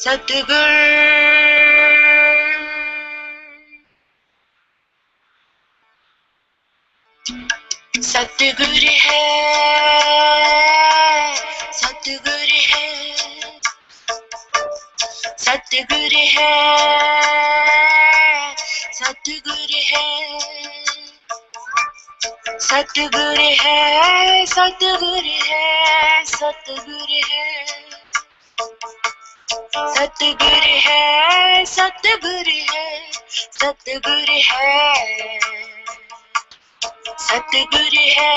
सतगुरु सतगुरु है सतगुरु है सतगुरु है सतगुरु है सतगुरु है सतगुरु है सतगुरु है सतगुरु है सतगुरु है सतगुरु है सतगुरु है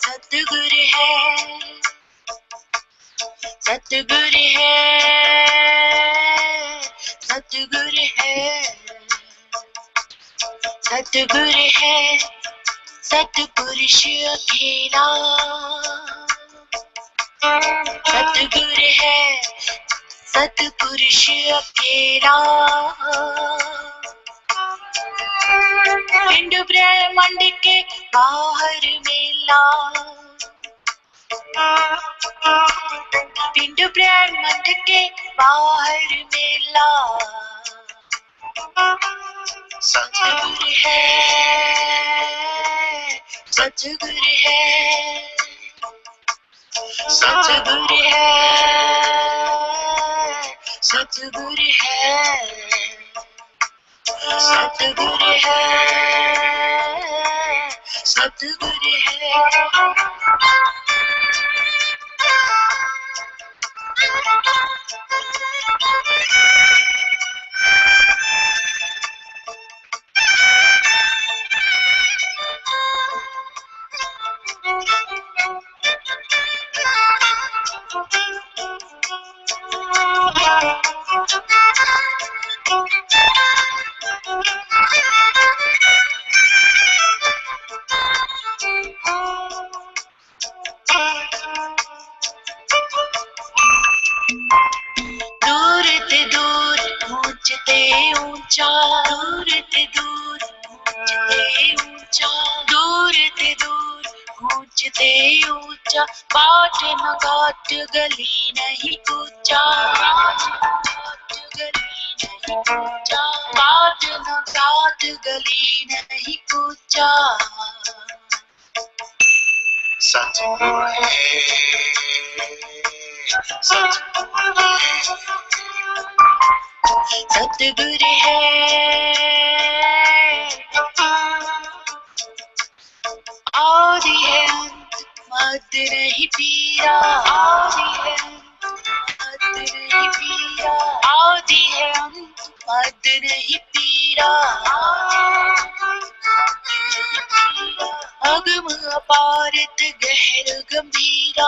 सतगुरु है सतगुरु है सतगुरु है सतगुरु है सतपुरुष अकेला सतगुरु है सतपुरुष अकेला पिंड ब्रह्मांड के बाहर मेला पिंड ब्रह्मांड के बाहर मेला सतगुरु है सतगुरु है सतगुरु है सतगुरु है सतगुरु है सतगुरु है दूर ते दूर ऊंचते ऊंचा दूर ते दूर ऊंचते ऊंचा दूर ते दूर ऊंचते ऊंचा बाट न घाट गली नहीं कूचा बाट न घाट गली नहीं कूचा सतगुरु है सतगुरु है सतगुरु है आदि है अंत मध्य नहीं पीरा आदि है अंत मध्य नहीं पीरा आदि है अंत मध्य नहीं पीरा अगम अपारित गहर गंभीरा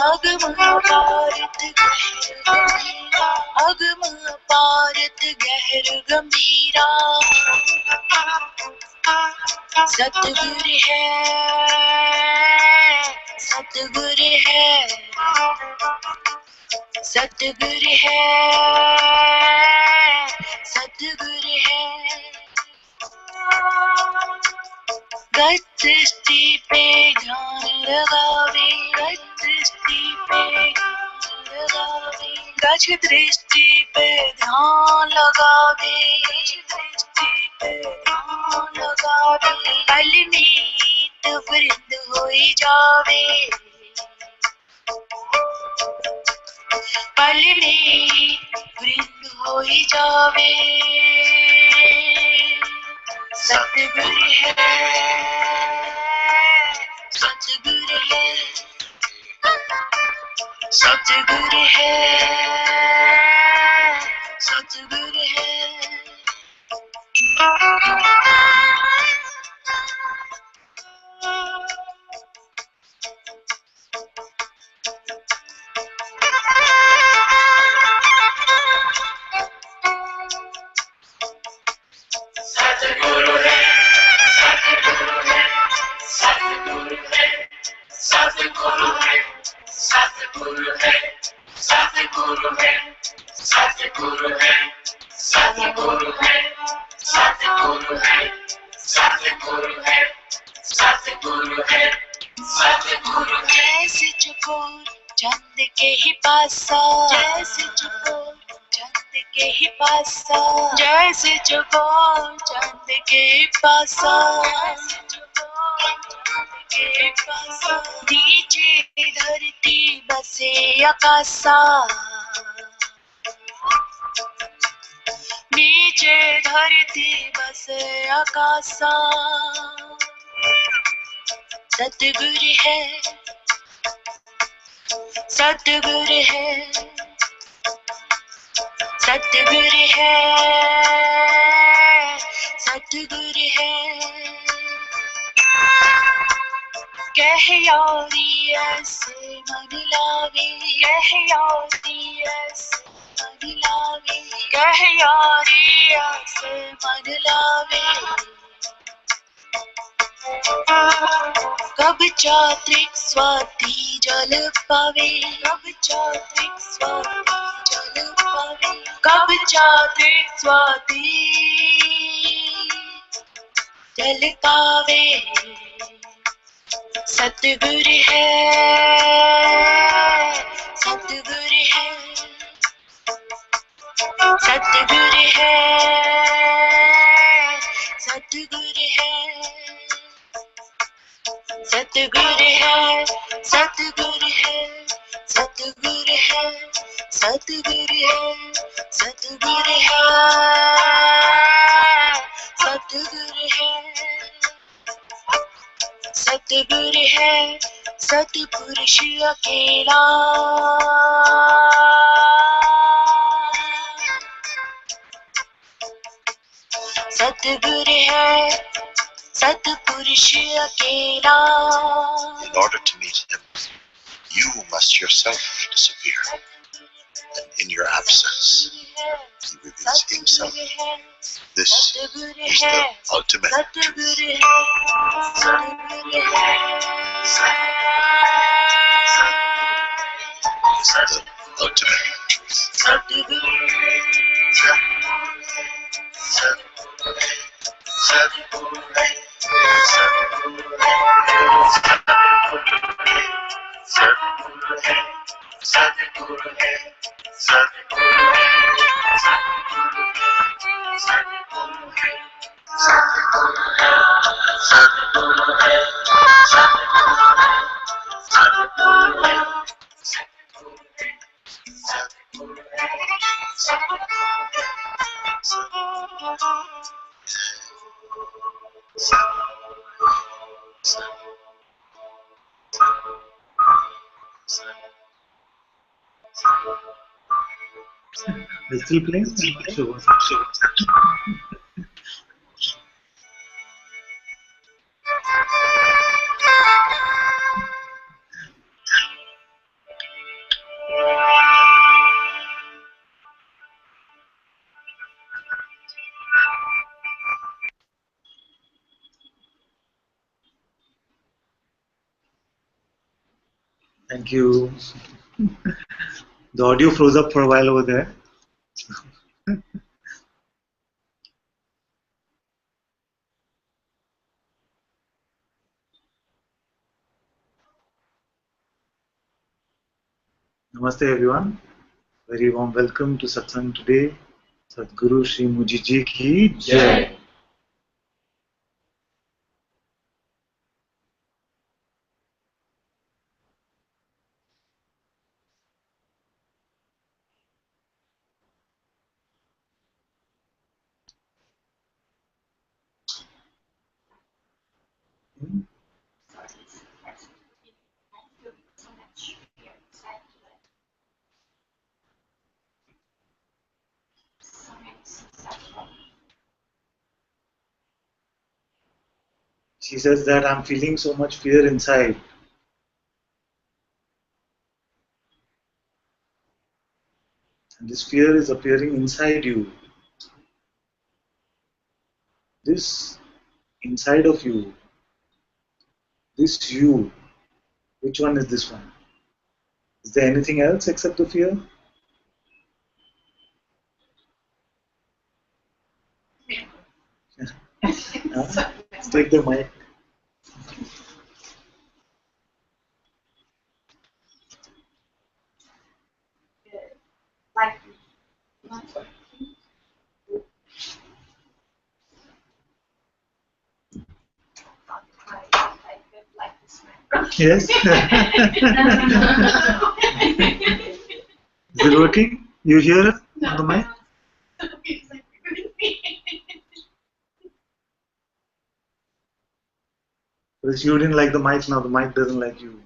अगम अपारित गहर गंभीरा अगम अपारित गहर गंभीरा सतगुरु है सतगुरु है सतगुरु है सतगुरु है गत दृष्टि पे ध्यान लगावे गत दृष्टि पे ध्यान लगावे गज दृष्टि पे ध्यान लगावे गज दृष्टि पे ध्यान लगावे कलमीत वृंद होई जावे कलमीत वृंद होई जावे सतगुरु है सतगुरु है सतगुरु है सतगुरु है सतगुरु है सतगुरु है सतगुरु है सतगुरु है सतगुरु है सतगुरु है सतगुरु है सतगुरु है सतगुरु है सतगुरु है सतगुरु है सतगुरु है कैसे चकोर चंद के ही पासा जैसे चकोर चंद के ही पासा जैसे चकोर चंद के ही पासा नीचे धरती बसे आकाशा नीचे धरती बसे आकाशा सतगुरु है सतगुरु है सतगुरु है सतगुरु है कह यारी ऐसे मन लावे कह यारी ऐसे मन लावे कह यारी ऐसे मन लावे कब चात्रिक स्वाति जल पावे कब चात्रिक स्वाति जल पावे कब चात्रिक स्वाति जल पावे सतगुरु है सतगुरु है सतगुरु है सतगुरु है सतगुरु है सतगुरु है सतगुरु है सतगुरु है सतगुरु है सतगुरु है सतगुरु है सतपुरुष अकेला सतगुरु है सतपुरुष अकेला In order to meet him, you must yourself disappear. And in your absence, he reveals himself. This is the ultimate truth. This is the ultimate It's still playing? Sure. Thank you. The audio froze up for a while over there. Namaste everyone. Very warm welcome to Satsang today. Sadguru Shri Muji Ji ki Jai. She says that I'm feeling so much fear inside. And this fear is appearing inside you. This inside of you. This you. Which one is this one? Is there anything else except the fear? Take the mic. Yes. Is it working? You hear it on the mic? Because you didn't like the mic, now the mic doesn't like you.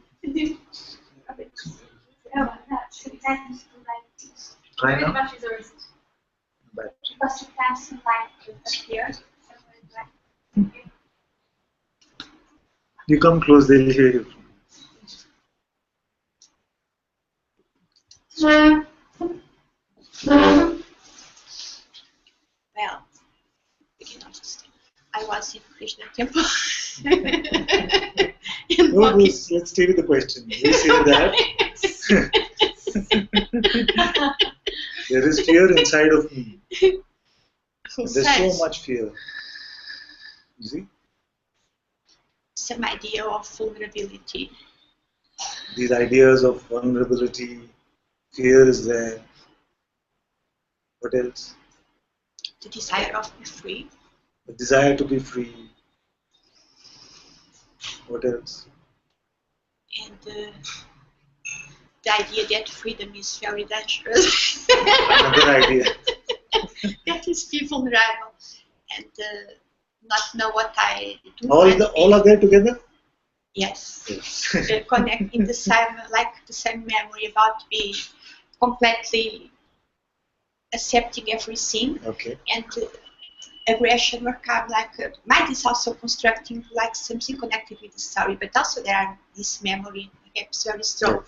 Try now. But you come close, they'll hear you. Well, I was in Krishna temple. No, let's stay with the question. You say that there is fear inside of me. There's so much fear. You see? Some idea of vulnerability. These ideas of vulnerability, fear is there. What else? The desire of be free. The desire to be free. What else? And the idea that freedom is very dangerous. Another idea. That is be vulnerable and not know what I do. All are there together? Yes. Connect in the same, like the same memory about being completely accepting everything. Okay. And aggression will come like mind is also constructing like something connected with the story, but also there are this memory perhaps very strong.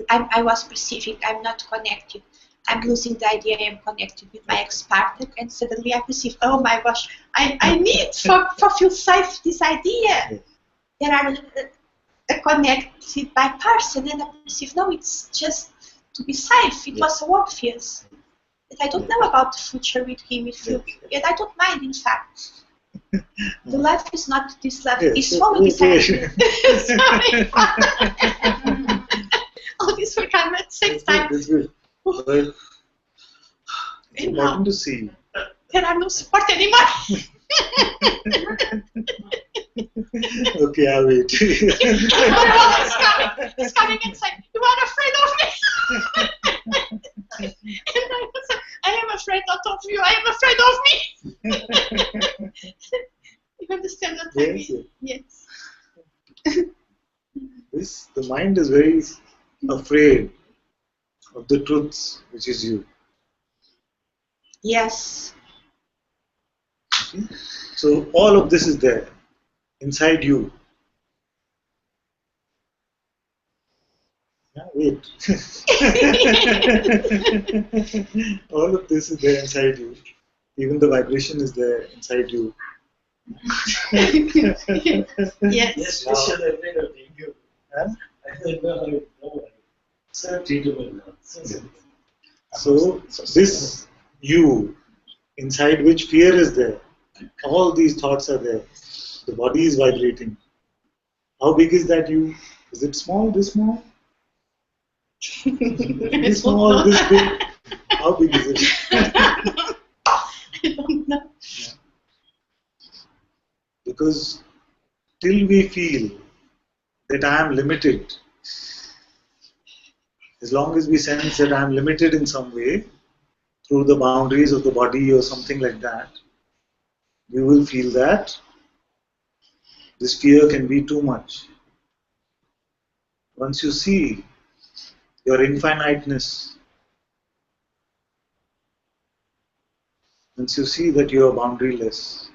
Yeah. I was perceiving I'm not connected. I'm losing the idea I am connected with my ex-partner, and suddenly I perceive, oh my gosh, I need for feel safe this idea. There are a connected by person, and I perceive, no, it's just to be safe. It was so obvious. That I don't know about the future with him, and I don't mind, in fact. The life is not this life, it's only this idea. Sorry. All this will come at the same time. That's good. Well, it's important to see. There are no support anymore. Okay, I'll wait. It's coming and saying, you are afraid of me. And I was like, I am afraid not of you, I am afraid of me. You understand what I mean? Yes. The mind is very afraid of the truth, which is you. Yes. Okay? So all of this is there inside you. Yeah, wait. All of this is there inside you. Even the vibration is there inside you. Yes. Yes, we should have been of you. Huh? I don't know how so treatable now. So this you, inside which fear is there, all these thoughts are there. The body is vibrating. How big is that you? Is it small, this small? This small, this big? How big is it? I don't know. Yeah. Because till we feel that I am limited, as long as we sense that I am limited in some way, through the boundaries of the body or something like that, we will feel that this fear can be too much. Once you see your infiniteness, once you see that you are boundaryless,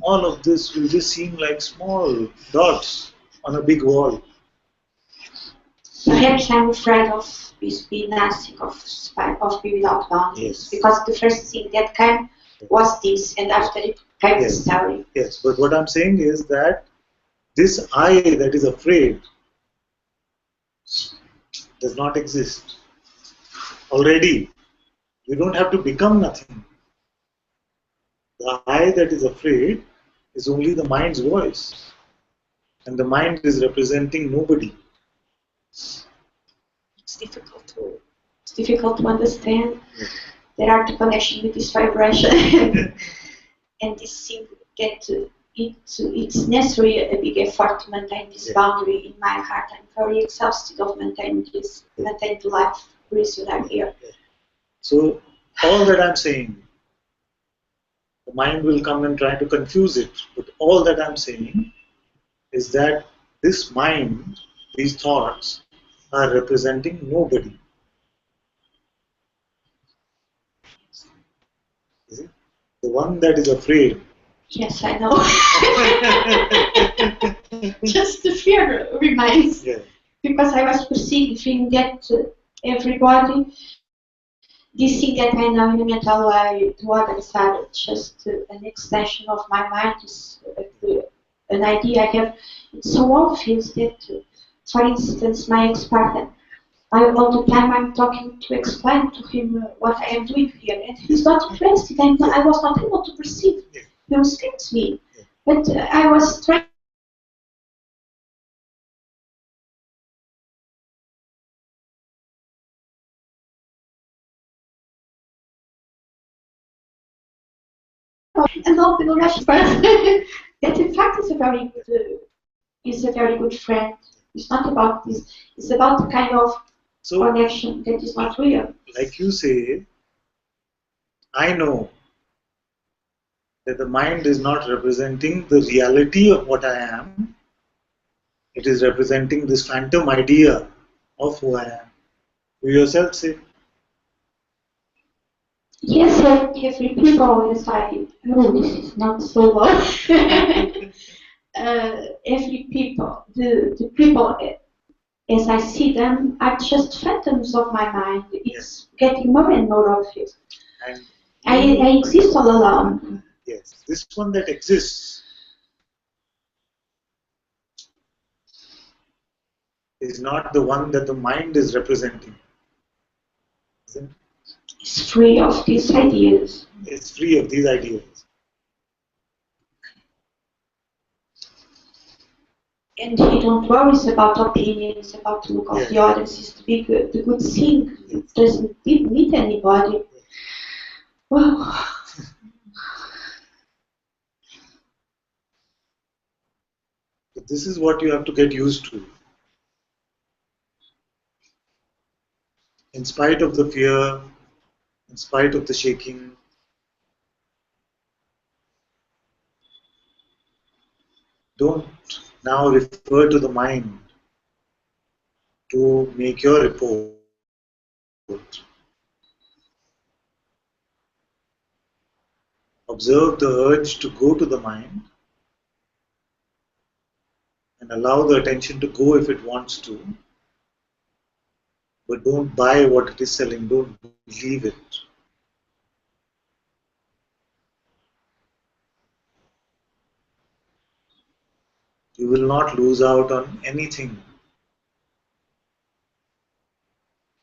all of this will just seem like small dots on a big wall. Perhaps I'm afraid of being nothing, of be without boundaries. Yes. Because the first thing that came was this, and after it came the story. Yes, but what I'm saying is that this I that is afraid does not exist. Already, you don't have to become nothing. The I that is afraid is only the mind's voice. And the mind is representing nobody. It's difficult to understand. Yes. There are the connection with this vibration and this thing that it's necessary a big effort to maintain this boundary in my heart. I'm very exhausted of maintaining the life breath that I'm here. So all that I'm saying, the mind will come and try to confuse it, but all that I'm saying is that this mind, these thoughts, are representing nobody. Is it? The one that is afraid. Yes, I know. Just the fear remains. Yeah. Because I was perceiving that everybody, this thing that I know in a mental way, to others are just an extension of my mind, is an idea I have. It's so obvious that, for instance, my ex-partner, all the time I'm talking to explain to him what I am doing here, and he's not interested. I was not able to perceive. He respects me, but I was trying. And not the Russian friend. That in fact is a very good friend. It's not about this. It's about the kind of connection that is not real. Like you say, I know that the mind is not representing the reality of what I am. It is representing this phantom idea of who I am. You yourself say. Yes, every people, as I know, this is not so well. Every people, the people, as I see them, are just phantoms of my mind. It's getting more and more obvious. And I exist all alone. Yes, this one that exists is not the one that the mind is representing. Isn't it? It's free of these ideas. It's free of these ideas. And he don't worry about opinions, about the look of the audience. It's the good thing. It doesn't meet anybody. Wow. This is what you have to get used to. In spite of the fear, in spite of the shaking, don't now refer to the mind to make your report. Observe the urge to go to the mind and allow the attention to go if it wants to, but don't buy what it is selling, don't believe it. You will not lose out on anything.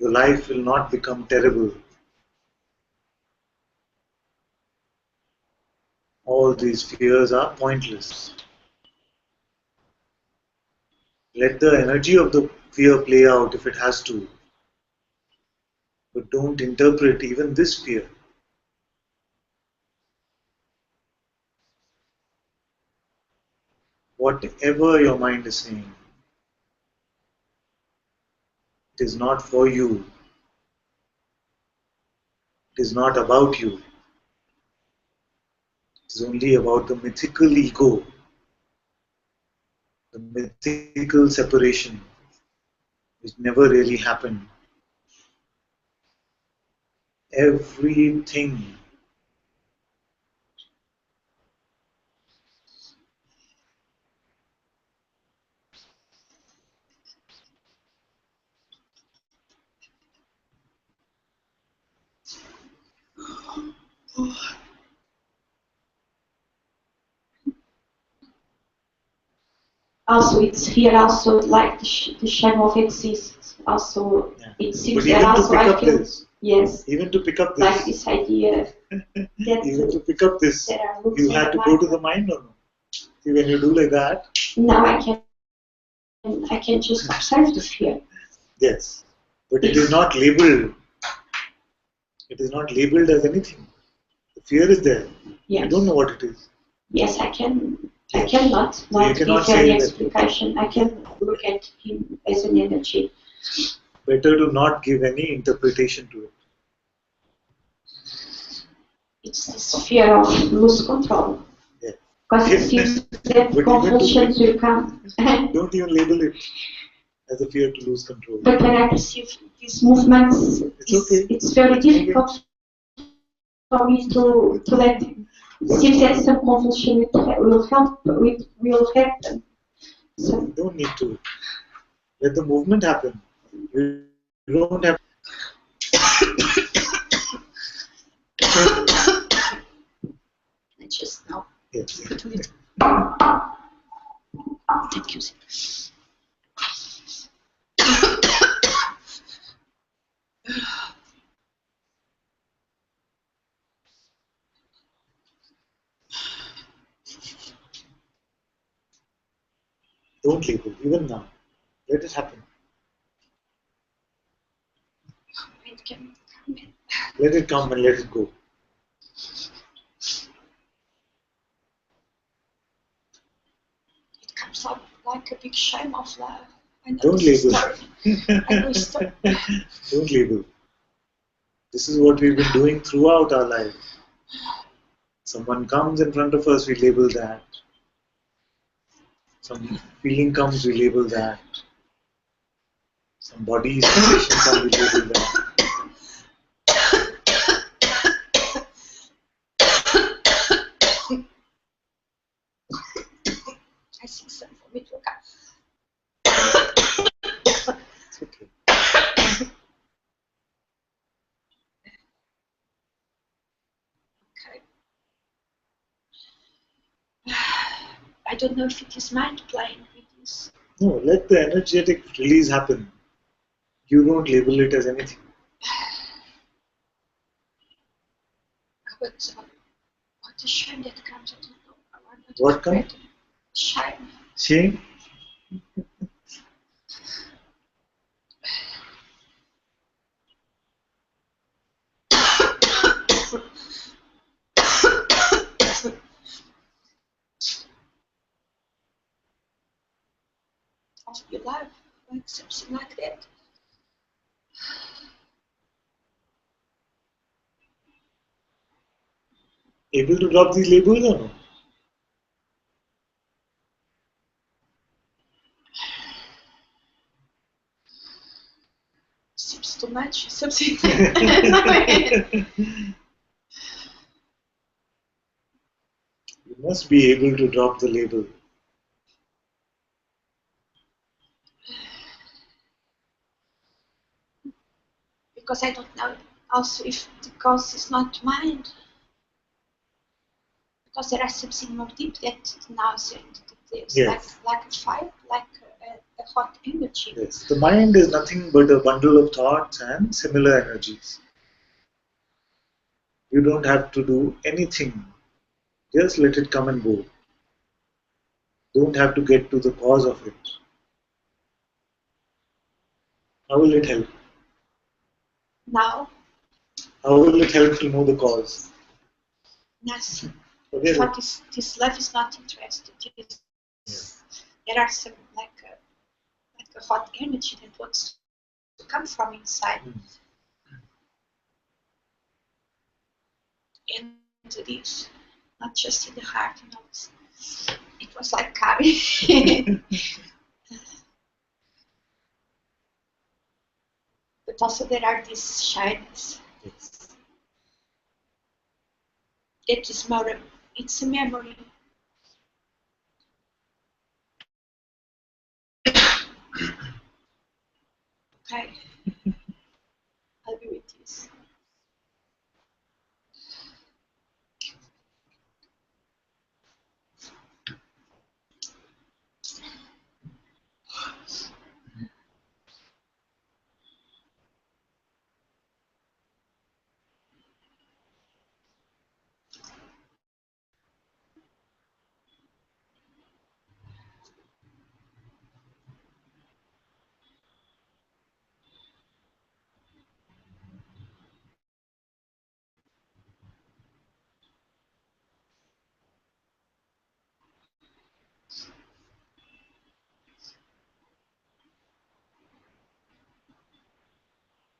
Your life will not become terrible. All these fears are pointless. Let the energy of the fear play out if it has to, but don't interpret even this fear. Whatever your mind is saying, it is not for you. It is not about you. It is only about the mythical ego, the mythical separation, which never really happened. Everything also it's here also like the shame of existence. Also it seems that also I feel this, yes. Even to pick up this, like this idea that even to pick up this, you had to go to the mind or no? See, when you do like that, now I can just observe the fear. Yes, but it is not labeled. It is not labeled as anything. The fear is there. Yes. You don't know what it is. Yes, I can I cannot So you cannot give any say that. explication. I can look at him as an energy. Better to not give any interpretation to it. It's this fear of lose control. Yeah. Because it seems that But confusions will come. Don't even label it as a fear to lose control. But when I perceive these movements, it's very difficult for me to let it. It seems that some confusion will happen. So You don't need to. Let the movement happen. You don't have. I just now Yes. do it. Thank you. Don't label, even now. Let it happen. It can come in. Let it come and let it go. It comes up like a big shame of love. Don't label. Don't label. This is what we've been doing throughout our life. Someone comes in front of us, we label that. Some feeling comes, we label that. Some body sensation comes, we label that. I think some for me to come. It's okay. Okay. I don't know if it is mind playing with this. No, let the energetic release happen. You don't label it as anything. But what a shame that comes. I don't know. I'm not What comes? Shame. Shame? Of your life, like something like that. Able to drop these labels or no? Seems too much. Something. You must be able to drop the label. Because I don't know also if the cause is not mind. Because there are something more deep that now there's Yes. like a fire, like a hot energy. Yes. The mind is nothing but a bundle of thoughts and similar energies. You don't have to do anything. Just let it come and go. Don't have to get to the cause of it. How will it help? Now, How will it help to know the cause? nothing. Forget For it. this love is not interested. There are some like a hot energy that wants to come from inside. And it is not just in the heart, you know. It was like coming. But also there are these shines. Yes. It is more, it's a memory. Okay. I'll be with this.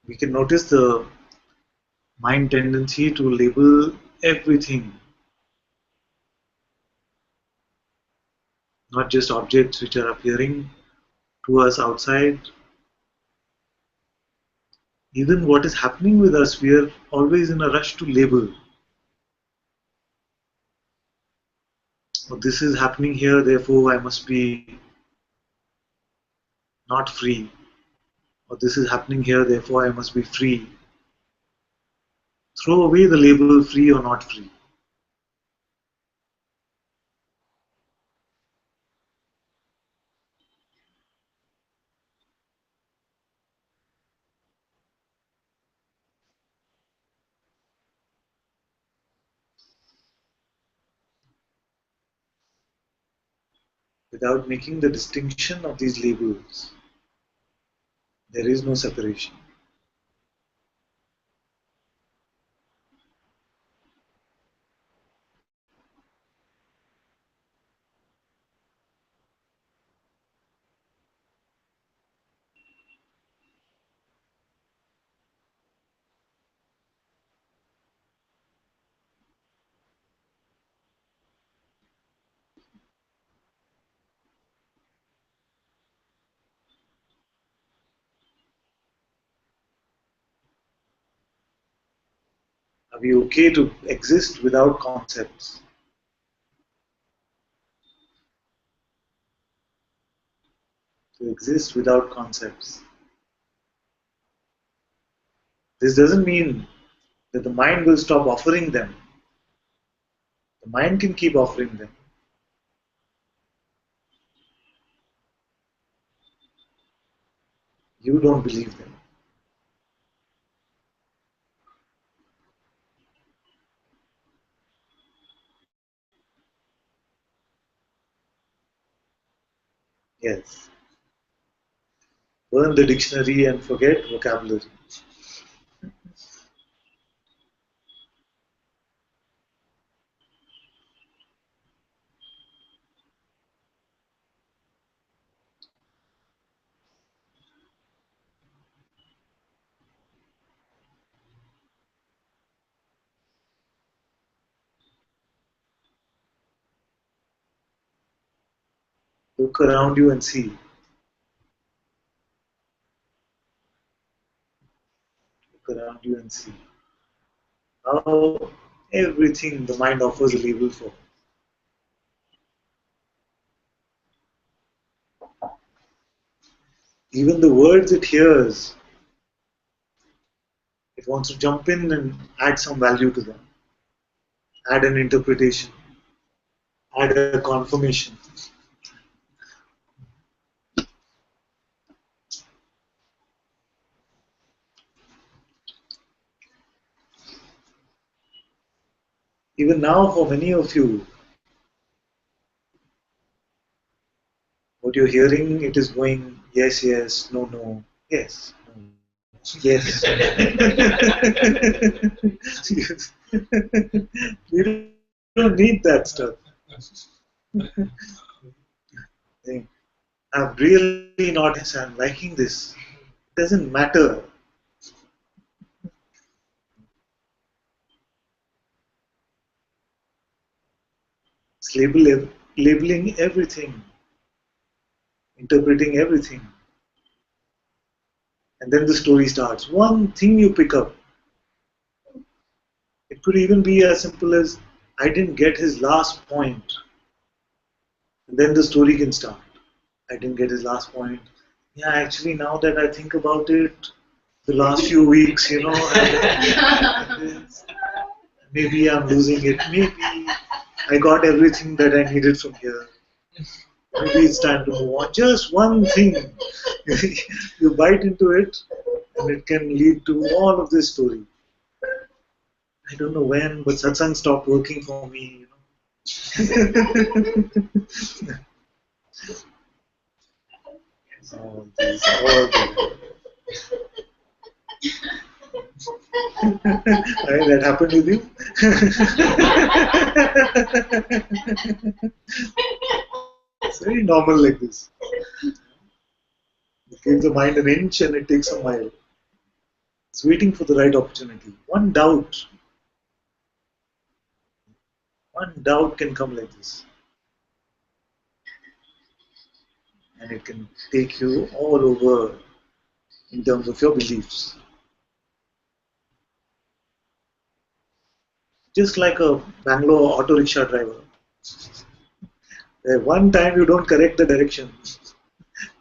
We can notice the mind tendency to label everything, not just objects which are appearing to us outside. Even what is happening with us, we are always in a rush to label. Oh, this is happening here, therefore I must be not free. Or this is happening here, therefore I must be free. Throw away the label free or not free. Without making the distinction of these labels, there is no separation. Are we okay to exist without concepts? To exist without concepts. This doesn't mean that the mind will stop offering them. The mind can keep offering them. You don't believe them. Yes. Burn the dictionary and forget vocabulary. Look around you and see. Look around you and see how everything the mind offers a label for. Even the words it hears, it wants to jump in and add some value to them, add an interpretation, add a confirmation. Even now, for many of you, what you're hearing, it is going yes, yes, no, no, yes, no, yes. Yes. You don't need that stuff. I'm really not this, I'm liking this. It doesn't matter. It's labeling everything, interpreting everything. And then the story starts. One thing you pick up. It could even be as simple as, I didn't get his last point. And then the story can start. I didn't get his last point. Yeah, actually, now that I think about it, the last few weeks, maybe I'm losing it. Maybe I got everything that I needed from here. Maybe it's time to move on. Just one thing. You bite into it, and it can lead to all of this story. I don't know when, but satsang stopped working for me. All this. That happened with you? It's very normal like this. You give the mind an inch and it takes a mile. It's waiting for the right opportunity. One doubt can come like this, and it can take you all over in terms of your beliefs. Just like a Bangalore auto rickshaw driver. One time you don't correct the direction,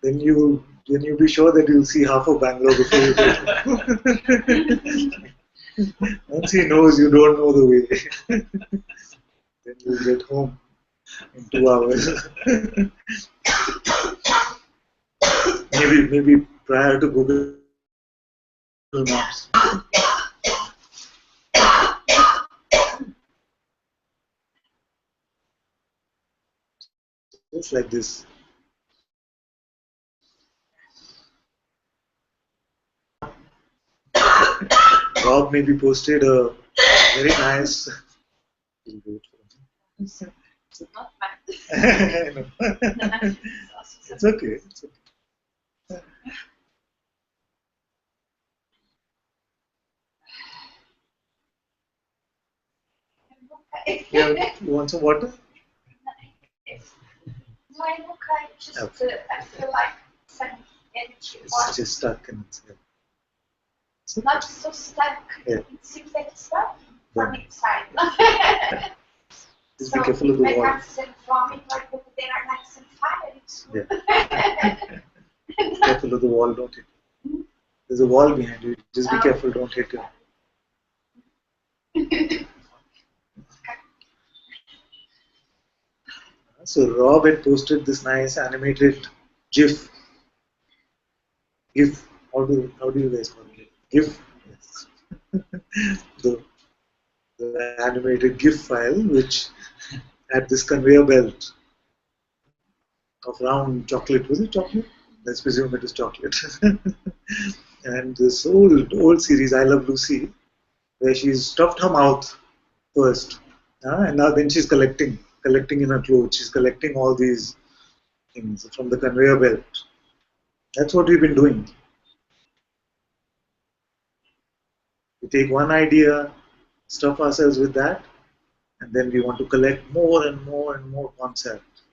then you be sure that you'll see half of Bangalore before you get home. Once he knows you don't know the way, then you'll get home in 2 hours. maybe prior to Google Maps. Just like this. Rob maybe posted a very nice. It's not mine. It's okay. It's okay. You want some water? No, I'm okay. Just Okay. I feel like some energy. It's just stuck in its head. Not so stuck. Yeah. It seems like it's stuck from Yeah. inside. Just be careful of the wall. I can't vomit like over there are nice and fire. It's Yeah. Careful of the wall, don't hit it. There's a wall behind you. Just be careful, don't hit it. So Rob had posted this nice animated GIF. GIF. How do you guys call it? GIF. Yes. the animated GIF file, which had this conveyor belt of round chocolate. Was it chocolate? Let's presume it is chocolate. And this old series, I Love Lucy, where she's stuffed her mouth first, and now then she's collecting in her clothes. She's collecting all these things from the conveyor belt. That's what we've been doing. We take one idea, stuff ourselves with that, and then we want to collect more and more and more concepts.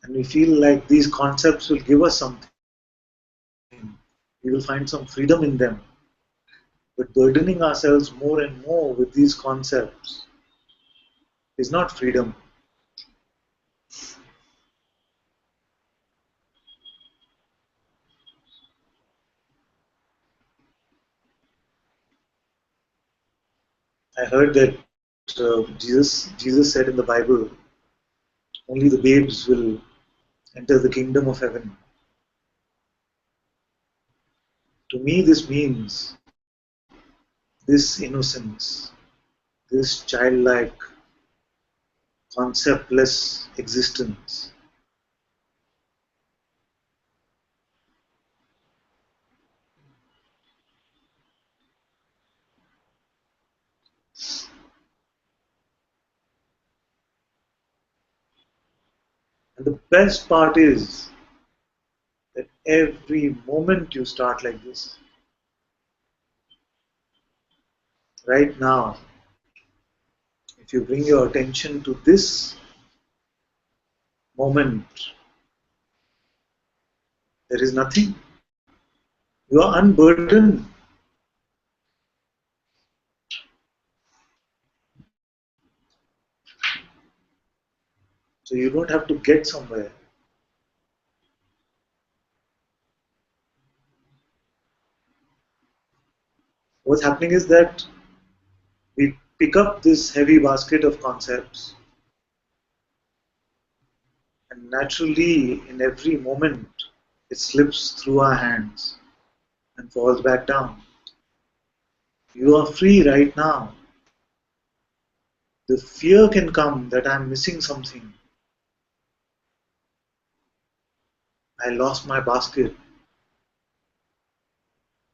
And we feel like these concepts will give us something. We will find some freedom in them. But burdening ourselves more and more with these concepts is not freedom. I heard that Jesus said in the Bible, only the babes will enter the kingdom of heaven. To me, this means this innocence, this childlike, conceptless existence. And the best part is that every moment you start like this, right now, if you bring your attention to this moment, there is nothing. You are unburdened. So you don't have to get somewhere. What's happening is that we pick up this heavy basket of concepts, and naturally, in every moment, it slips through our hands and falls back down. You are free right now. The fear can come that I'm missing something. I lost my basket.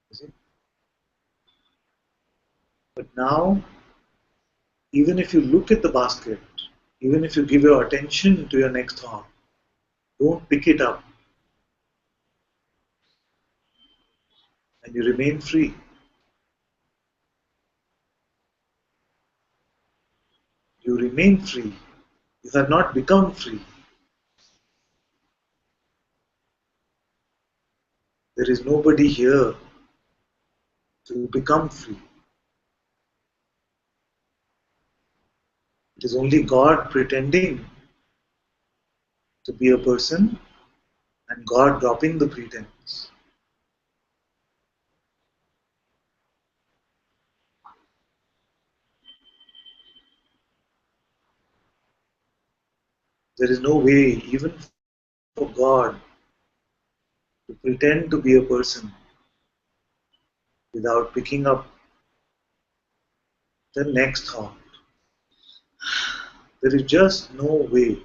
You see? But now, even if you look at the basket, even if you give your attention to your next thought, don't pick it up. and you remain free. You remain free. You have not become free. There is nobody here to become free. It is only God pretending to be a person and God dropping the pretense. There is no way, even for God, to pretend to be a person without picking up the next thought. There is just no way.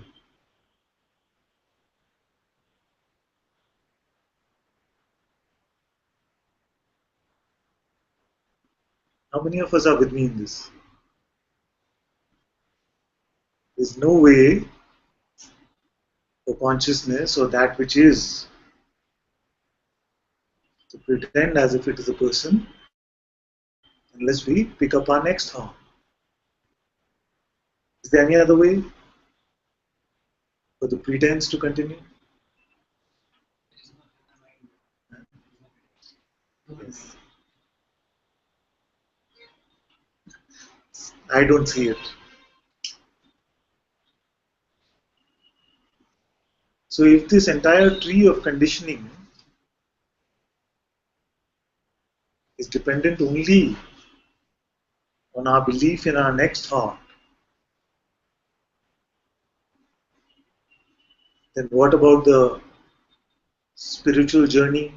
How many of us are with me in this? There is no way for consciousness or that which is to pretend as if it is a person unless we pick up our next thought. Is there any other way for the pretense to continue? Yes. I don't see it. So if this entire tree of conditioning is dependent only on our belief in our next thought, then what about the spiritual journey?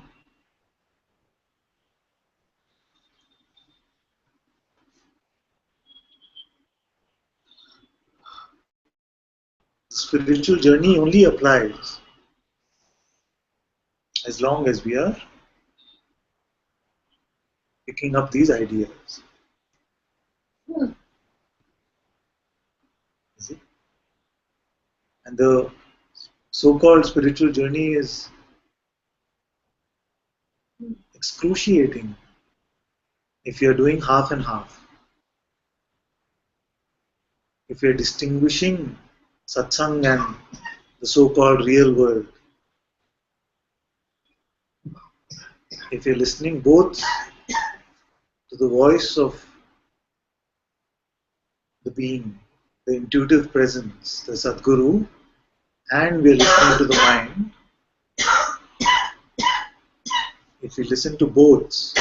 The spiritual journey only applies as long as we are picking up these ideas. Is it? And the so-called spiritual journey is excruciating if you're doing half and half. If you're distinguishing satsang and the so-called real world, if you're listening both to the voice of the being, the intuitive presence, the Sadguru, and we're listening to the mind, if we listen to both,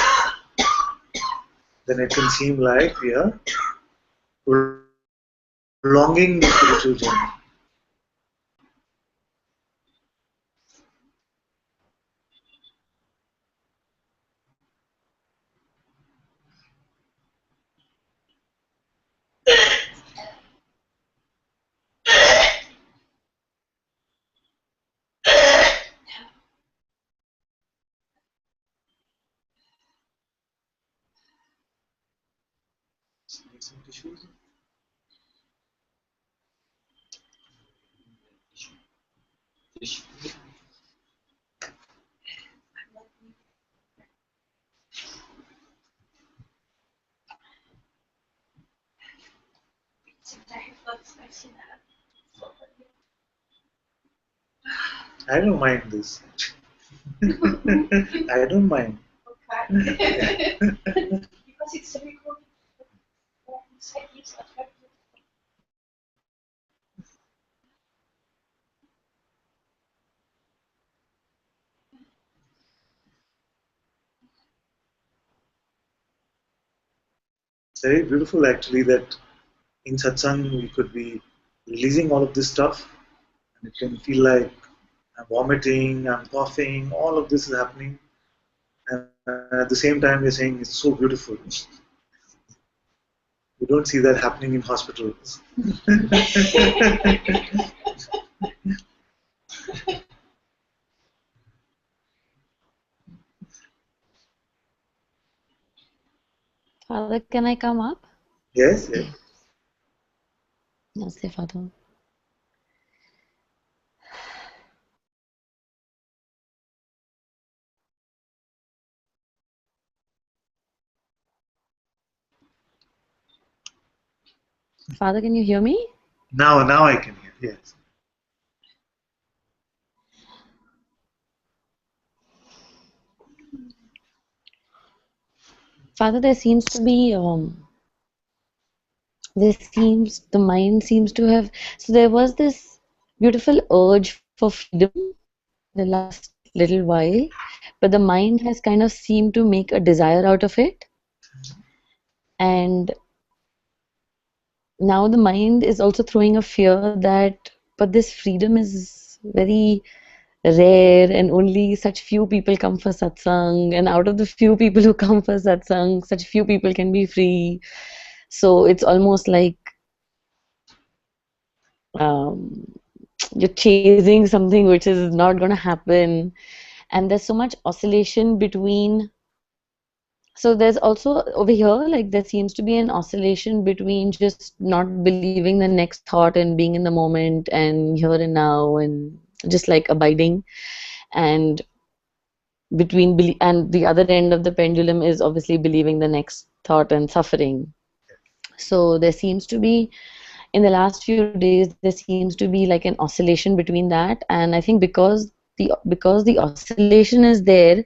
then it can seem like we are prolonging the spiritual journey. Need some tissues? I don't mind this. I don't mind. Okay. Because it's a recording. It's very beautiful actually that in satsang we could be releasing all of this stuff and it can feel like I'm vomiting, I'm coughing, all of this is happening. And at the same time we're saying it's so beautiful. You don't see that happening in hospitals. Father, can I come up? Yes, yes. Namaste, Father. Father, can you hear me? Now I can hear. Yes. Father, there seems to be the mind seems to have, so there was this beautiful urge for freedom the last little while, but the mind has kind of seemed to make a desire out of it. And now the mind is also throwing a fear that, but this freedom is very rare and only such few people come for satsang, and out of the few people who come for satsang, such few people can be free. So it's almost like um, you're chasing something which is not going to happen, and there's so much oscillation between. So there's also over here, like there seems to be an oscillation between just not believing the next thought and being in the moment and here and now and just like abiding, and and the other end of the pendulum is obviously believing the next thought and suffering. So there seems to be, in the last few days, there seems to be like an oscillation between that, and I think because the oscillation is there,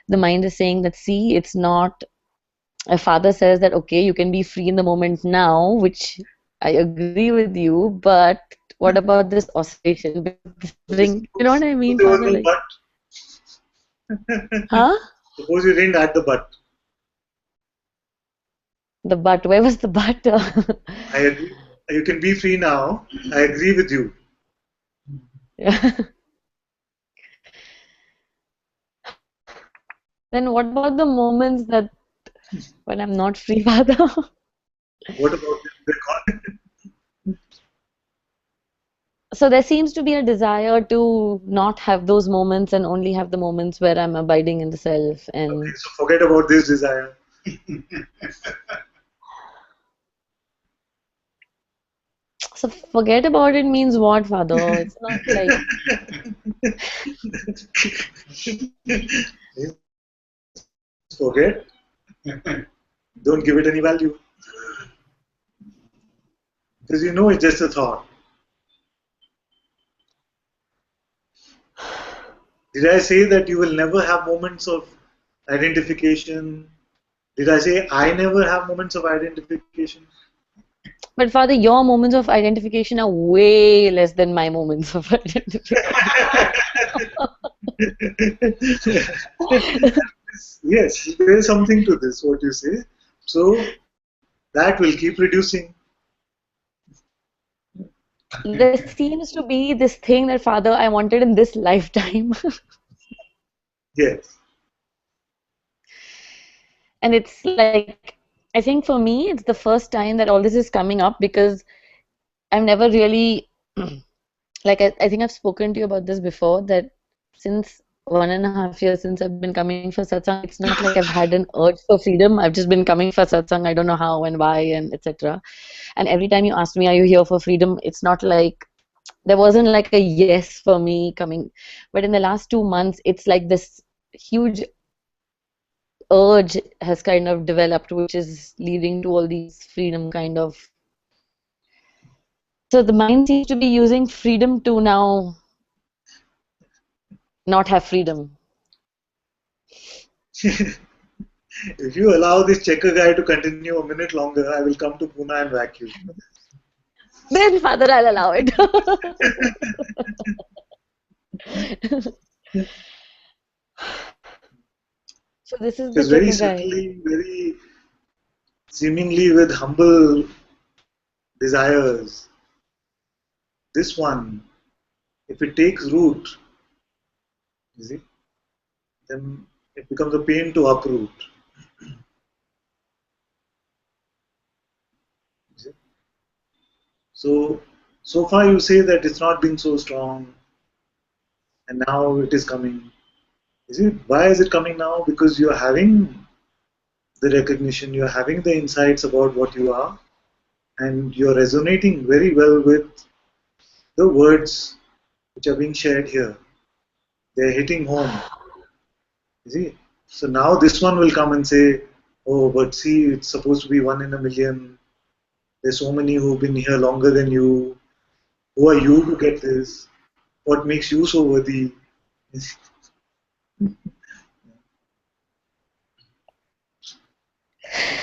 the mind is saying that, see, it's not. A father says that, okay, you can be free in the moment now, which I agree with you, but what about this oscillation? Because the suffering, you know what I mean, Suppose there was father? no Like, but. huh? Suppose you didn't add the but. The but, where was the but? I agree. You can be free now. I agree with you. Yeah. Then what about the moments that when I'm not free, father? What about the So there seems to be a desire to not have those moments and only have the moments where I'm abiding in the self. Okay, And so forget about this desire. so forget about it means what, father? It's not like, Forget. Don't give it any value. Because you know it's just a thought. Did I say that you will never have moments of identification? Did I say I never have moments of identification? but father, your moments of identification are way less than my moments of identification. Yes, there is something to this, what you say. So that will keep reducing. There seems to be this thing that, father, I wanted in this lifetime. Yes. And it's like, I think for me, it's the first time that all this is coming up because I've never really, like, I think I've spoken to you about this before, that since 1.5 years since I've been coming for satsang, it's not like I've had an urge for freedom. I've just been coming for satsang. I don't know how and why and etc. And every time you asked me, are you here for freedom? It's not like there wasn't like a yes for me coming. But in the last 2 months, it's like this huge urge has kind of developed, which is leading to all these freedom kind of. So the mind seems to be using freedom to now not have freedom. If you allow this checker guy to continue a minute longer, I will come to Pune and whack you. Then, father, I'll allow it. So this is the Because very checker guy. subtly, very seemingly with humble desires, this one, if it takes root, you see, then it becomes a pain to uproot. You see? So far you say that it's not been so strong, and now it is coming. You see, why is it coming now? Because you're having the recognition, you're having the insights about what you are, and you're resonating very well with the words which are being shared here. They're hitting home. You see? So now this one will come and say, oh, but see, it's supposed to be 1 in a million. There's so many who've been here longer than you. Who are you to get this? What makes you so worthy?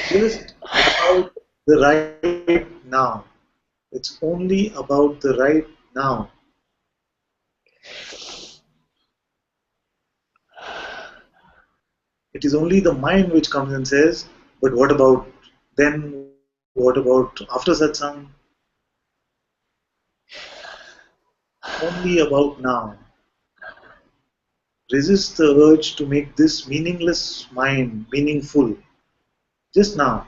Just about the right now. It's only about the right now. It is only the mind which comes and says, but what about then? What about after satsang? Only about now. Resist the urge to make this meaningless mind meaningful. Just now.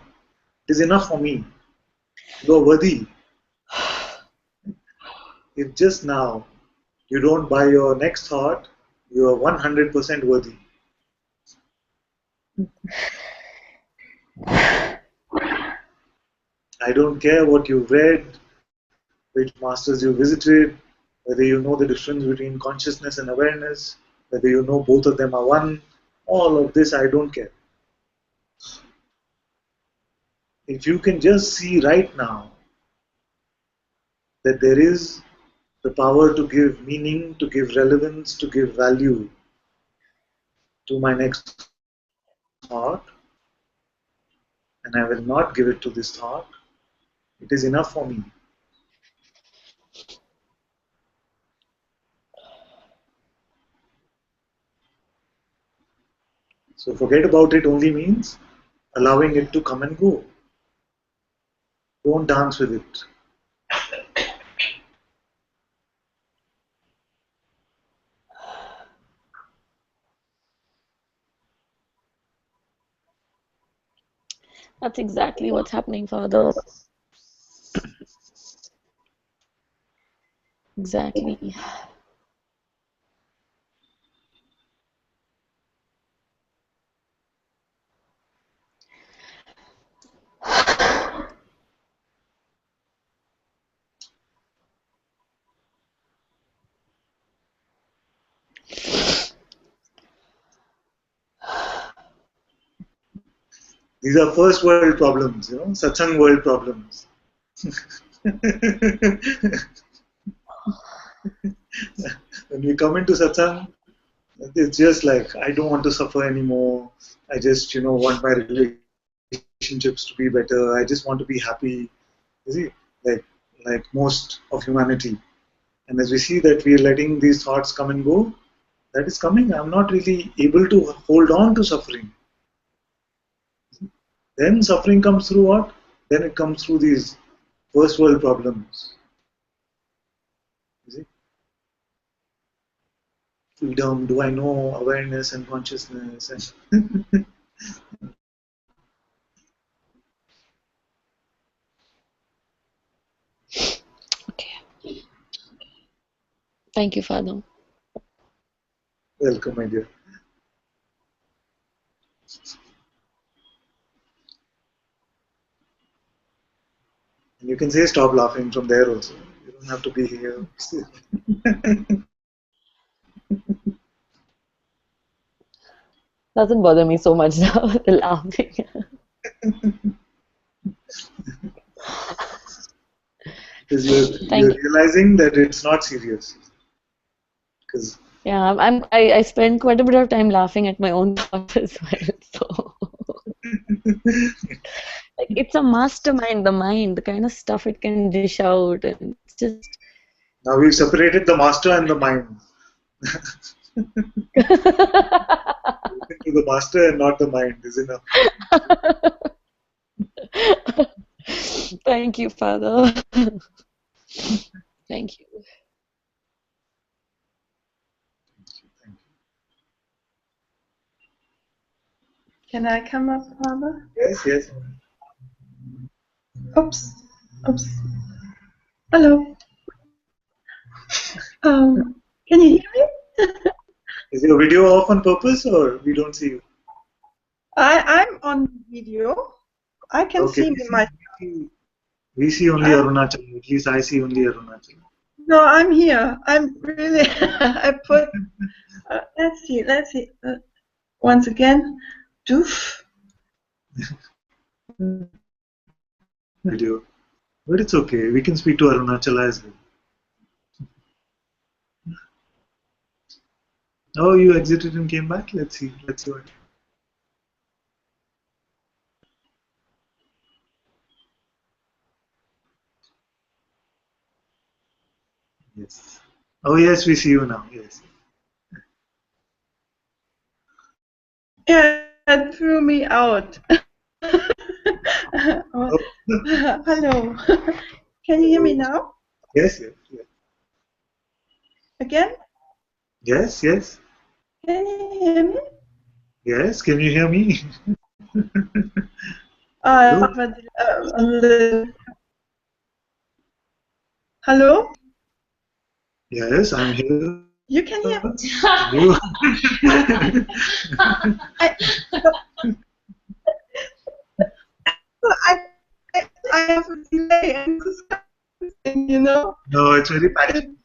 It is enough for me. You are worthy. If just now you don't buy your next thought, you are 100% worthy. I don't care what you've read, which masters you visited, whether you know the difference between consciousness and awareness, whether you know both of them are one. All of this, I don't care. If you can just see right now that there is the power to give meaning, to give relevance, to give value to my next thought, and I will not give it to this thought, it is enough for me. So forget about it only means allowing it to come and go. Don't dance with it. That's exactly what's happening, Father. Exactly. These are first world problems, satsang world problems. When we come into satsang, it's just like, I don't want to suffer anymore. I just, want my relationships to be better. I just want to be happy. You see, like most of humanity. And as we see that we are letting these thoughts come and go, that is coming. I'm not really able to hold on to suffering. Then suffering comes through what? Then it comes through these first world problems. You see? Freedom, do I know awareness and consciousness? And Okay. Thank you, Father. welcome, my dear. And you can say stop laughing from there also. You don't have to be here. Doesn't bother me so much now, the laughing. Because you're Thank you. realizing that it's not serious. Because Yeah, I spend quite a bit of time laughing at my own thoughts as well. So like it's a mastermind, the mind, the kind of stuff it can dish out, and it's just now we've separated the master and the mind. Listen to the master and not the mind is enough. Thank you, Father. Thank you. Can I come up, Father? Yes, yes. Oops. Oops. Hello. Can you hear me? Is your video off on purpose or we don't see you? I'm on video. I can Okay. see my. We see only Arunachal. At least I see only Arunachal. No, I'm here. I'm really. I put. Let's see. Let's see. Once again. Doof. Video. But it's okay. We can speak to Arunachala as well. Oh, you exited and came back? Let's see. Let's see what. Yes. Oh, yes, we see you now. Yes. Yeah, it threw me out. Oh. Hello. Can you hear me now? Yes, yes, yes. Again? Yes, yes. Can you hear me? Yes, can you hear me? But a little. Hello? Yes, I'm here. You can hear me? You. I have a delay and this thing, you know. No, it's very patchy.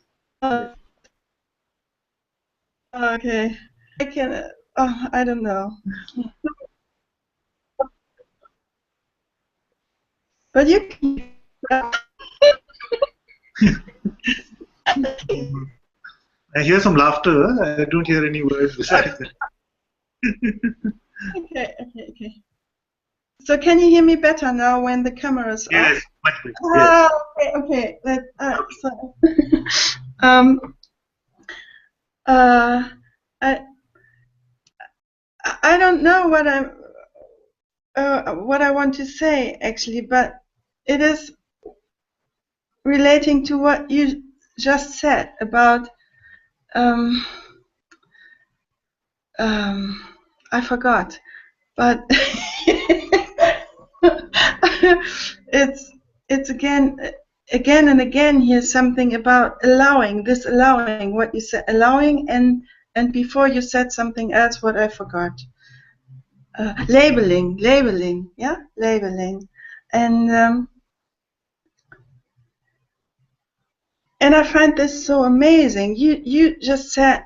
Okay. I can. I don't know. But you can. I hear some laughter. I don't hear any words besides that. Okay. So can you hear me better now when the camera's Yes, off? much better. Yes. Okay. I don't know what I want to say actually, but it is relating to what you just said about I forgot, but it's again and again here's something about allowing what you said, allowing, and before you said something else what I forgot. Labeling, yeah, labeling, and I find this so amazing. You just said,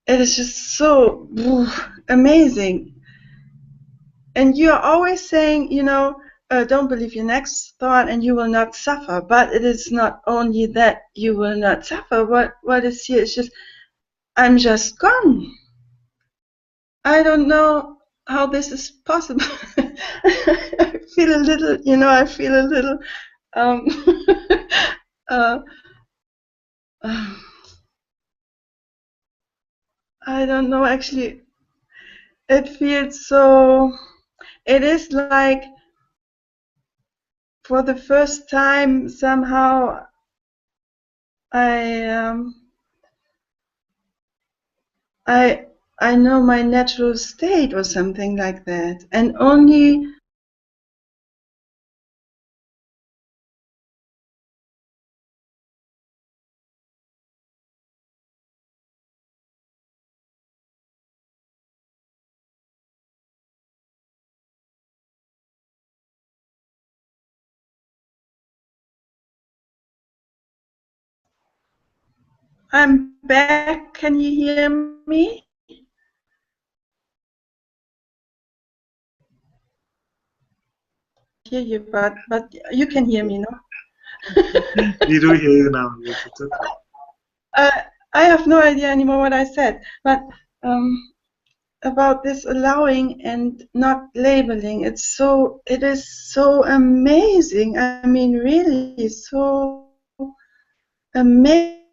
it is just so amazing, and you are always saying, don't believe your next thought, and you will not suffer. But it is not only that you will not suffer. What is here is just, I'm just gone. I don't know how this is possible. I feel a little, um, I don't know, actually. It feels so, it is like for the first time somehow I know my natural state or something like that, and only I'm back. Can you hear me? Hear you, but you can hear me, no? We do hear you now. Yes, it's okay. I have no idea anymore what I said, but about this allowing and not labeling, it is so amazing. I mean, really so amazing.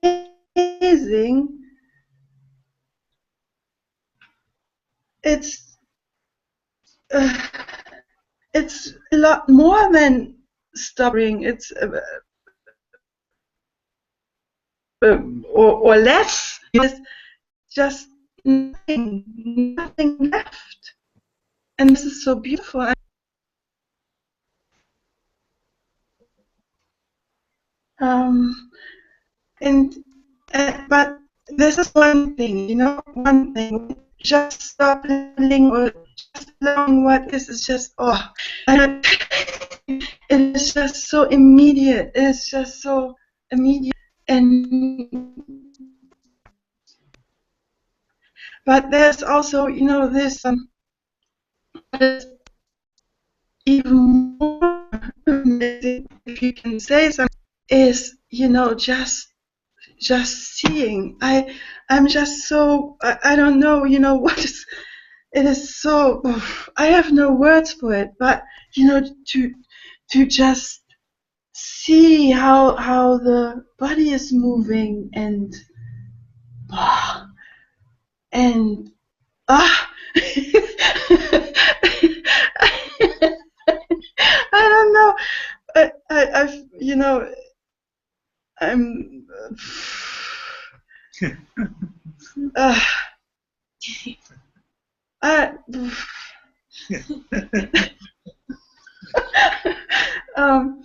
It's it's a lot more than stopping. It's or less. It's just nothing left, and this is so beautiful. And but this is one thing, one thing. Just stop living or just allowing what is just and it is just so immediate. It's just so immediate, and but there's also this even more if you can say something, is, you know, just seeing. I'm just so, I don't know, you know, what is, it is so, I have no words for it, but, you know, to just see how the body is moving, and and ah I don't know. I've, you know, I'm I, um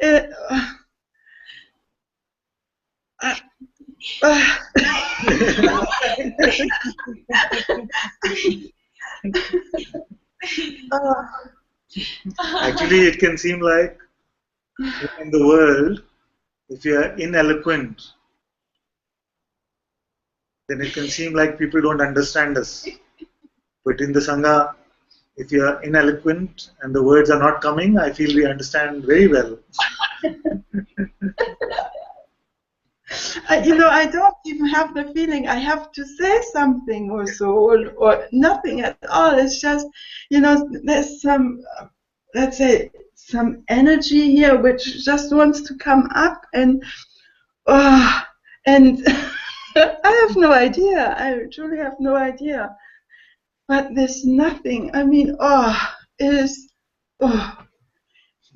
it, Actually, it can seem like in the world, if you are ineloquent, then it can seem like people don't understand us. But in the Sangha, if you are ineloquent and the words are not coming, I feel we understand very well. you know, I don't even have the feeling I have to say something or so, or nothing at all. It's just, you know, there's some, let's say, some energy here which just wants to come up, and and I have no idea. I truly have no idea. But there's nothing. I mean, it is,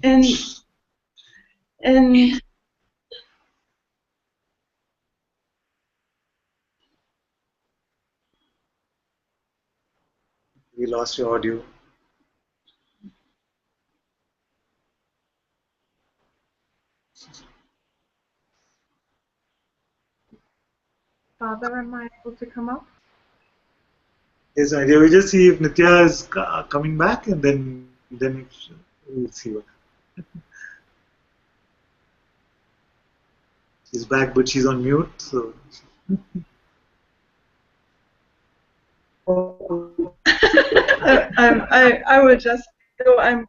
and and We lost your audio. Father, am I able to come up? Yes, idea. We just see if Nitya is coming back, and then we'll see what. She's back, but she's on mute. So I will just go. I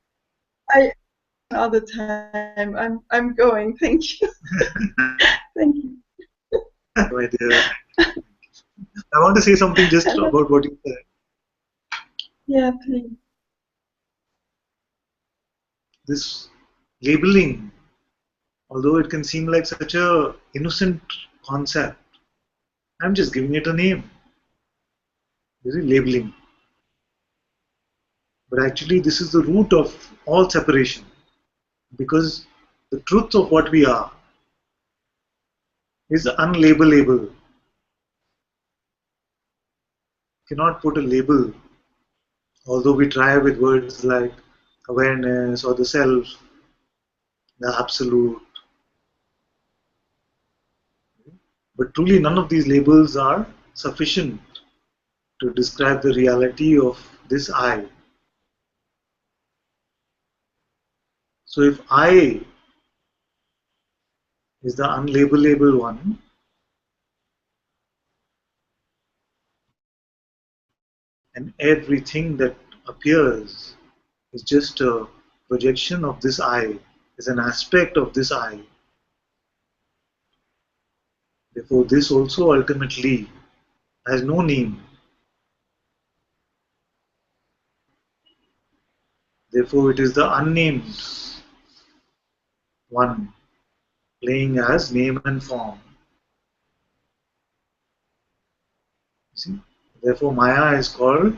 all the time. I'm going. Thank you. Thank you. my dear, I want to say something just about what you said. Yeah, please. This labeling, although it can seem like such a innocent concept, I'm just giving it a name. This is labeling. But actually, this is the root of all separation. Because the truth of what we are is unlabelable. You cannot put a label, although we try with words like awareness or the self, the absolute. But truly, none of these labels are sufficient to describe the reality of this I. So if I is the unlabelable one, and everything that appears is just a projection of this I, is an aspect of this I. Therefore, this also ultimately has no name. Therefore, it is the unnamed one playing as name and form. See? Therefore, Maya is called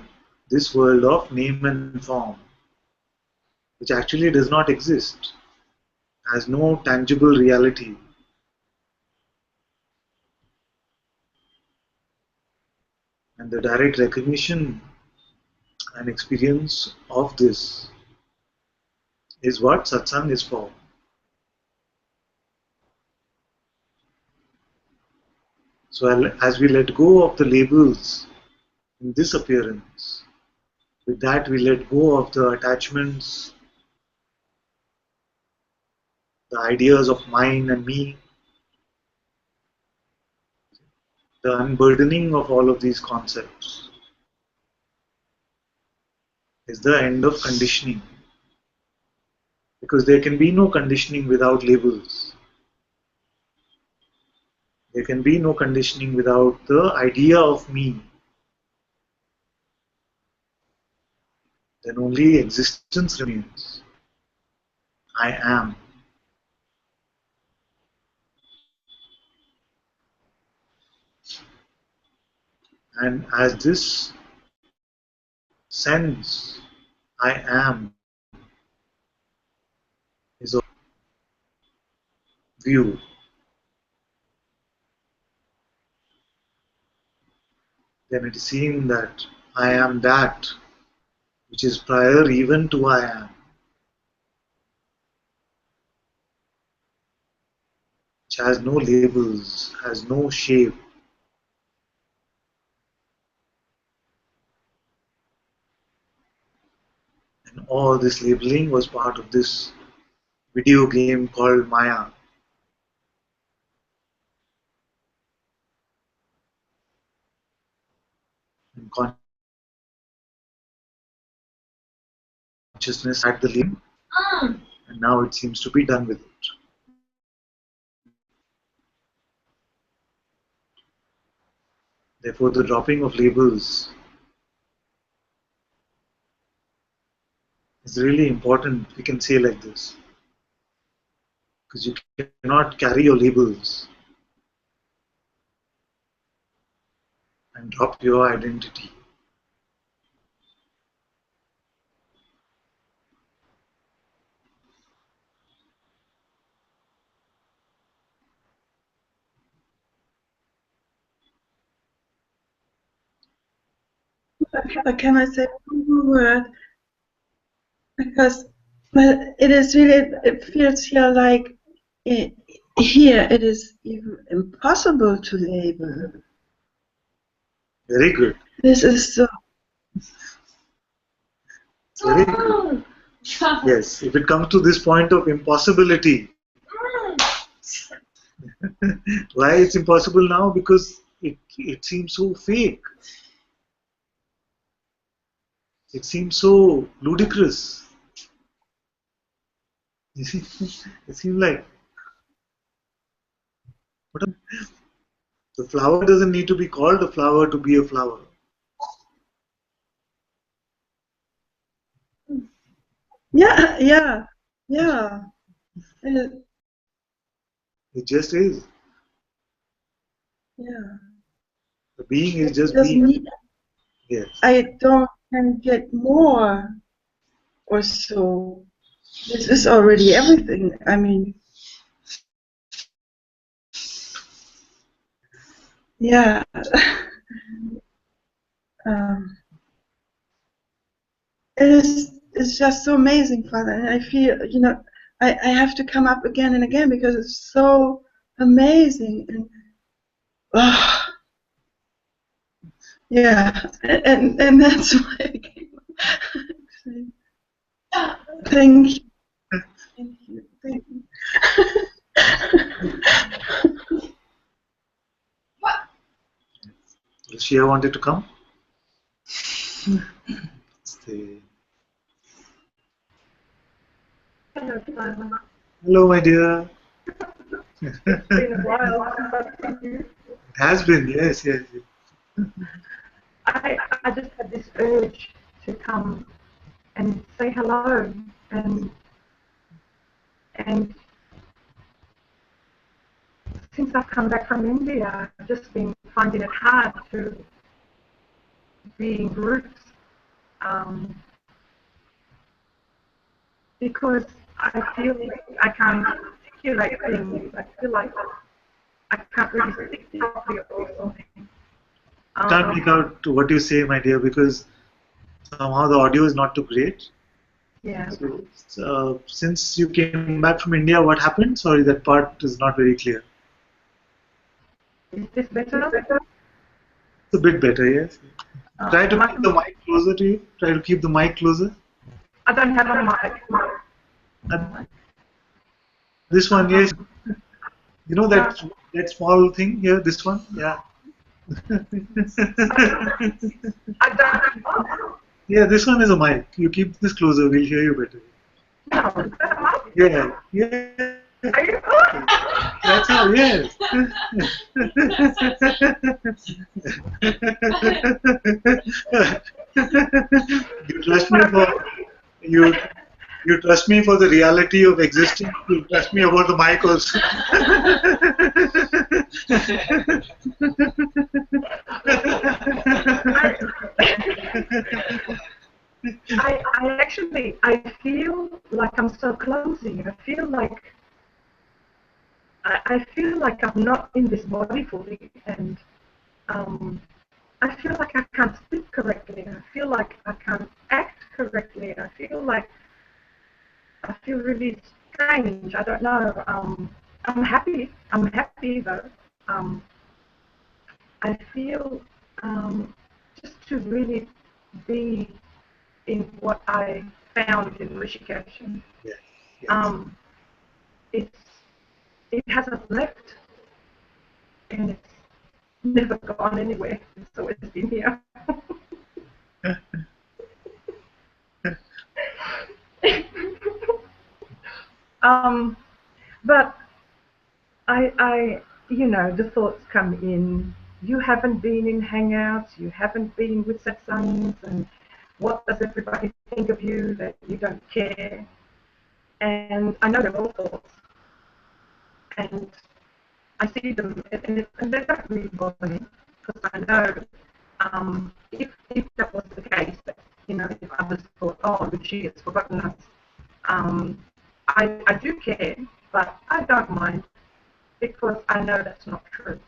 this world of name and form, which actually does not exist, has no tangible reality. And the direct recognition and experience of this is what satsang is for. So as we let go of the labels in this appearance, with that we let go of the attachments, the ideas of mine and me, the unburdening of all of these concepts. is the end of conditioning. Because there can be no conditioning without labels. There can be no conditioning without the idea of me. Then only existence remains. I am. And as this sense, I am, is a view, then it is seen that I am that which is prior even to I am, which has no labels, has no shape. And all this labeling was part of this video game called Maya. And consciousness had the label, and now it seems to be done with it. Therefore, the dropping of labels is really important, we can say like this. Because you cannot carry your labels and drop your identity. Can I say one more word? Because, well, it is really, it feels here like here it is even impossible to label. Very good. This is so. Very good. Yes, if it comes to this point of impossibility, why it's impossible now? Because it seems so fake. It seems so ludicrous. It seems like the flower doesn't need to be called a flower to be a flower. Yeah, yeah, yeah. It, It just is. yeah. The being is just Doesn't being. need. Yes. I don't can get more or so. This is already everything. I mean, yeah. It is. It's just so amazing, Father. And I feel, I have to come up again and again because it's so amazing. And yeah, and that's why I came. Thank you. Thank you. Thank you. Lucia wanted to come? Stay. Hello, my dear. It's been a while since I've seen you. It has been, yes, yes. I just had this urge to come and say hello, and since I've come back from India, I've just been finding it hard to be in groups because I feel like I can't articulate things. I feel like I can't really speak properly or something. I can't make out what you say, my dear, because somehow the audio is not too great. Yeah. So, since you came back from India, what happened? Sorry, that part is not very clear. Is this better? It's a bit better, yes. Try to keep the mic closer to you. Try to keep the mic closer. I don't have a mic. This one, yes. You know that small thing here, this one? Yeah. I don't. Yeah, this one is a mic. You keep this closer, we'll hear you better. No, is that a mic? Yeah, yeah. Are you? That's how, yes. You trust me for you. You trust me for the reality of existence. You trust me about the mic also. I actually, I feel like I'm so clumsy. I feel like I'm not in this body fully, and I feel like I can't speak correctly. I feel like I can't act correctly. I feel really strange. I don't know. I'm happy. I'm happy though. I feel just to really be in what I found in Rishikesh. Yes, yes. It's it hasn't left, and it's never gone anywhere. It's always been here. But you know, the thoughts come in. You haven't been in hangouts. You haven't been with satsangs, and what does everybody think of you? That you don't care. And I know they're all thoughts, and I see them, and they don't really bother me because I know if that was the case, that you know, if others thought, oh, she has forgotten us, I do care, but I don't mind because I know that's not true.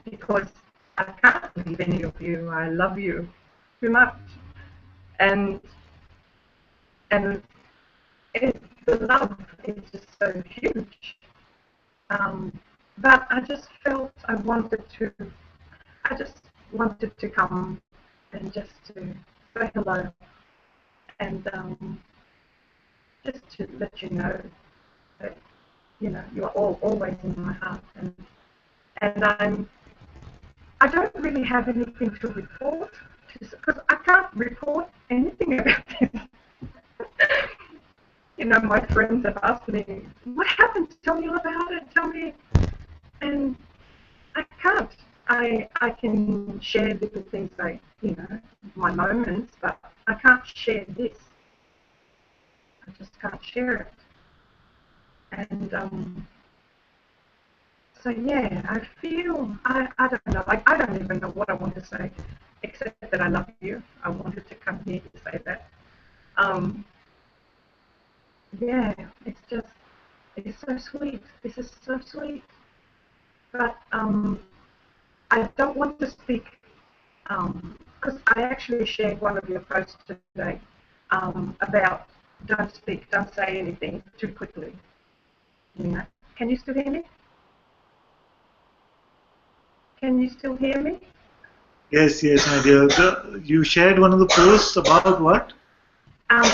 Because I can't leave any of you. I love you too much, and and the love is just so huge. But I just felt I just wanted to come and just to say hello and just to let you know that you know you're always in my heart, and I don't really have anything to report because I can't report anything about this. You know, my friends have asked me, "What happened? Tell me all about it. Tell me," and I can't. I can share little things like, you know, my moments, but I can't share this. I just can't share it. And so yeah, I feel I don't know. Like I don't even know what I want to say, except that I love you. I wanted to come here to say that. Um, yeah, it's so sweet. This is so sweet. But I don't want to speak because I actually shared one of your posts today about don't speak, don't say anything too quickly. You know? Can you still hear me? Can you still hear me? Yes, yes, my dear. You shared one of the posts about what?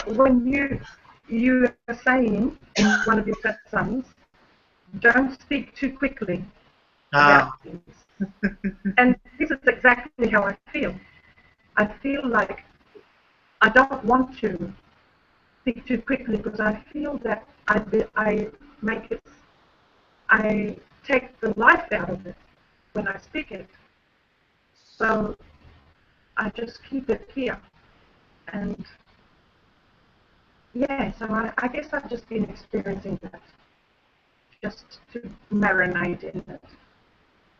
When you are saying in one of your satsangs, don't speak too quickly about things. And this is exactly how I feel. I feel like I don't want to speak too quickly because I feel that I make it, I take the life out of it when I speak it. So I just keep it here. And yeah, so I guess I've just been experiencing that, just to marinate in it.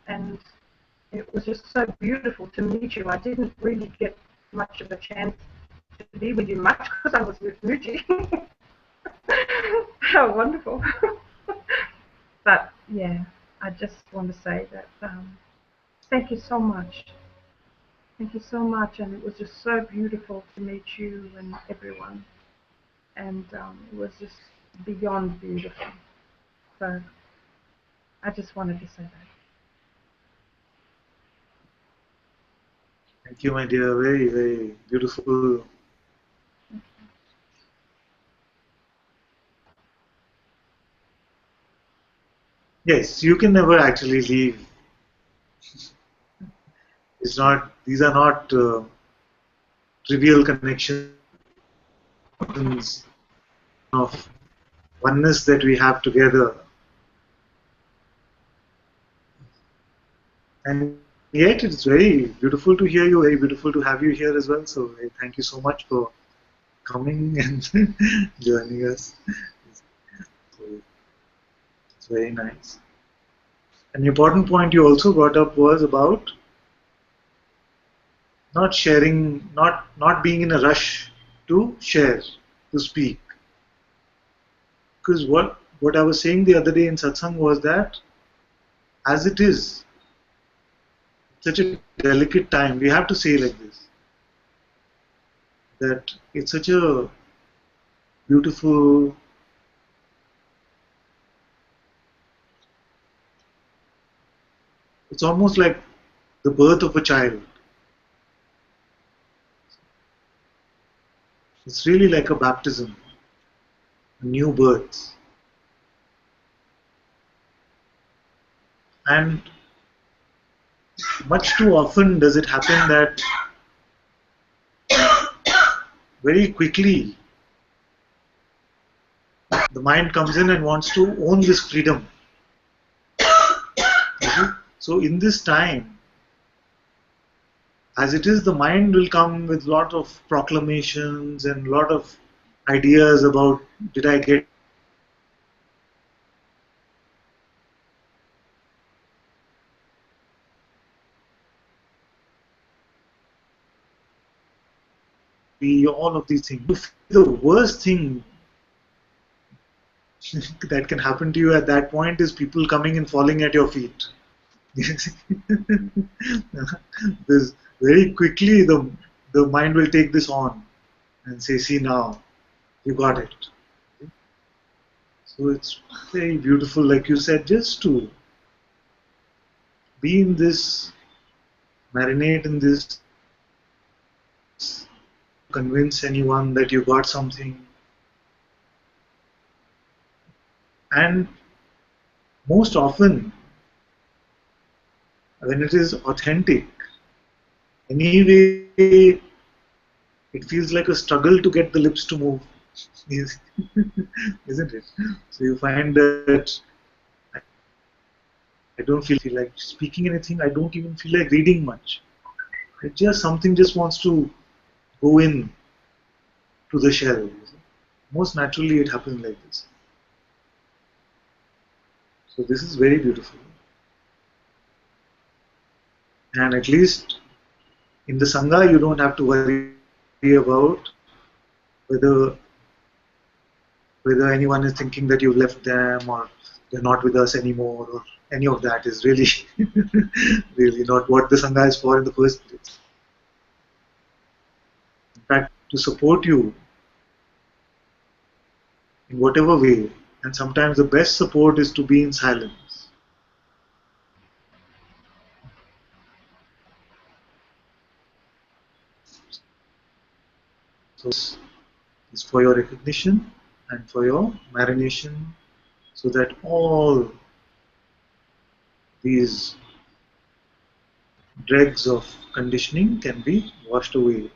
And it was just so beautiful to meet you. I didn't really get much of a chance to be with you much because I was with Muji. How wonderful. But yeah, I just want to say that thank you so much. Thank you so much. And it was just so beautiful to meet you and everyone. And it was just beyond beautiful. So I just wanted to say that. Thank you, my dear. Very, very beautiful. Yes, you can never actually leave. It's not. These are not trivial connections of oneness that we have together. And yet it's very beautiful to hear you, very beautiful to have you here as well. So thank you so much for coming and joining us. So it's very nice. An important point you also brought up was about not sharing, not being in a rush to share, to speak. Because what I was saying the other day in Satsang was that as it is, such a delicate time, we have to say like this, that it's such a beautiful, it's almost like the birth of a child. It's really like a baptism, a new birth. And much too often does it happen that very quickly the mind comes in and wants to own this freedom. Okay? So in this time, as it is, the mind will come with a lot of proclamations and a lot of ideas about did I get all of these things. The worst thing that can happen to you at that point is people coming and falling at your feet. Because very quickly the mind will take this on and say, see now, you got it. So it's very beautiful, like you said, just to be in this, marinate in this, convince anyone that you got something. And most often, when it is authentic, anyway, it feels like a struggle to get the lips to move, isn't it? So you find that I don't feel like speaking anything, I don't even feel like reading much. It just something just wants to go in to the shell. Most naturally it happens like this. So this is very beautiful. And at least in the Sangha you don't have to worry about whether anyone is thinking that you've left them or they're not with us anymore, or any of that is really really not what the Sangha is for in the first place. In fact, to support you in whatever way, and sometimes the best support is to be in silence. So this is for your recognition and for your marination, so that all these dregs of conditioning can be washed away.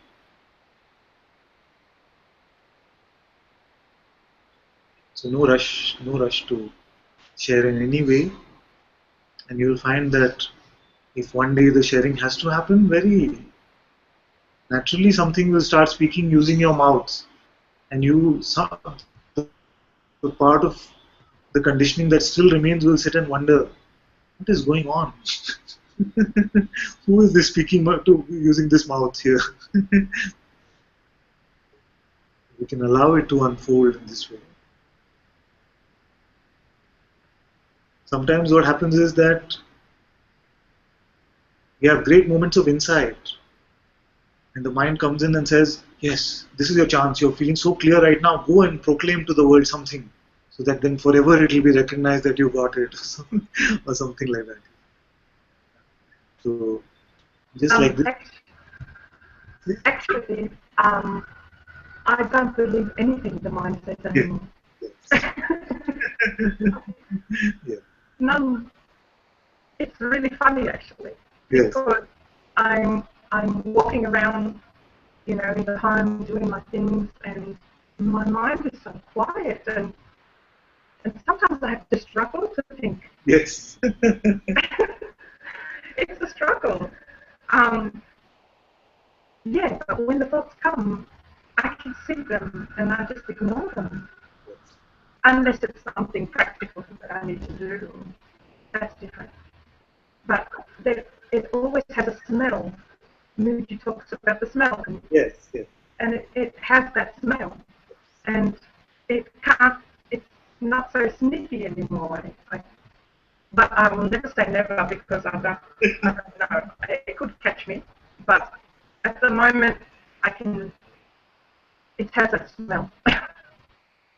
So no rush to share in any way, and you'll find that if one day the sharing has to happen, very naturally something will start speaking using your mouth, and the part of the conditioning that still remains will sit and wonder, what is going on? Who is this speaking to using this mouth here? We can allow it to unfold in this way. Sometimes what happens is that we have great moments of insight, and the mind comes in and says, yes, this is your chance, you're feeling so clear right now, go and proclaim to the world something, so that then forever it will be recognized that you got it, or something like that. So, just like this. Actually, I don't believe anything the mind says anymore. Yeah. None. It's really funny actually, Yes. because I'm walking around you know, in the home doing my things, and my mind is so quiet, and sometimes I have to struggle to think. Yes. It's a struggle. Yeah, but when the thoughts come, I can see them and I just ignore them. Unless it's something practical that I need to do, that's different. But it always has a smell. Mooji talks about the smell. Yes, yes. And it has that smell. And it's not so sniffy anymore. But I will never say never because I don't know. It could catch me. But at the moment, it has a smell.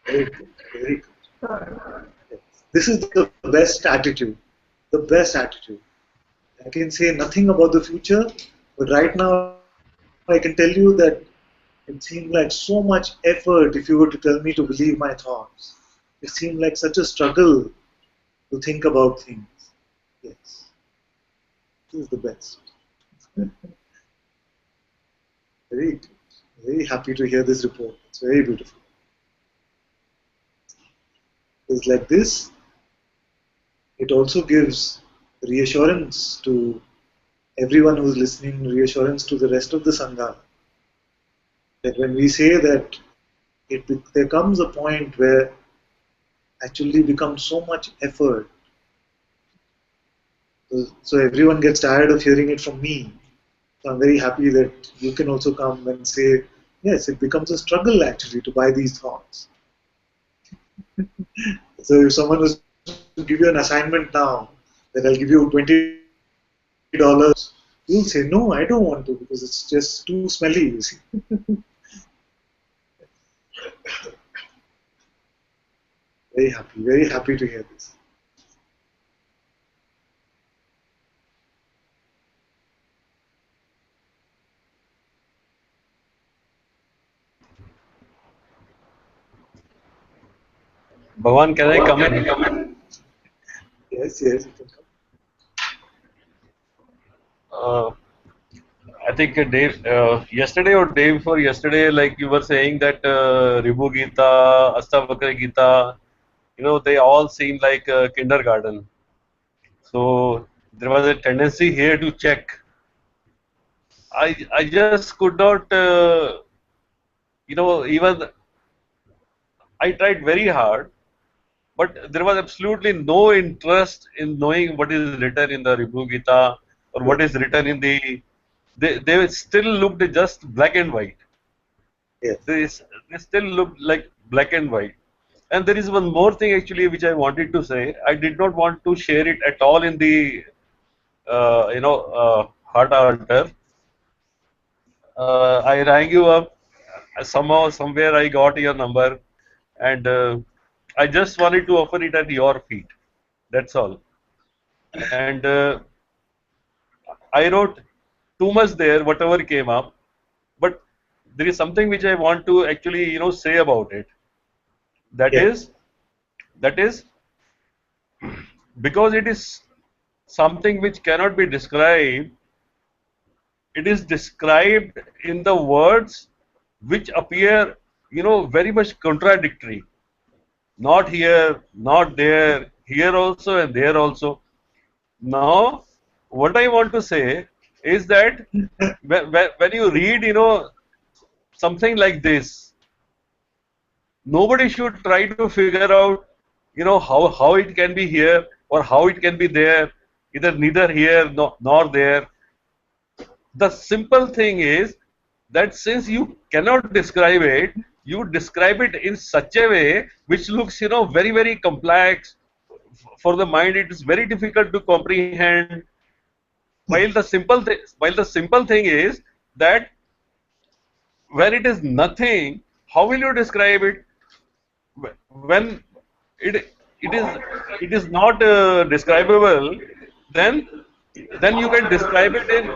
Very good, very good. So, Yes. This is the best attitude. The best attitude. I can say nothing about the future, but right now I can tell you that it seemed like so much effort if you were to tell me to believe my thoughts. It seemed like such a struggle to think about things. Yes. This is the best. Very good. Very happy to hear this report. It's very beautiful. It's like this. It also gives reassurance to everyone who's listening, reassurance to the rest of the Sangha. That when we say that there comes a point where actually becomes so much effort. So everyone gets tired of hearing it from me. So I'm very happy that you can also come and say, yes, it becomes a struggle actually to buy these thoughts. So if someone was to give you an assignment now, that I'll give you $20, you'll say, no, I don't want to because it's just too smelly, you see. Very happy to hear this. Bhavan, can I come in? Yes, you can come. I think yesterday or day before yesterday, like you were saying that Ribhu Gita, Astavakra Gita, they all seem like kindergarten. So there was a tendency here to check. I just could not, even I tried very hard, but there was absolutely no interest in knowing what is written in the Ribhu Gita or what is written in the. They still looked just black and white. Yes. They still looked like black and white. And there is one more thing actually which I wanted to say. I did not want to share it at all in the heart altar. I rang you up somehow, somewhere I got your number, and I just wanted to offer it at your feet. That's all. And I wrote too much there, whatever came up, but there is something which I want to actually, say about it. That Yes. is, that is because it is something which cannot be described. It is described in the words which appear, very much contradictory. Not here, not there, here also and there also. Now, what I want to say is that when you read, something like this, nobody should try to figure out, how it can be here or how it can be there, either neither here nor there. The simple thing is that since you cannot describe it, you describe it in such a way which looks, very, very complex. For the mind, it is very difficult to comprehend. While the simple thing is that when it is nothing, how will you describe it? When it is not describable, then you can describe it in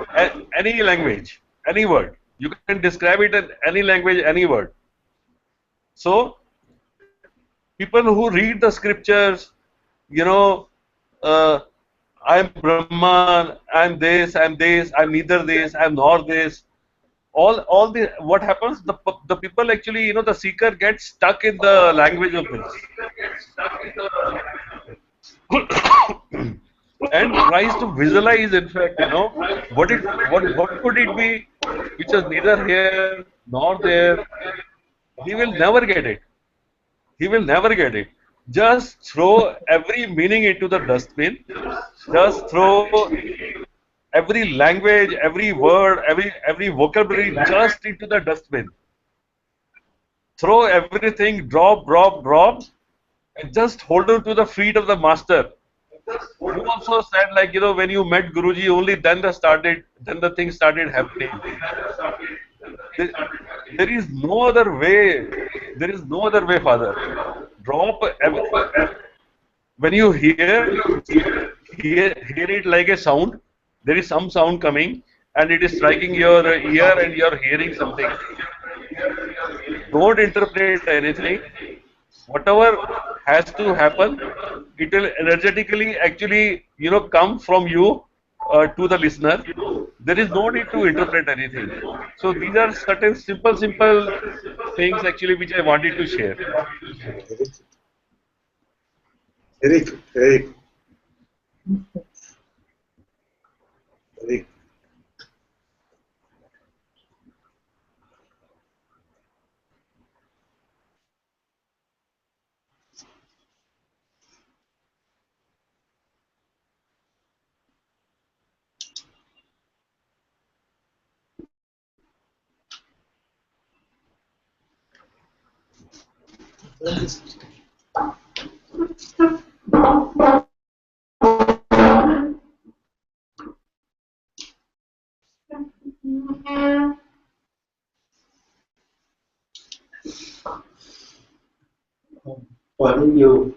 any language, any word. You can describe it in any language, any word. So people who read the scriptures, you know, uh, I'm Brahman, I'm this, I'm neither this, I'm nor this. all the what happens, the people actually, the seeker gets stuck in the language of this and tries to visualize, in fact, what could it be which is neither here nor there. He will never get it. He will never get it. Just throw every meaning into the dustbin. Just throw every language, every word, every vocabulary just into the dustbin. Throw everything, drop, and just hold on to the feet of the master. You also said, like, when you met Guruji, only then the thing started happening. There, there is no other way. There is no other way, Father. Drop when you hear it like a sound. There is some sound coming, and it is striking your ear, and you are hearing something. Don't interpret anything. Whatever has to happen, it will energetically actually, come from you to the listener. There is no need to interpret anything. So these are certain simple things actually which I wanted to share. Very good, very good. Very good. Why don't you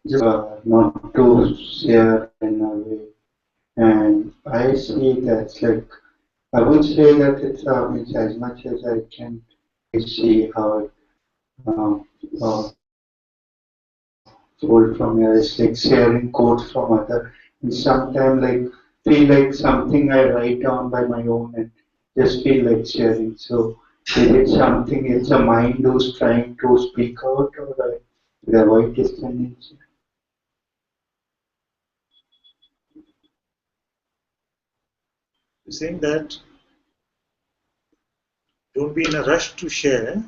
just not to share in a way? And I see that's like, I would say that it's as much as I can see how it told from here. It's like sharing quotes from other, and sometimes like feel like something I write down by my own and just feel like sharing. So is it something? It's a mind who's trying to speak out, or the avoid this tendency? You're saying that don't be in a rush to share,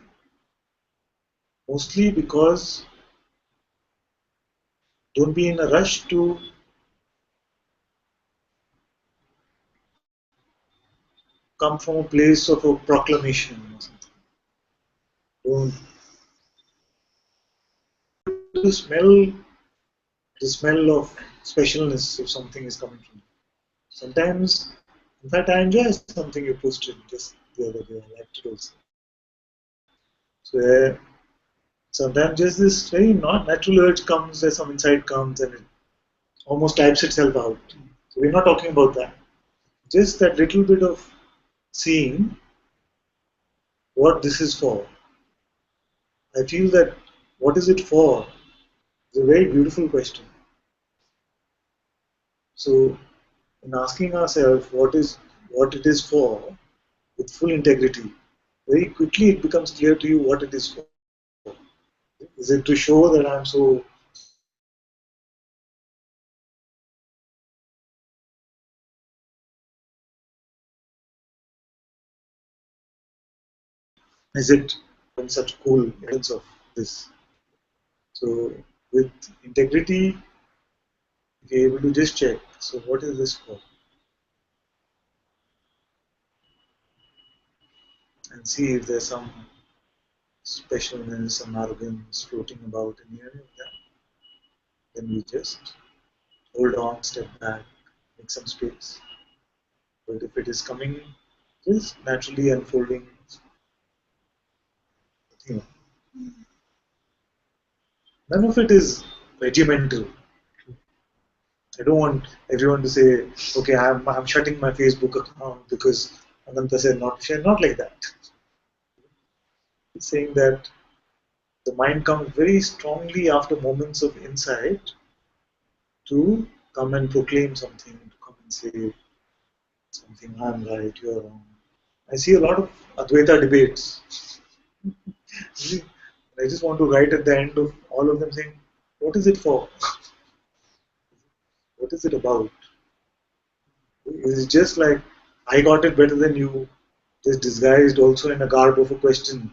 mostly because don't be in a rush to come from a place of a proclamation or something. Don't to smell the smell of specialness if something is coming from you. Sometimes, in fact, I enjoy something you posted just the other day. I liked it also. So sometimes just this very not natural urge comes, there's some insight comes and it almost types itself out. So we're not talking about that. Just that little bit of seeing what this is for. I feel that what is it for is a very beautiful question. So in asking ourselves what it is for with full integrity, very quickly it becomes clear to you what it is for. Is it to show that I'm so is it in such cool evidence of this? So with integrity, you're able to just check. So what is this for? And see if there's some specialness, some arrogance floating about in any of that. Then we just hold on, step back, make some space. But if it is coming, just naturally unfolding, you know, none of it is regimental. I don't want everyone to say, okay, I'm shutting my Facebook account because Ananta said not to share. Not like that. It's saying that the mind comes very strongly after moments of insight to come and proclaim something, to come and say something, I'm right, you're wrong. I see a lot of Advaita debates. I just want to write at the end of all of them saying, what is it for? What is it about? Is it just like, I got it better than you, just disguised also in a garb of a question?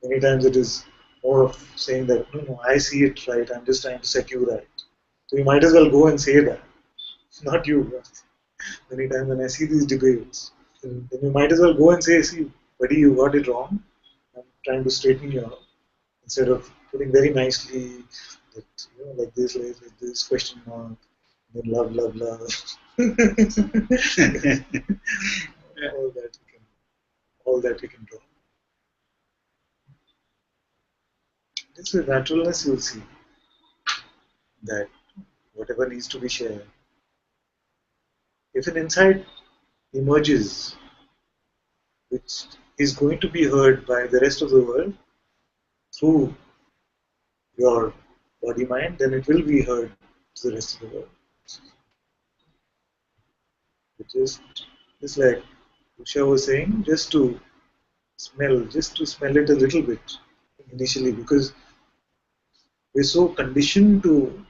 Many times it is more of saying that, no, I see it right, I'm just trying to set you right. So you might as well go and say that, not you. Many times when I see these debates, then you might as well go and say, see, buddy, you got it wrong. I'm trying to straighten you out. Instead of putting very nicely that, like this question mark, then love, love, love. all that you can draw. Just with naturalness, you'll see that whatever needs to be shared, if an insight emerges which is going to be heard by the rest of the world through your body mind, then it will be heard to the rest of the world. It just like Usha was saying, just to smell it a little bit initially, because we're so conditioned to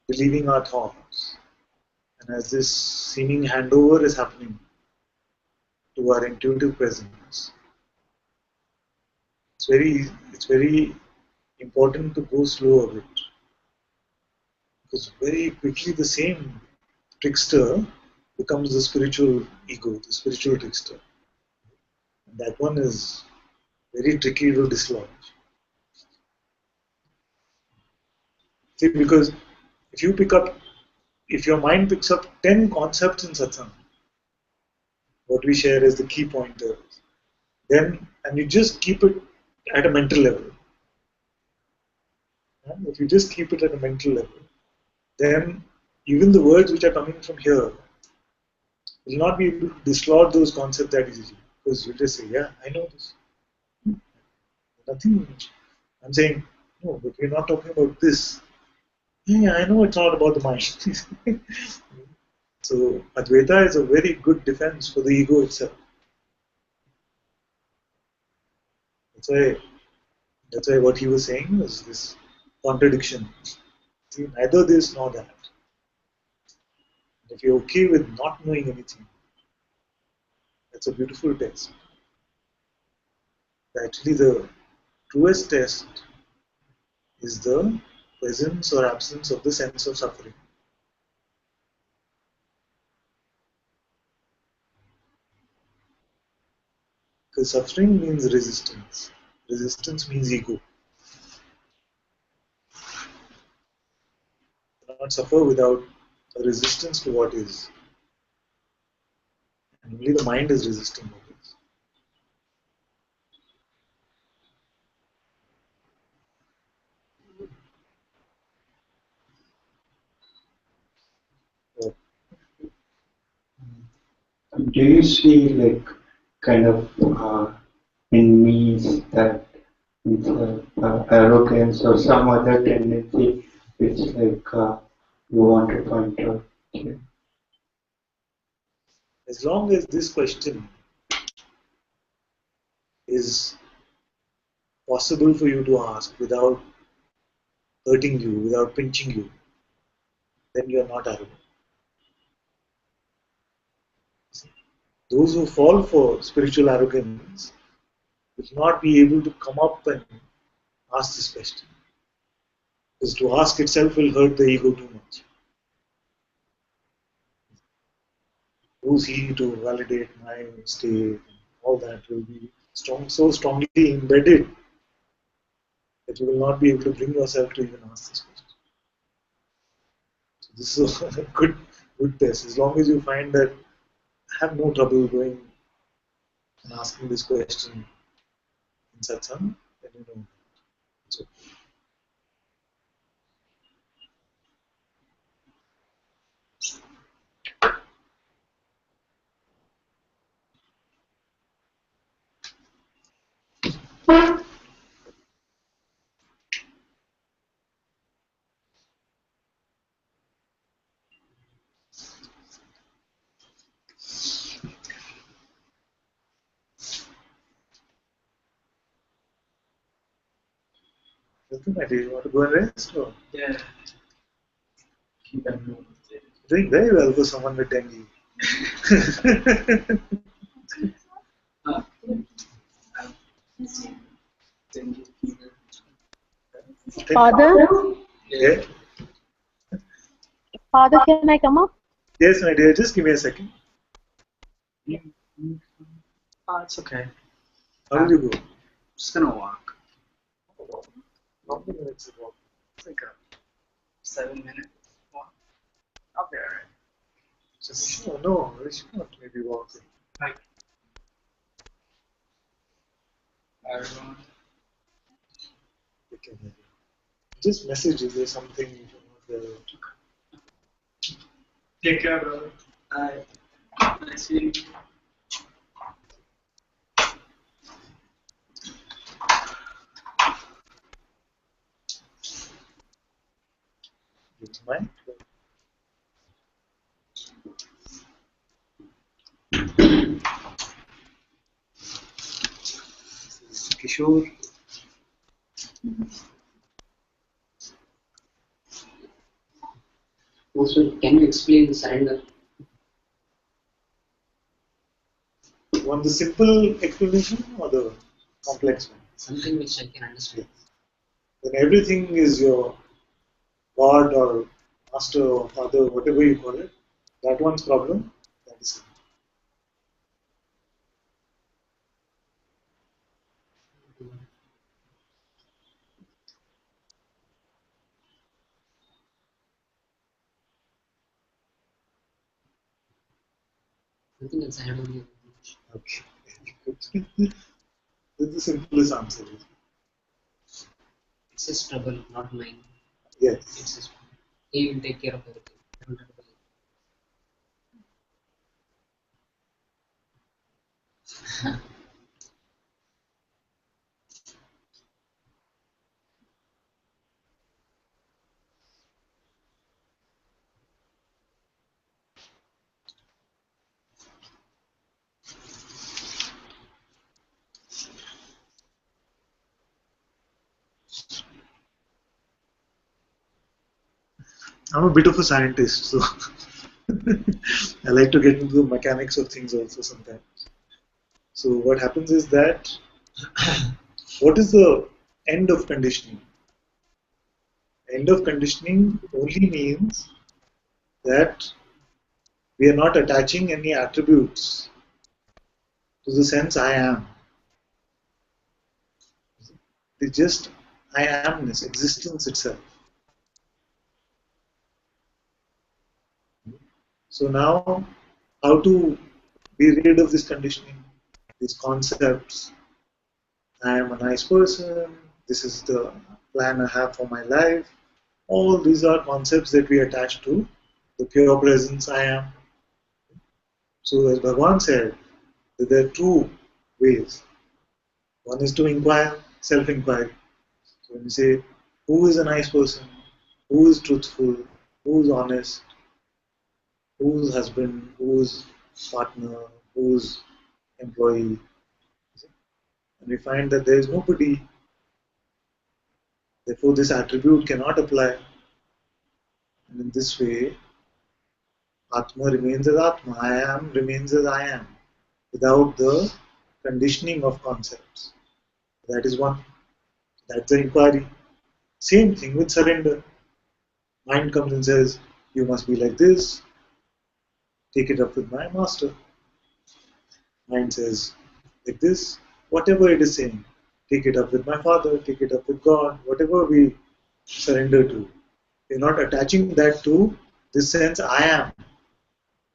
believing our thoughts. And as this seeming handover is happening to our intuitive presence, it's very important to go slow a bit. Because very quickly the same trickster becomes the spiritual ego, the spiritual trickster. And that one is very tricky to dislodge. See, because if you pick up, if your mind picks up 10 concepts in satsang, what we share as the key pointers, then, and you just keep it at a mental level. And if you just keep it at a mental level, then even the words which are coming from here will not be able to dislodge those concepts that easily. Because you just say, yeah, I know this. Nothing. I'm saying, no, but we're not talking about this. Yeah, I know it's not about the mind. So Advaita is a very good defense for the ego itself. That's why what he was saying was this contradiction. See, neither this nor that. If you're okay with not knowing anything, that's a beautiful test. Actually, the truest test is the presence or absence of the sense of suffering. Because suffering means resistance. Resistance means ego. You cannot suffer without a resistance to what is. And only the mind is resisting what is. So, Do you see like kind of in me that it's arrogance or some other tendency which like you want to point out? as long as this question is possible for you to ask without hurting you, without pinching you, then you are not arrogant. Those who fall for spiritual arrogance will not be able to come up and ask this question. Because to ask itself will hurt the ego too much. Who's he to validate my state? All that will be so strongly embedded that you will not be able to bring yourself to even ask this question. So this is a good test. As long as you find that I have no trouble going and asking this question in satsang, then you know it's okay. Nothing, my dear. You want to go and rest? Or? Yeah. Keep on moving. Doing very well for someone with dengue. Huh? Dengue fever. Father, Yeah. Father, can I come up? Yes, my dear. Just give me a second. Oh, it's okay. How did you go? Just gonna walk. How many minutes ago? It's like a 7-minute walk. I'll be alright. Just Oh, no, we should not maybe walk. like everyone. Okay, maybe. Just message if there's something you know, Take care, brother. Bye. Nice meeting you. it's mine. This is Kishore. Also, can you explain the surrender? Want the simple explanation or the complex one? Something which I can understand. When everything is your God or Master or Father, whatever you call it, that one's problem, that is it. Nothing else. I have only. Okay. This is the simplest answer. It's his trouble, not mine. Yes. It's his. He will take care of everything. I don't have to worry. I'm a bit of a scientist, so I like to get into the mechanics of things also sometimes. So what happens is that what is the end of conditioning? End of conditioning only means that we are not attaching any attributes to the sense I am. It's just I amness, existence itself. So now, how to be rid of this conditioning, these concepts? I am a nice person. This is the plan I have for my life. All these are concepts that we attach to the pure presence I am. So, as Bhagavan said, that there are two ways. One is to inquire, self inquiry. So, when you say, who is a nice person? Who is truthful? Who is honest? Who is husband? Who is partner? Who is employee? And we find that there is nobody. Therefore, this attribute cannot apply. And in this way, Atma remains as Atma. I am remains as I am, without the conditioning of concepts. That is one. That's the inquiry. Same thing with surrender. Mind comes and says, you must be like this. Take it up with my master. Mind says, like this. Whatever it is saying, take it up with my father, take it up with God, whatever we surrender to. We're not attaching that to this sense I am.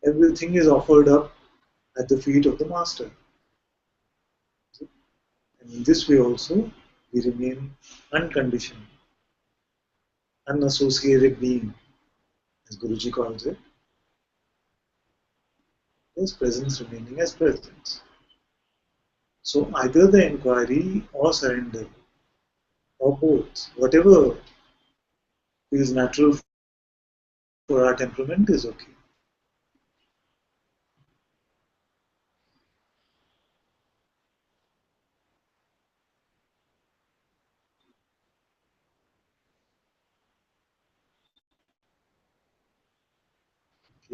Everything is offered up at the feet of the master. And in this way also, we remain unconditioned, unassociated being, as Guruji calls it. As presence remaining as presence. So either the inquiry or surrender, or both, whatever feels natural for our temperament is okay.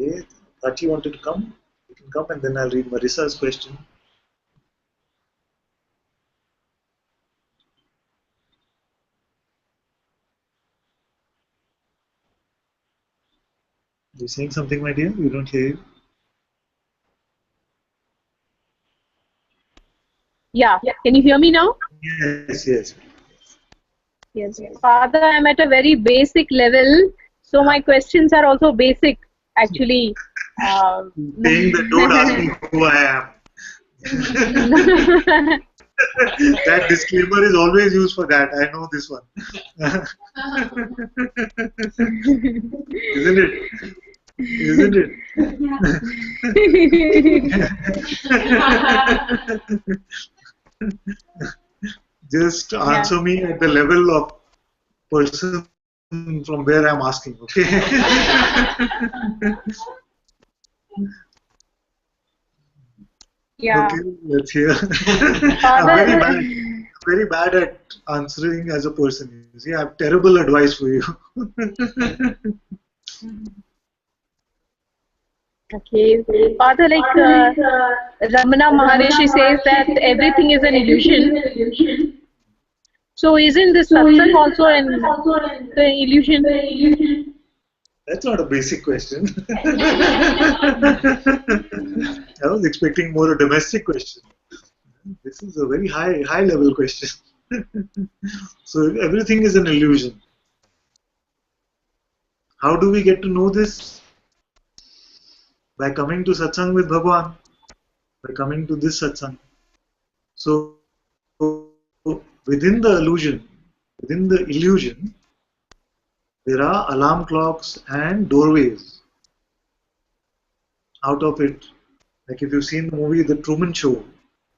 Okay, Tati wanted to come. You can come and then I'll read Marissa's question. You're saying something, my dear? We don't hear you. Yeah, can you hear me now? Yes, yes. Yes. Father, I'm at a very basic level, so my questions are also basic, actually. Saying that don't ask me who I am. That disclaimer is always used for that. I know this one. Isn't it? Isn't it? Just answer me at the level of person from where I'm asking, okay? Yeah. Okay, let's hear. I'm very bad at answering as a person. You see, I have terrible advice for you. Okay. Father, like Ramana Maharishi says that everything is an illusion. So isn't this satsang also an illusion? That's not a basic question. I was expecting more a domestic question. This is a very high level question. So everything is an illusion. How do we get to know this? By coming to satsang with Bhagwan, by coming to this satsang. So within the illusion, there are alarm clocks and doorways out of it. Like if you've seen the movie The Truman Show,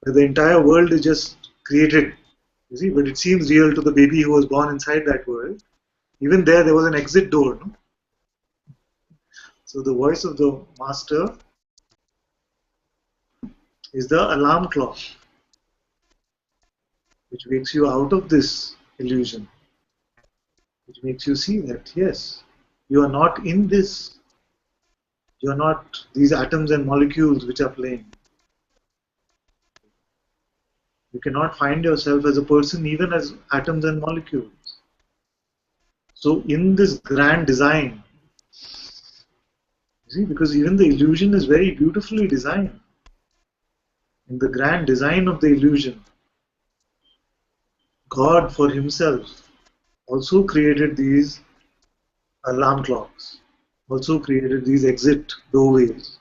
where the entire world is just created, you see, but it seems real to the baby who was born inside that world. Even there was an exit door. No? So the voice of the master is the alarm clock, which wakes you out of this illusion, which makes you see that, yes, you are not in this. You are not these atoms and molecules which are playing. You cannot find yourself as a person even as atoms and molecules. So in this grand design, you see, because even the illusion is very beautifully designed. In the grand design of the illusion, God for himself also created these alarm clocks, also created these exit doorways,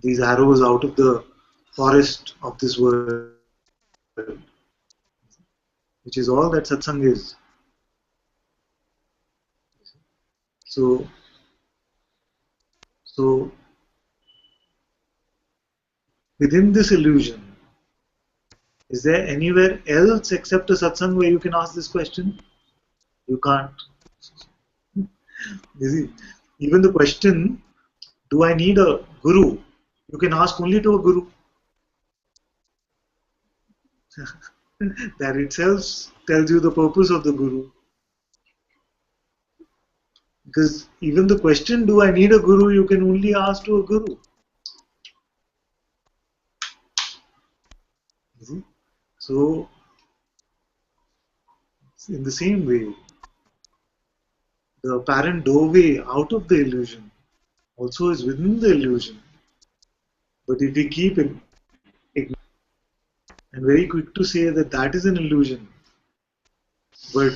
these arrows out of the forest of this world, which is all that satsang is. So within this illusion, is there anywhere else except a satsang where you can ask this question? You can't. You see, even the question, do I need a guru? You can ask only to a guru. That itself tells you the purpose of the guru. Because even the question, do I need a guru, you can only ask to a guru. You see? So, in the same way, the apparent doorway out of the illusion also is within the illusion. But if we keep it and very quick to say that that is an illusion, but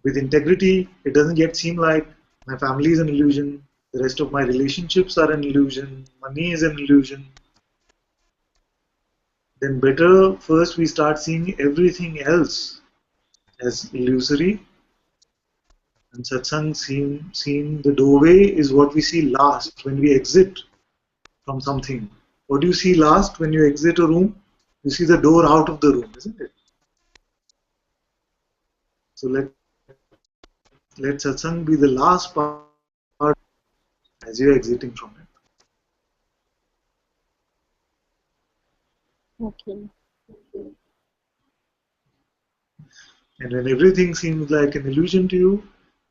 with integrity, it doesn't yet seem like my family is an illusion, the rest of my relationships are an illusion, money is an illusion. Then better first we start seeing everything else as illusory, and satsang seeing the doorway is what we see last when we exit from something. What do you see last when you exit a room? You see the door out of the room, isn't it? So let satsang be the last part as you're exiting from it. Okay. And when everything seems like an illusion to you,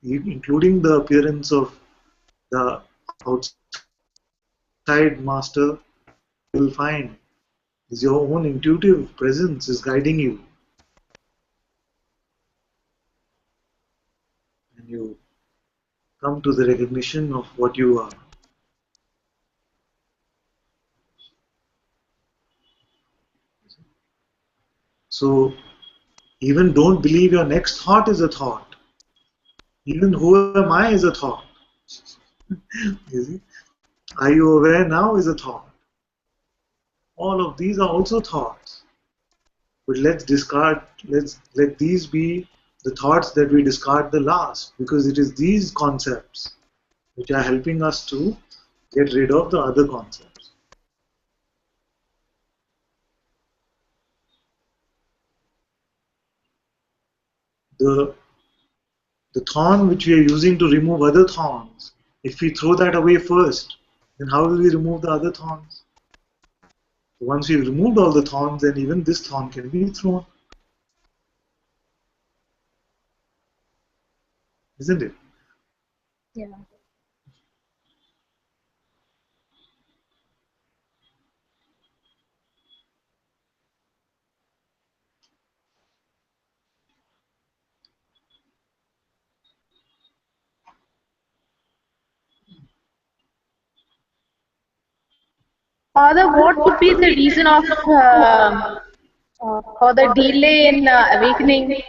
including the appearance of the outside master you will find is your own intuitive presence is guiding you. And you come to the recognition of what you are. So even don't believe your next thought is a thought. Even who am I is a thought. You see? Are you aware now is a thought. All of these are also thoughts. But let's let these be the thoughts that we discard the last, because it is these concepts which are helping us to get rid of the other concepts. The thorn which we are using to remove other thorns, if we throw that away first, then how will we remove the other thorns? Once we've removed all the thorns, then even this thorn can be thrown. Isn't it? Yeah. Father, what could be the reason of for the delay in awakening?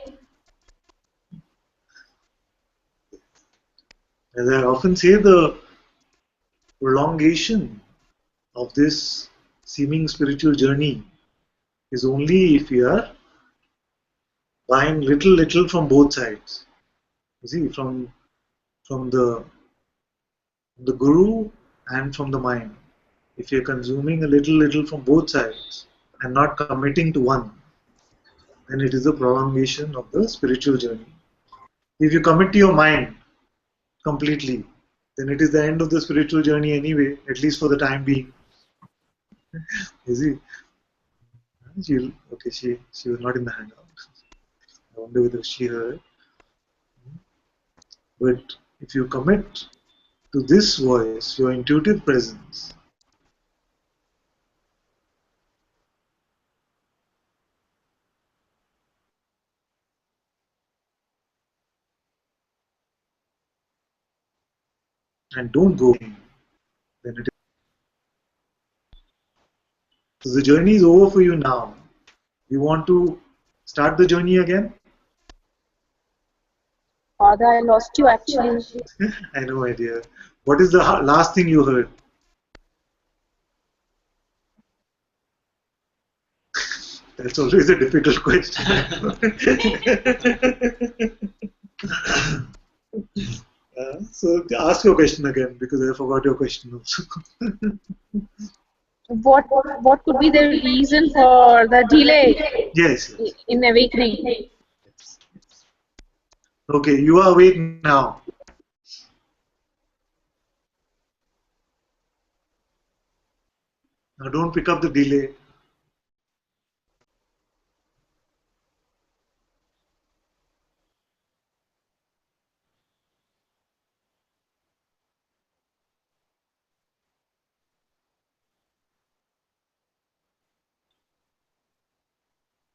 As I often say, the prolongation of this seeming spiritual journey is only if we are buying little from both sides. You see, from the guru and from the mind. If you're consuming a little from both sides and not committing to one, then it is a prolongation of the spiritual journey. If you commit to your mind completely, then it is the end of the spiritual journey anyway, at least for the time being. You see? She was not in the hangout. I wonder whether she heard. But if you commit to this voice, your intuitive presence, and don't go, then it is. So the journey is over for you now. You want to start the journey again? Father, I lost you actually. I know, my dear. What is the last thing you heard? That's always a difficult question. So ask your question again, because I forgot your question also. What could be the reason for the delay Yes. in awakening? Okay, you are awake now. Now don't pick up the delay.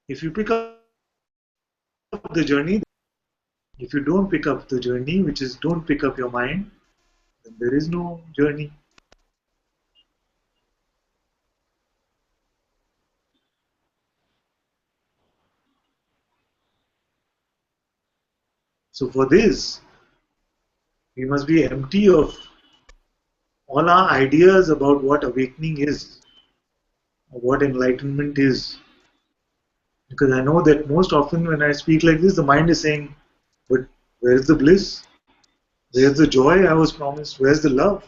If you pick up the journey, if you don't pick up the journey, which is don't pick up your mind, then there is no journey. So for this, we must be empty of all our ideas about what awakening is, or what enlightenment is. Because I know that most often when I speak like this, the mind is saying, but where's the bliss? Where's the joy I was promised? Where's the love?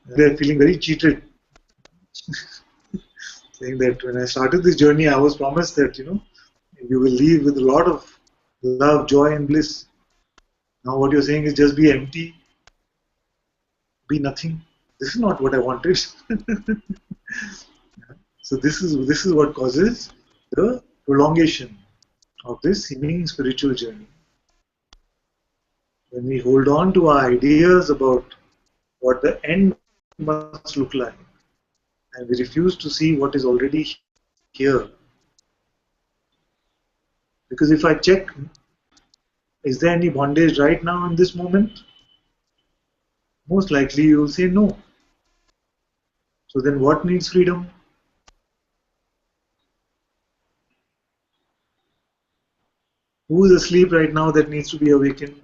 They're feeling very cheated. Saying that when I started this journey, I was promised that, you will leave with a lot of love, joy, and bliss. Now what you're saying is just be empty, be nothing. This is not what I wanted. So this is what causes the prolongation of this seeming spiritual journey. when we hold on to our ideas about what the end must look like, and we refuse to see what is already here. Because if I check, is there any bondage right now in this moment? Most likely you will say no. So then what needs freedom? Who is asleep right now that needs to be awakened?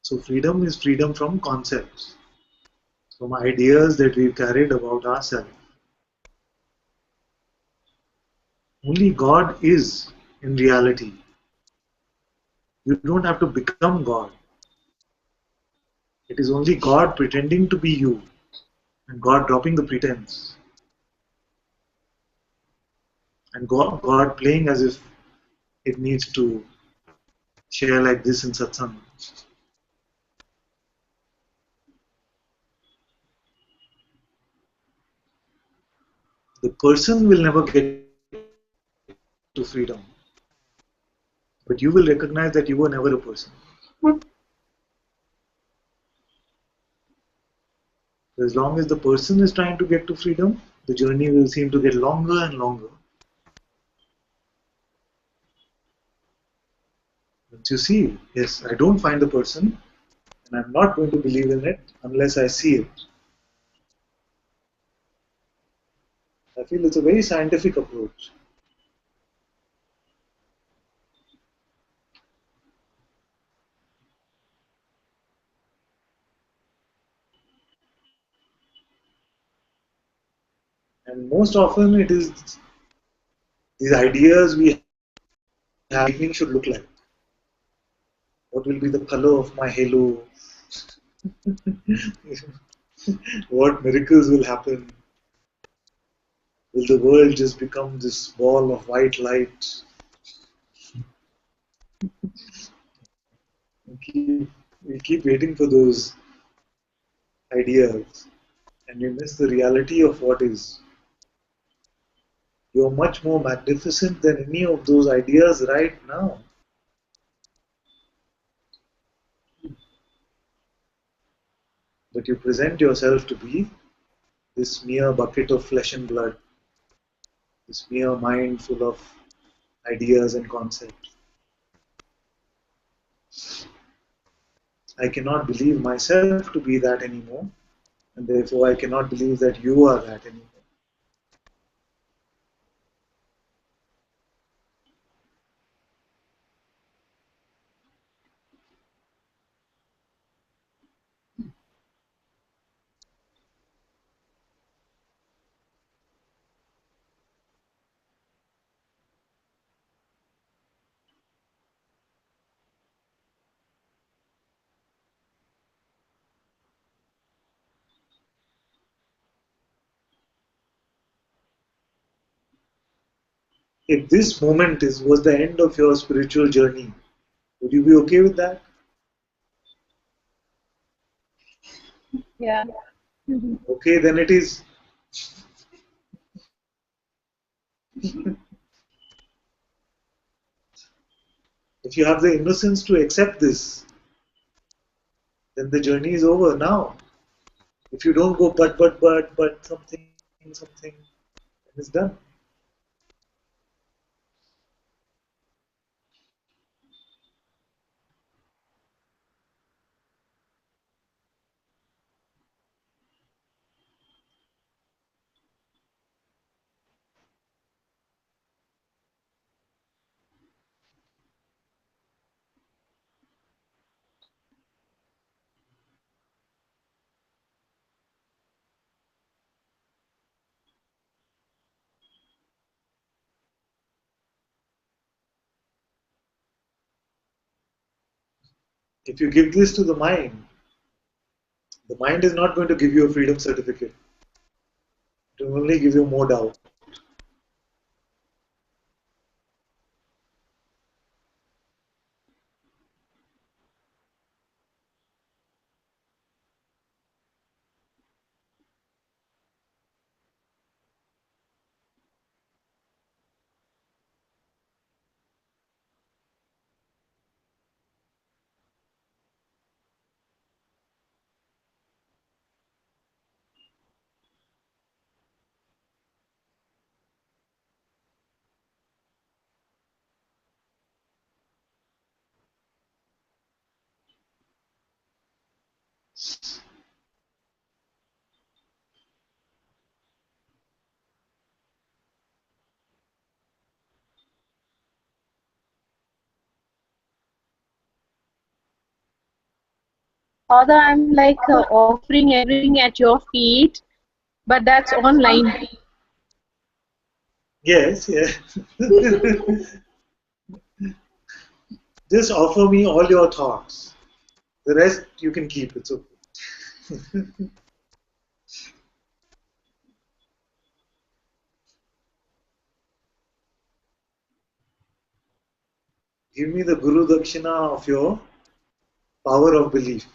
So freedom is freedom from concepts, from ideas that we've carried about ourselves. Only God is in reality. You don't have to become God. It is only God pretending to be you and God dropping the pretense and God playing as if it needs to share like this in Satsang. The person will never get to freedom, but you will recognize that you were never a person. As long as the person is trying to get to freedom, the journey will seem to get longer and longer. But you see, yes, I don't find the person, and I'm not going to believe in it unless I see it. I feel it's a very scientific approach. And most often it is these ideas we have lightning should look like. What will be the color of my halo? What miracles will happen? Will the world just become this ball of white light? We keep waiting for those ideas and we miss the reality of what is. You're much more magnificent than any of those ideas right now. But you present yourself to be this mere bucket of flesh and blood, this mere mind full of ideas and concepts. I cannot believe myself to be that anymore, and therefore I cannot believe that you are that anymore. If this moment was the end of your spiritual journey, would you be okay with that? Yeah. Okay, then it is. If you have the innocence to accept this, then the journey is over now. If you don't go but something, then it's done. If you give this to the mind is not going to give you a freedom certificate. It will only give you more doubt. Father, I'm like offering everything at your feet, but that's online. Yes, yes. Just offer me all your thoughts. The rest you can keep. It's okay. Give me the Guru Dakshina of your power of belief.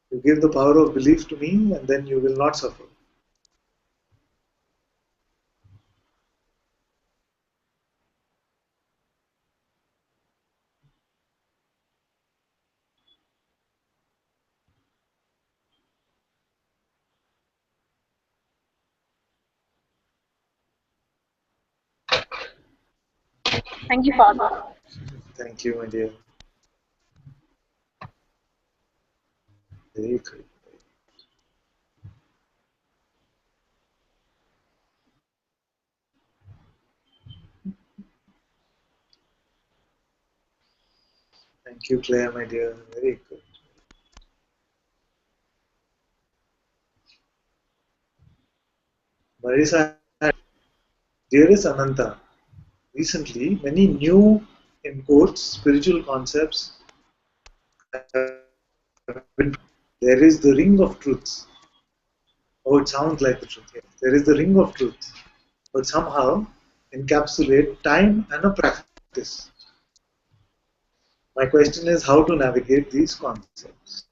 You give the power of belief to me, and then you will not suffer. Thank you, Father. Thank you, my dear. Very good. Thank you, Claire, my dear. Very good. Marisa, dearest Ananta, recently many new, in quotes, spiritual concepts have been. There is the ring of truths. Oh, it sounds like the truth. Yes. There is the ring of truth, but somehow encapsulate time and a practice. My question is how to navigate these concepts.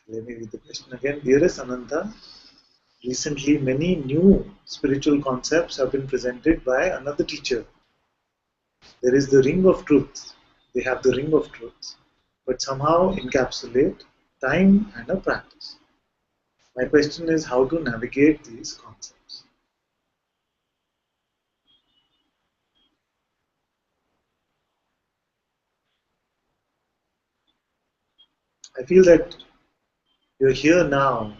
Let me read the question again. Dearest Ananta, recently many new spiritual concepts have been presented by another teacher. There is the ring of truth. They have the ring of truth, but somehow encapsulate time and a practice. My question is how to navigate these concepts. I feel that you're here now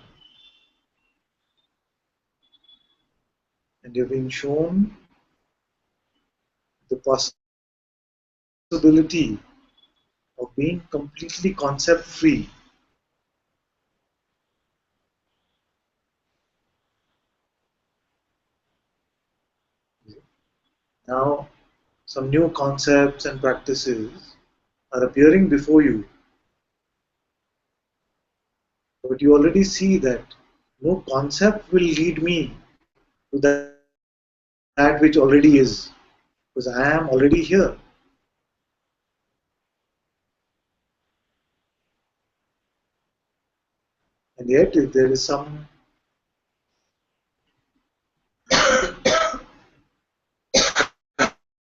and you're being shown the possibility of being completely concept free. Now, some new concepts and practices are appearing before you, but you already see that no concept will lead me to that which already is, because I am already here. And yet, if there is some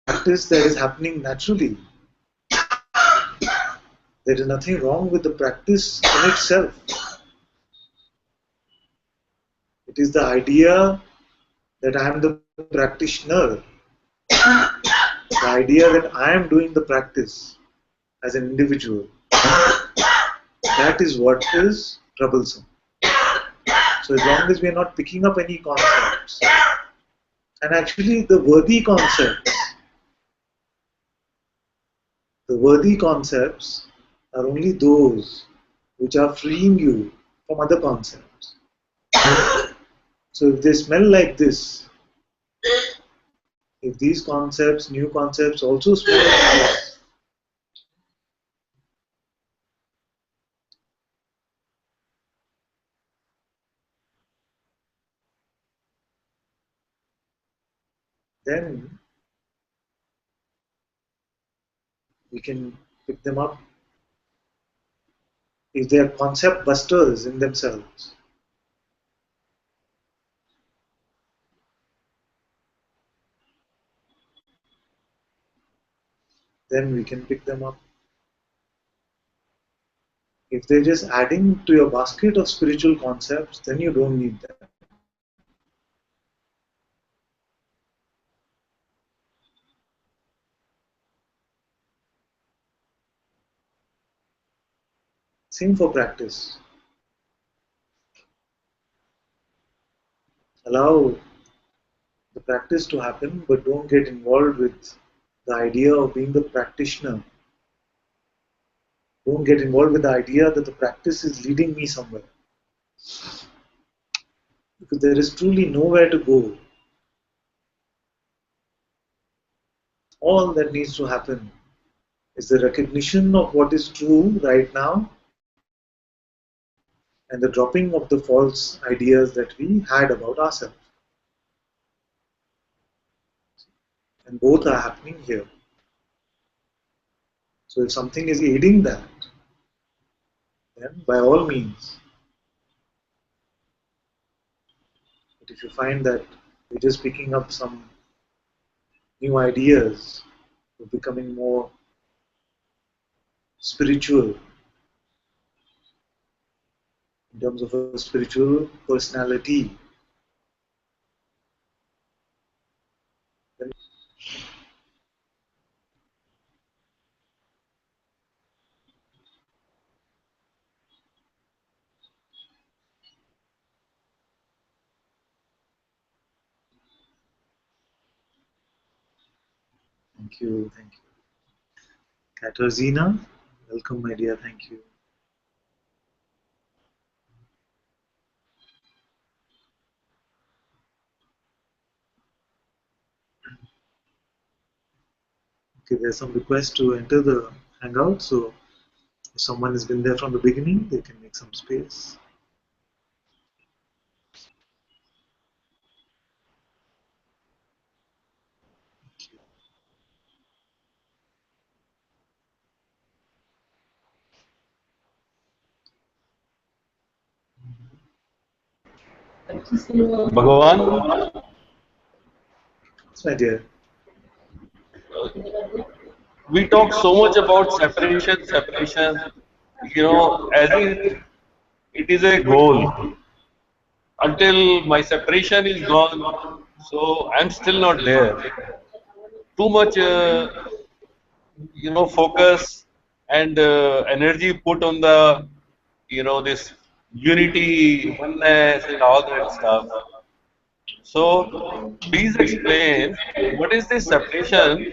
practice that is happening naturally, there is nothing wrong with the practice in itself. It is the idea that I am the practitioner, the idea that I am doing the practice as an individual. That is what is troublesome. So as long as we are not picking up any concepts, and actually the worthy concepts are only those which are freeing you from other concepts. So if they smell like this, if these concepts, new concepts also smell like this, then we can pick them up. If they are concept busters in themselves, then we can pick them up. If they're just adding to your basket of spiritual concepts, then you don't need them. Same for practice. Allow the practice to happen, but don't get involved with the idea of being the practitioner. Don't get involved with the idea that the practice is leading me somewhere. Because there is truly nowhere to go. All that needs to happen is the recognition of what is true right now and the dropping of the false ideas that we had about ourselves. And both are happening here. So if something is aiding that, then by all means. But if you find that you're just picking up some new ideas, you're becoming more spiritual in terms of a spiritual personality, then thank you, thank you. Katarzyna, welcome my dear, thank you. Okay, there's some requests to enter the hangout, so if someone has been there from the beginning, they can make some space. Bhagavan, Yes, my dear. we talk so much about separation, separation, as if it is a goal. Until my separation is gone, so I'm still not there. Too much, focus and energy put on the, this unity, oneness, and all that stuff. So please explain what is this separation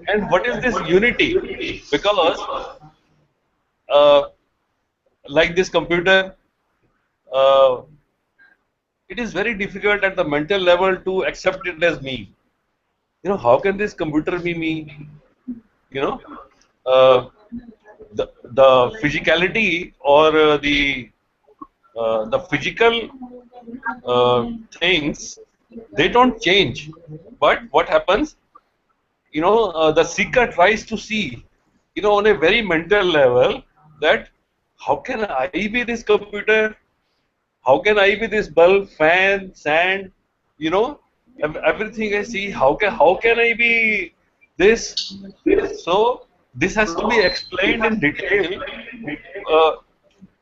and what is this unity? Because uh, like this computer, uh, it is very difficult at the mental level to accept it as me. How can this computer be me? You know, uh, the physicality or the physical things, they don't change. But what happens? The seeker tries to see, on a very mental level, that how can I be this computer? How can I be this bulb, fan, sand? You know, everything I see. How can I be this? So this has to be explained in detail. Uh,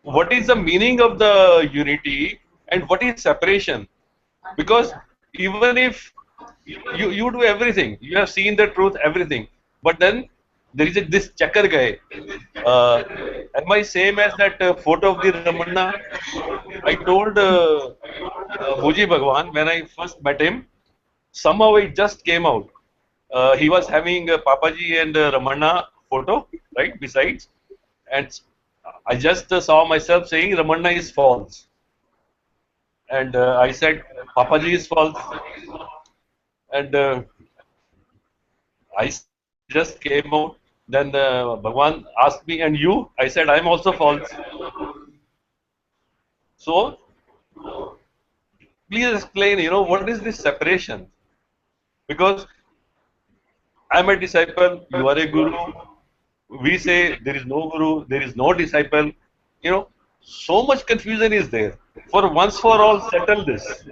what is the meaning of the unity and what is separation? Because even if you do everything, you have seen the truth, everything, but then there is this chakar guy. Uh, am I same as that photo of the Ramanna? I told Muji Bhagwan when I first met him, somehow it just came out. He was having Papaji and Ramanna photo right besides, and I just saw myself saying Ramanna is false, and I said Papaji is false, and I said it just came out. Then Bhagwan asked me, and you? I said I'm also false. So please explain. What is this separation? Because I'm a disciple, you are a guru. We say there is no guru, there is no disciple. You know, so much confusion is there. For once for all, settle this.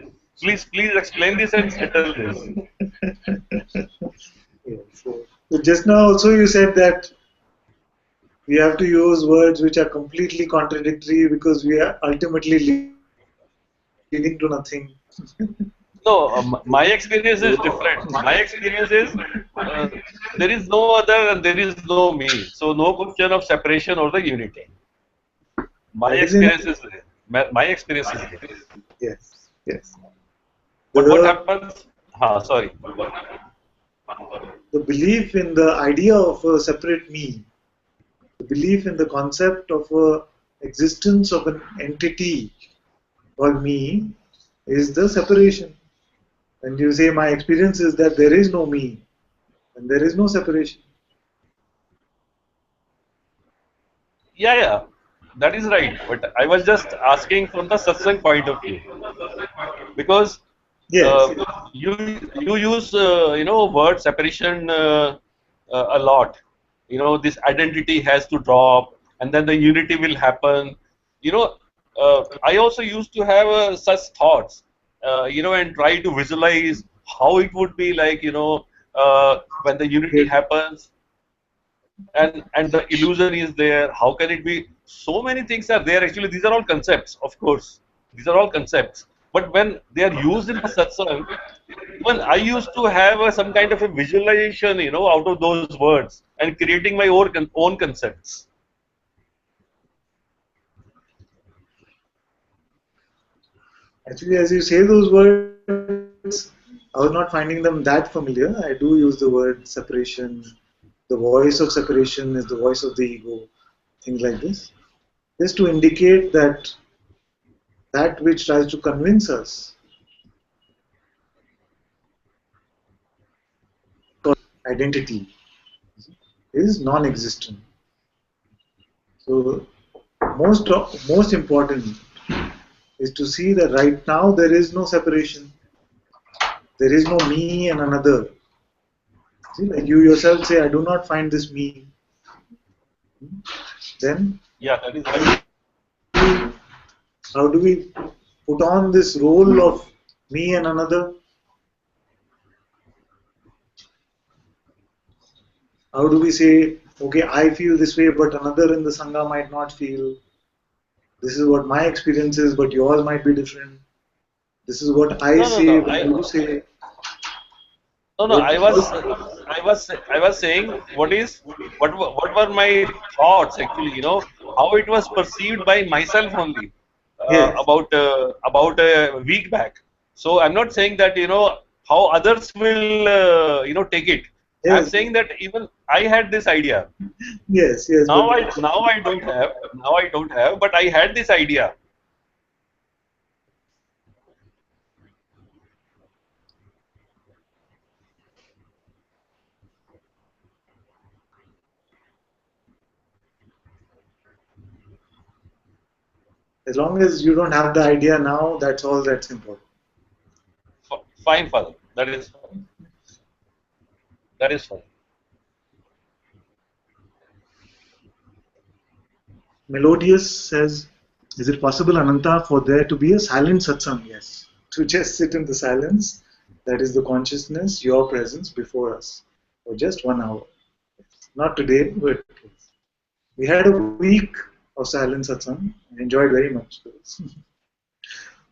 Please explain this and settle this. Yeah, so just now also you said that we have to use words which are completely contradictory because we are ultimately leading to nothing. No, my experience is different. My experience is uh, there is no other and there is no me. So no question of separation or the unity. My That is in experience is there. My experience is there. yes, yes. But what The happens? Sorry. the belief in the idea of a separate me, the belief in the concept of a existence of an entity called me is the separation. When you say my experience is that there is no me, and there is no separation. Yeah, that is right. But I was just asking from the satsang point of view because Yes, uh, you use word separation a lot. You know, this identity has to drop, and then the unity will happen. You know, I also used to have such thoughts. And try to visualize how it would be like. When the unity yes, happens and the illusion is there. How can it be? So many things are there. Actually, these are all concepts, of course. These are all concepts. But when they are used in the satsang, even I used to have some kind of a visualization, out of those words and creating my own concepts. actually, as you say those words, I was not finding them that familiar. I do use the word separation. The voice of separation is the voice of the ego, things like this, just to indicate that that which tries to convince us identity is non-existent. So most important is to see that right now there is no separation. There is no me and another. See, like you yourself say, I do not find this me. Then Yeah, that is right. how do we put on this role of me and another? How do we say, okay, I feel this way, but another in the Sangha might not feel? This is what my experience is, but yours might be different. This is what I No, no, no. say, but you say. No, no. What, I was saying what were my thoughts actually. How it was perceived by myself only yes, about a week back. So I'm not saying that how others will take it. I'm yes, saying that even I had this idea. yes, yes, but Now I don't have, but I had this idea. as long as you don't have the idea now, that's all that's important. Fine, father. That is fine. That is fine. Melodious says, is it possible, Ananta, for there to be a silent satsang? Yes. To just sit in the silence, that is the consciousness, your presence before us, for just 1 hour. Not today, but we had a week of silent satsang. I enjoyed very much.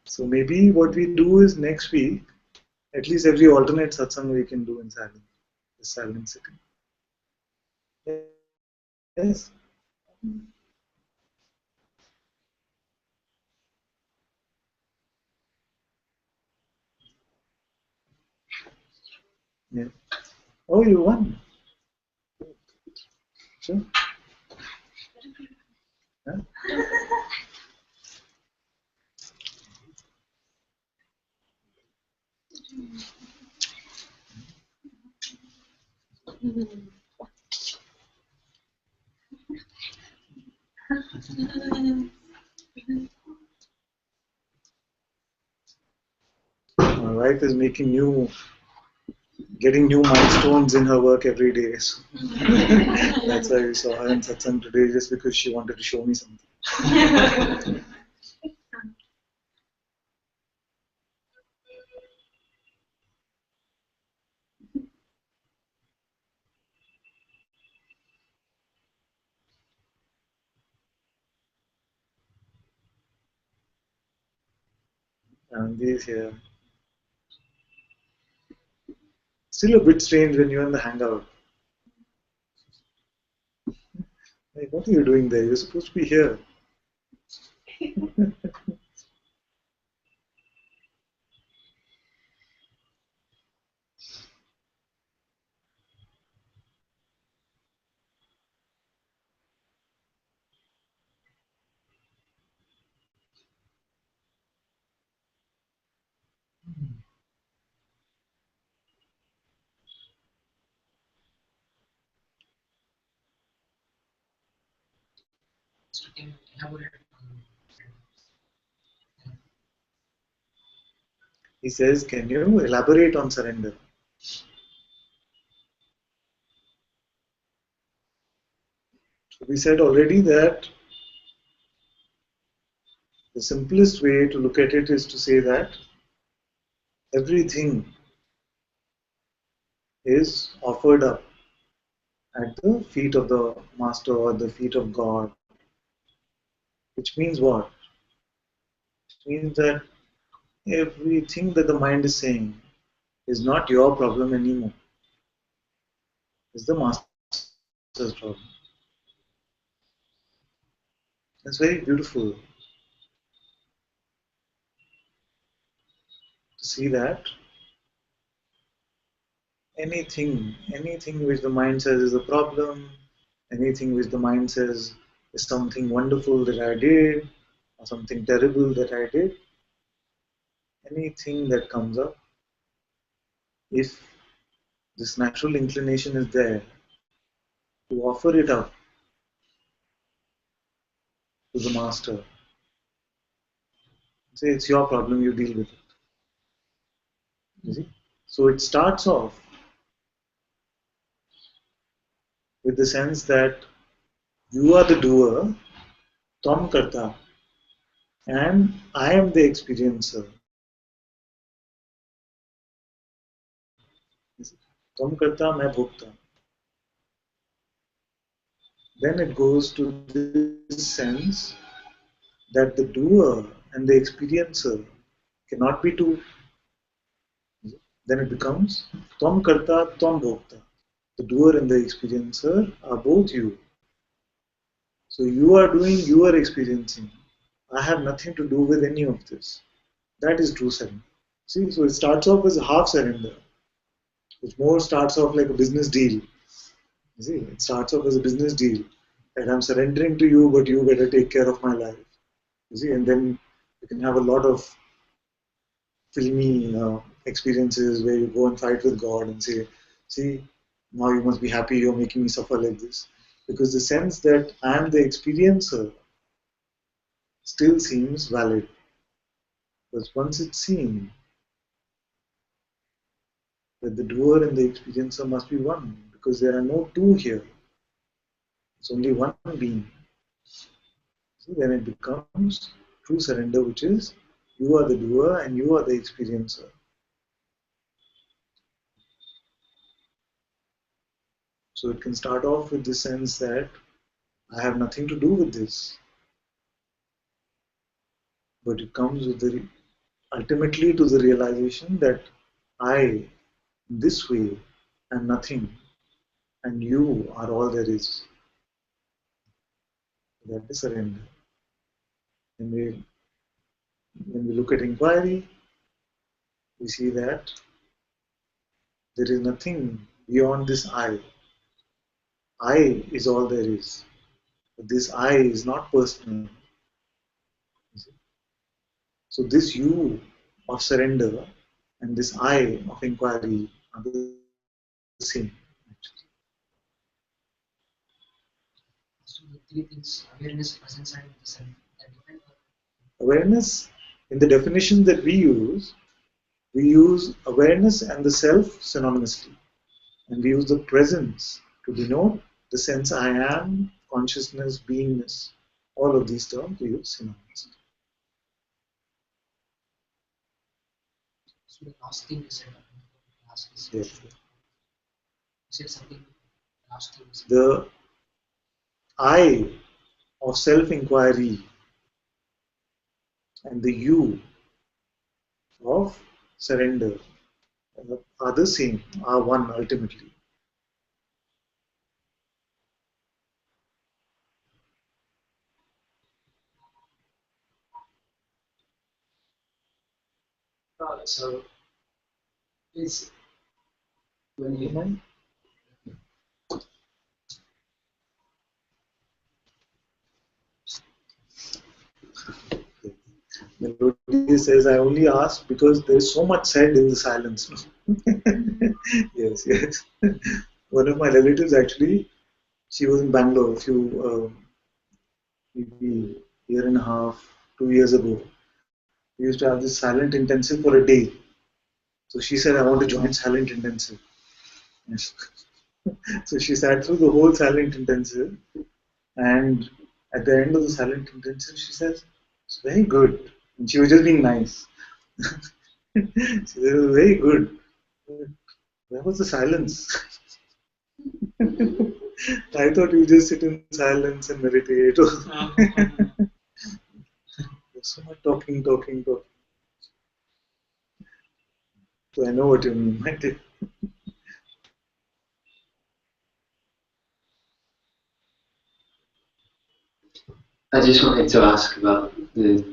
So maybe what we do is next week, at least every alternate satsang we can do in silence, the silent sitting. Yes. Yeah. Oh, you won. Sure. Huh? My wife is making new getting new milestones in her work every day. So that's why we saw her in Satsang today, just because she wanted to show me something. And this here. Still a bit strange when you're in the hangout. Like, what are you doing there? You're supposed to be here. So can you elaborate on He says, can you elaborate on surrender? So we said already that the simplest way to look at it is to say that everything is offered up at the feet of the Master or the feet of God. Which means what? It means that everything that the mind is saying is not your problem anymore. It's the Master's problem. It's very beautiful to see that anything which the mind says is a problem, anything which the mind says is something wonderful that I did, or something terrible that I did, anything that comes up, if this natural inclination is there to offer it up to the Master, say it's your problem, you deal with it. You see? So it starts off with the sense that you are the doer, Tom Karta, and I am the experiencer. Tom Karta, मैं भोगता. Then it goes to this sense that the doer and the experiencer cannot be two. Then it becomes Tvam Karta, Tvam Bhokta. The doer and the experiencer are both you. So you are doing, you are experiencing. I have nothing to do with any of this. That is true surrender. See, so it starts off as a half surrender. It more starts off like a business deal. You see, it starts off as a business deal. That I'm surrendering to you, but you better take care of my life. You see, and then you can have a lot of filmy experiences where you go and fight with God and say, see, now you must be happy you're making me suffer like this. Because the sense that I am the experiencer still seems valid. But once it's seen that the doer and the experiencer must be one, because there are no two here. It's only one being. So then it becomes true surrender, which is you are the doer and you are the experiencer. So it can start off with the sense that I have nothing to do with this. But it comes with the ultimately to the realization that I, this way, am nothing, and you are all there is. That is surrender. When we look at inquiry, we see that there is nothing beyond this I. I is all there is. But this I is not personal. So this you of surrender and this I of inquiry are the same. so the three things: awareness, presence, and the self. That different. Awareness, in the definition that we use, We use awareness and the self synonymously, and we use the presence to denote the sense I am, consciousness, beingness. All of these terms we use synonymously. So the last thing you said, last is Yes. you said something. Last thing is The I of self-inquiry and the you of surrender are the same, are one ultimately. so it's when you Melody says, I only asked because there is so much said in the silence. Yes, yes. One of my relatives actually, she was in Bangalore a few, maybe year and a half, 2 years ago. We used to have this silent intensive for a day. So she said, I want to join silent intensive. Yes. So she sat through the whole silent intensive, and at the end of the silent intensive, she says, it's very good. And she was just being nice. She said, it was very good. Where was the silence? I thought you just sit in silence and meditate. There's so much talking, talking, talking. So I know what you mean, my dear. I just wanted to ask about the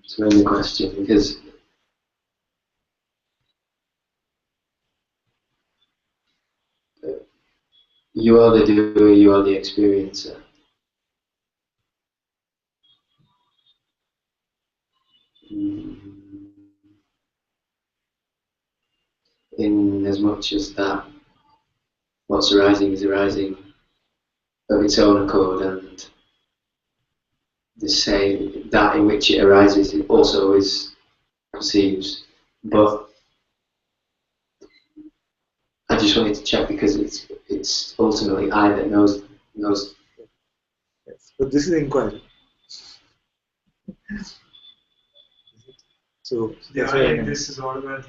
surrender question because you are the doer, you are the experiencer. In as much as that what's arising is arising of its own accord, and the same that in which it arises it also is perceives. But I just wanted to check because it's ultimately I that knows. Yes. But this is inquiry. So that's why this is all about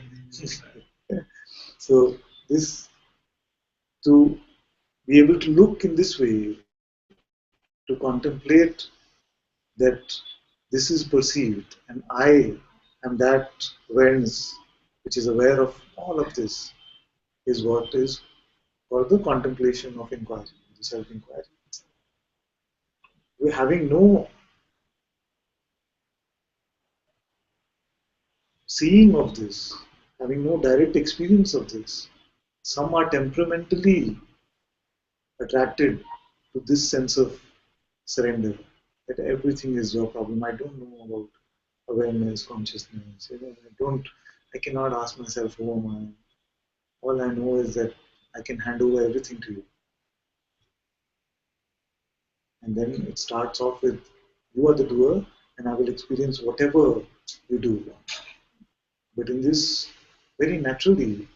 so this to be able to look in this way, to contemplate that this is perceived and I am that awareness which is aware of all of this is what is called the contemplation of inquiry, the self-inquiry. We're having no seeing of this, having no direct experience of this. Some are temperamentally attracted to this sense of surrender, that everything is your problem. I don't know about awareness, consciousness. I cannot ask myself who am I. All I know is that I can hand over everything to you. And then it starts off with, you are the doer, and I will experience whatever you do. But in this, very naturally,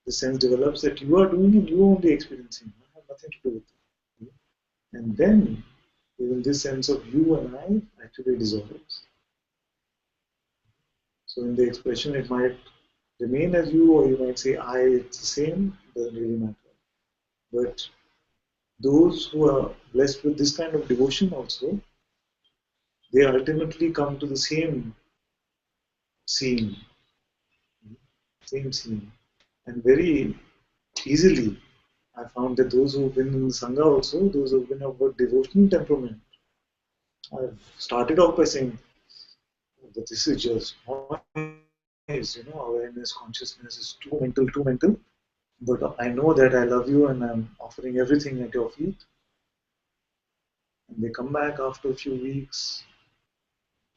the sense develops that you are doing and you are only experiencing. I have nothing to do with it. And then, even this sense of you and I actually dissolves. So in the expression, it might remain as you, or you might say I, it's the same, doesn't really matter. But those who are blessed with this kind of devotion also, they ultimately come to the same scene, and very easily. I found that those who've been in the Sangha also, those who've been of a devotional temperament, I've started off by saying that this is just noise, awareness, consciousness is too mental. But I know that I love you and I'm offering everything at your feet. And they come back after a few weeks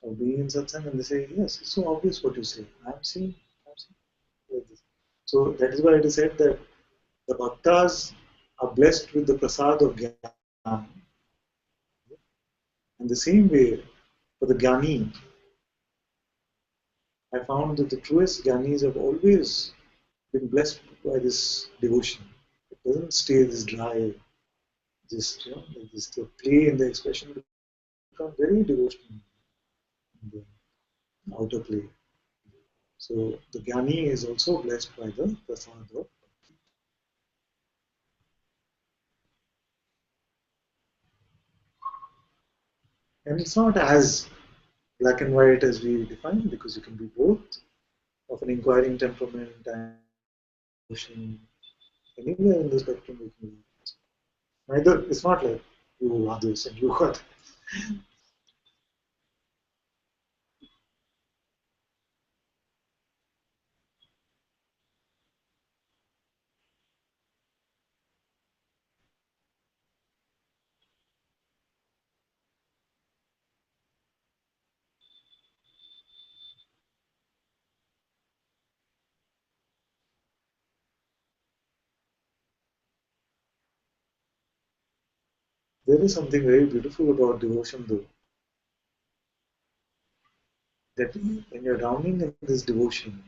of being in satsang and they say, yes, it's so obvious what you say. I'm seeing. Like this. So that is why it is said that the bhaktas are blessed with the prasad of jnana. In the same way, for the jnani, I found that the truest Gyanis have always been blessed by this devotion. It doesn't stay this dry, just like this. The play and the expression become very devotional in the outer play. So the Jnani is also blessed by the prasad. And it's not as black and white as we define, because you can be both of an inquiring temperament and emotion. Anywhere in the spectrum you can be. Neither, it's not like you are this and you are that. There is something very beautiful about devotion, though, that when you're drowning in this devotion,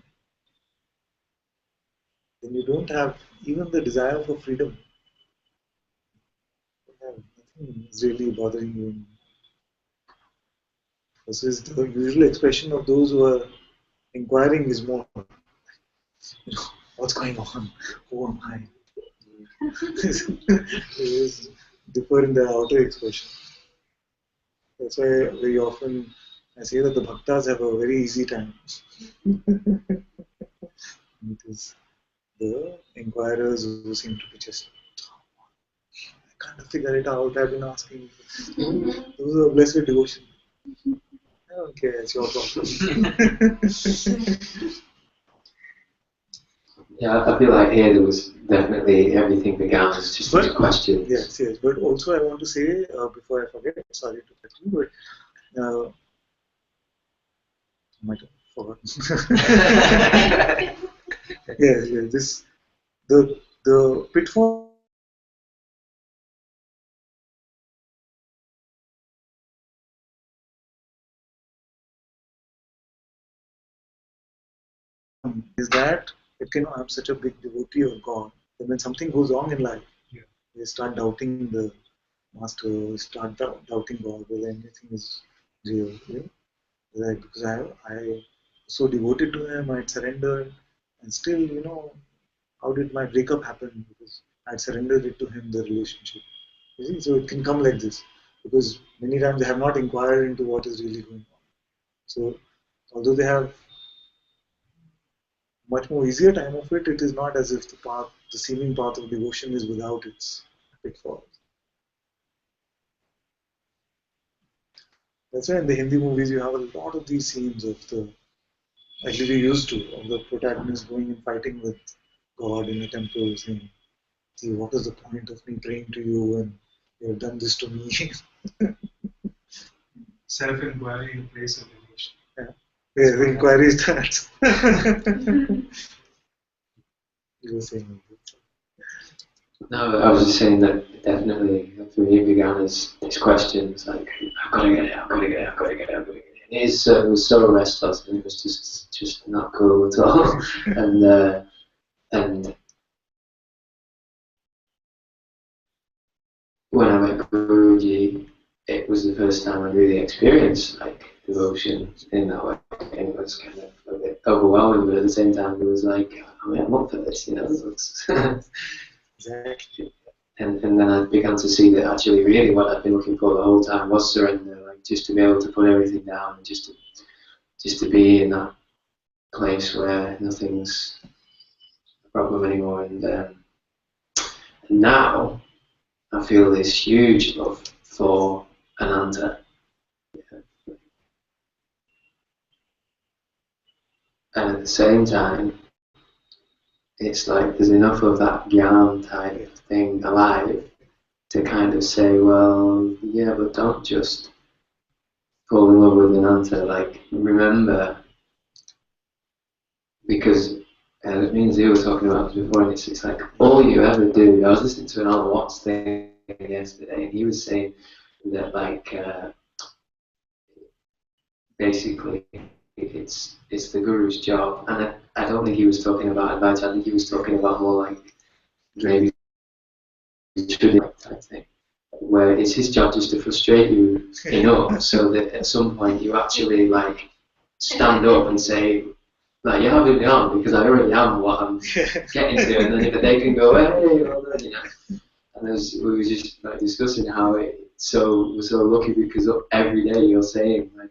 then you don't have even the desire for freedom. Nothing is really bothering you. This is the usual expression of those who are inquiring is more, what's going on? Who am I? It is differ in the outer expression. That's why very often I say that the bhaktas have a very easy time. It is the inquirers who seem to be just, I can't figure it out, I've been asking. Those are blessed with devotion. I don't care, it's your problem. Yeah, I feel like here there was definitely everything began as just a question. Yes, yes. But also I want to say, before I forget, sorry to cut you, but I might have forgotten. Yes, yes. The pitfall is that it can, I'm such a big devotee of God, that when something goes wrong in life, they start doubting the master, start doubting God, whether anything is real. Like, because I so devoted to him, I'd surrendered, and still, how did my breakup happen? Because I'd surrendered it to him, the relationship. You see, so it can come like this, because many times they have not inquired into what is really going on. So, although they have much more easier time of it, it is not as if the seeming path of devotion is without its pitfalls. That's why in the Hindi movies you have a lot of these scenes of the, like we used to, of the protagonist going and fighting with God in a temple, saying, "See, what is the point of me praying to you and you have done this to me?" Self-inquiry in place of devotion. Yeah, the inquiry is that. You were saying. No, I was just saying that definitely for me it began as these questions like, I've got to get it, I've got to get it, I've got to get it, I've got to get it. It was so restless and it was just not cool at all. And when I met Guruji, it was the first time I really experienced like devotion in that way. And it was kind of a bit overwhelming, but at the same time it was like, I'm up for this, Exactly. And then I began to see that actually really what I'd been looking for the whole time was surrender, like just to be able to put everything down and just to be in that place where nothing's a problem anymore. And now I feel this huge love for Ananta. And at the same time, it's like there's enough of that Gyan type of thing alive to kind of say, well, yeah, but don't just fall in love with Ananta. Like, remember, because it means you were talking about this before, and it's like all you ever do. I was listening to another Watts thing yesterday, and he was saying that, like, basically, it's the guru's job, and I don't think he was talking about advice. I think he was talking about more like maybe type thing, where it's his job just to frustrate you enough so that at some point you actually like stand up and say, like, you're having me on because I already am what I'm getting to, and then if they can go, hey, well done, you know. And we were just like discussing how we're so lucky because every day you're saying like,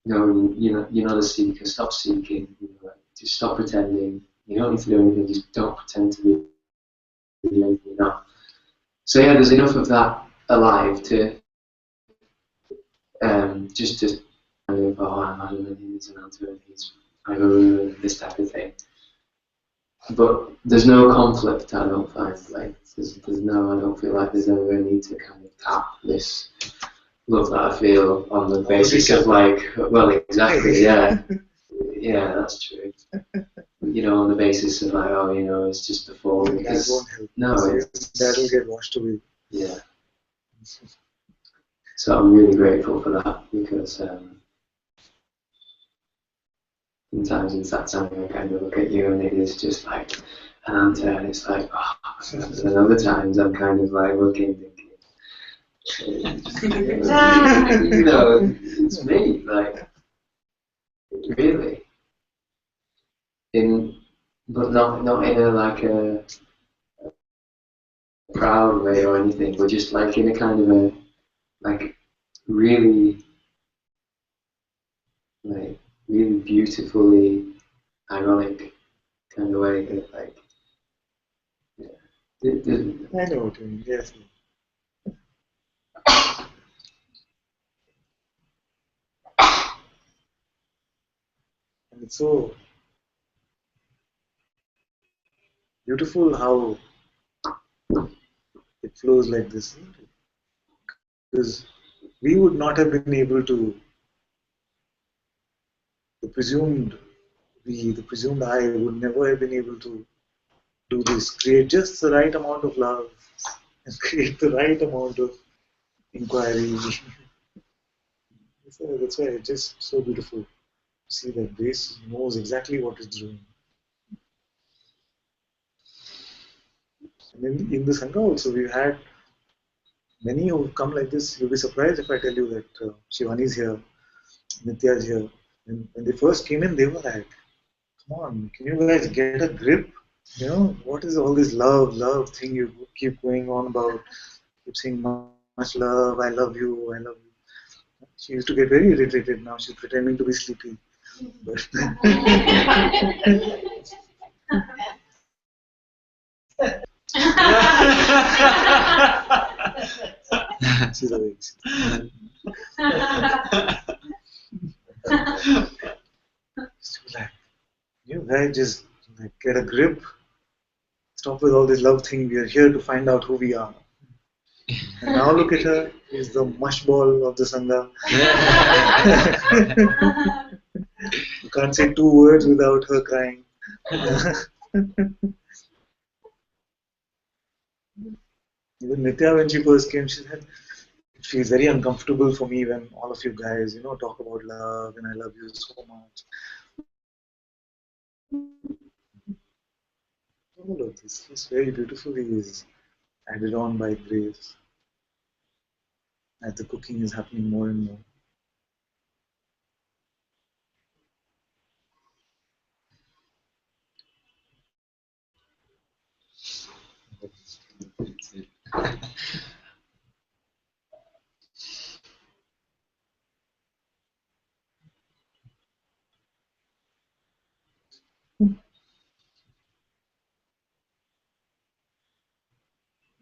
you're not a seeker, stop seeking, like, just stop pretending. You don't need to do anything, just don't pretend to be anything you're not. So yeah, there's enough of that alive to just to kind of, oh, I'm Adam and he's Ananta and he's my guru and this type of thing. But there's no conflict, I don't find. Like, there's no, I don't feel like there's ever a need to kind of tap this love that I feel on the basis of like, well, exactly, yeah. Yeah, that's true. You know, on the basis of like, oh, you know, it's just the form. Because that won't help. No, that'll get washed away. Yeah. So I'm really grateful for that because sometimes in Satsang I kind of look at you and it is just like Ananta, and it's like, oh, and other times I'm kind of like looking, thinking, you know, it's me, like, really. But not in a like a proud way or anything, but just like in a kind of a like really beautifully ironic kind of way that like, yeah. I know what you mean, yes. And it's so beautiful how it flows like this, isn't it? Because we would not have been able to, the presumed I would never have been able to do this, create just the right amount of love and create the right amount of inquiry. So that's why it's just so beautiful to see that grace knows exactly what it's doing. And in the Sangha also, we've had many who've come like this. You'll be surprised if I tell you that Shivani's here, Nitya's here. And when they first came in, they were like, come on, can you guys get a grip? You know, what is all this love thing you keep going on about? Keep saying much love, I love you, I love you. She used to get very irritated. Now she's pretending to be sleepy. But she's awake. Like, you guys just like get a grip. Stop with all this love thing. We are here to find out who we are. And now look at her. She's the mush ball of the Sangha. You can't say 2 words without her crying. Even Nitya, when she first came, she said, it feels very uncomfortable for me when all of you guys, you know, talk about love and I love you so much. All of this is very beautifully is added on by grace as the cooking is happening more and more.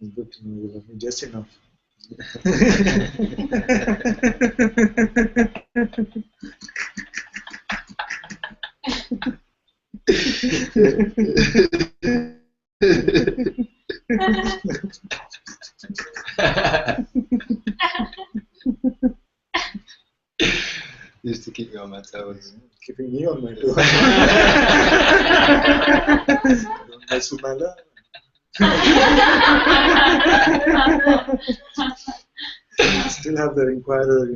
It's good to know you love me just enough. Used to keep me on my toes. Keeping me on my toes. Don't mess with my love. Still still have their inquirer,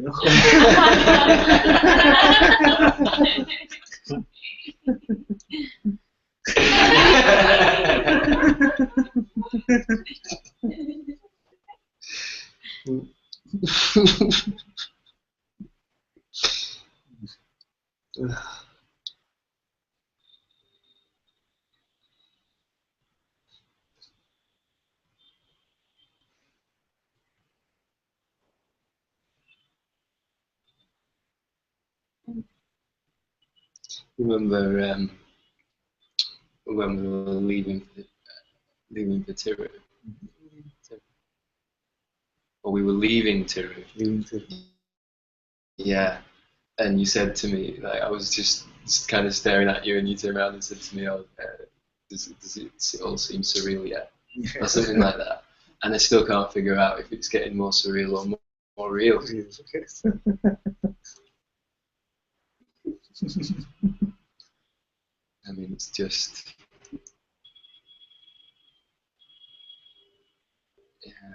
Remember when we were leaving for Tiru, or we were leaving Tiru. Yeah, and you said to me, like, I was just kind of staring at you, and you turned around and said to me, "Oh, does it all seem surreal yet?" Or something like that. And I still can't figure out if it's getting more surreal or more real. I mean, it's just, yeah.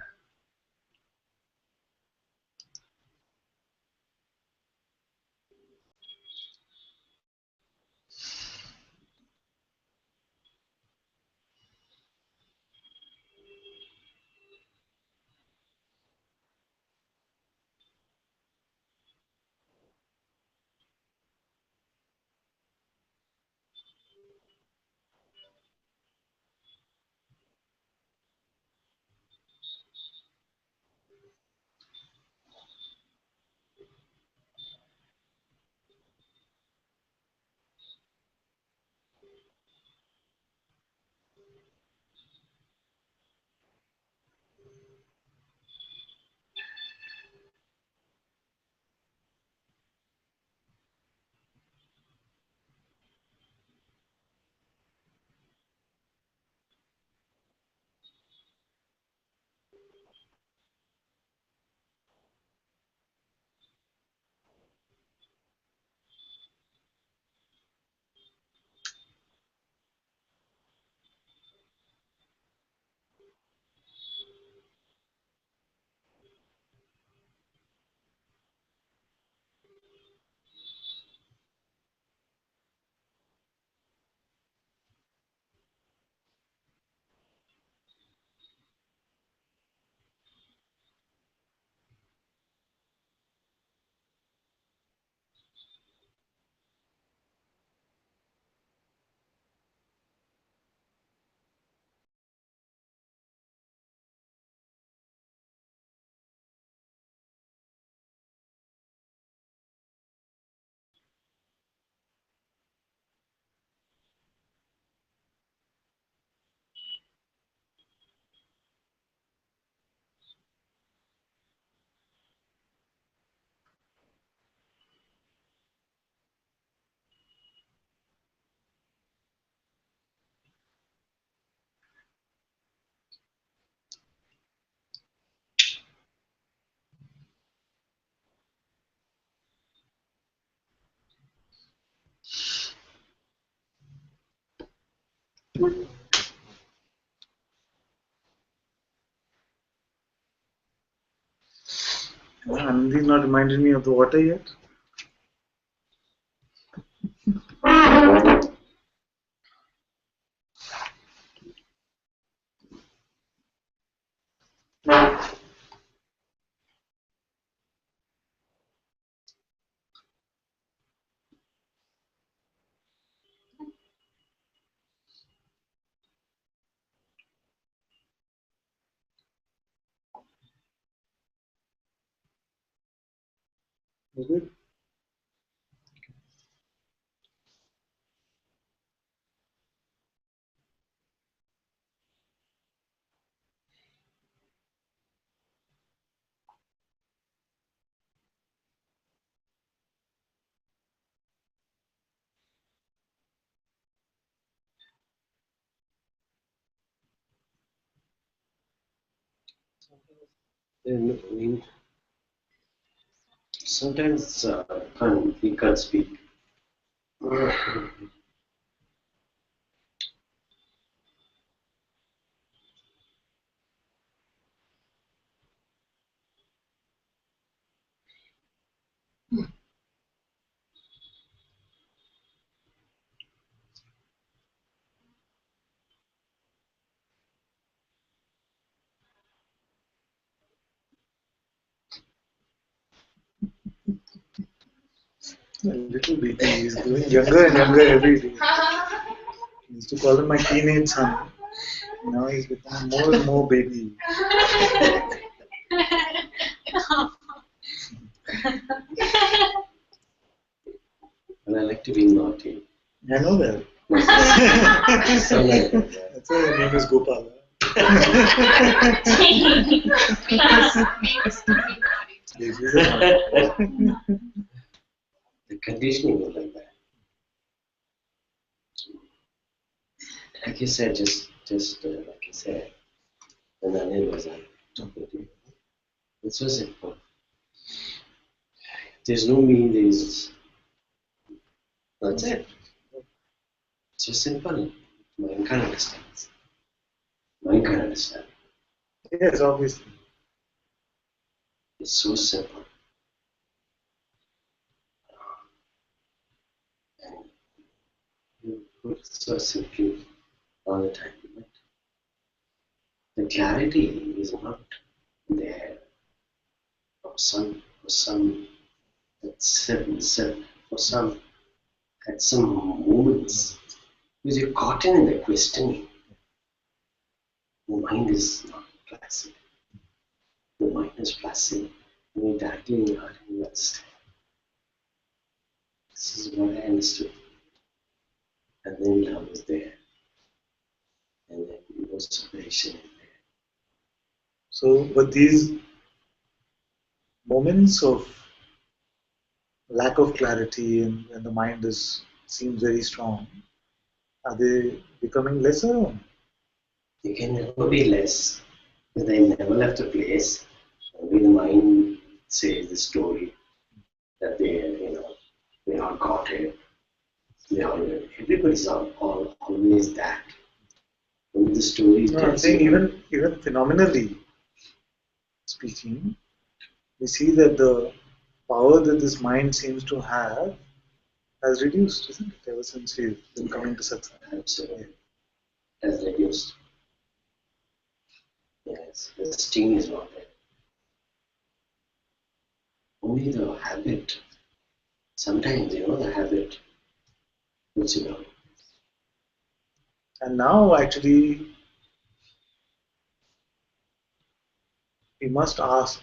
Anandi's not reminded me of the water yet. Good. And I mean, sometimes we can't speak. A little baby. He's growing younger and younger every day. I used to call him my teenage son. Now he's becoming more and more baby. And I like to be naughty. I know that. So like that. That's why his name is Gopal. The conditioning was like that. Like you said, just like you said, when Anil was like talking to you, it's so simple. There's no me, there's that's it. It's just simple. Mind can understand. Mind can understand. Yes, obviously. It's so simple. And you put it so simply all the time. But the clarity is not there for some for some at some moments. Because you're caught in the questioning. The mind is not placid. The mind is placid. And you're directly in your heart and you understand. This is what I understood. And then love is there. And then no separation is there. So, but these moments of lack of clarity and when the mind seems very strong, are they becoming lesser? You can never be less. Because they never left a place. Only the mind says the story that they are caught in. Everybody's always that. Only the story No, I'm saying even phenomenally speaking, we see that the power that this mind seems to have has reduced, isn't it, ever since we've been coming to Satsang? Absolutely. Has reduced. Yes, the sting is not there. Only the habit. Sometimes, the habit puts you down. And now, actually, we must ask,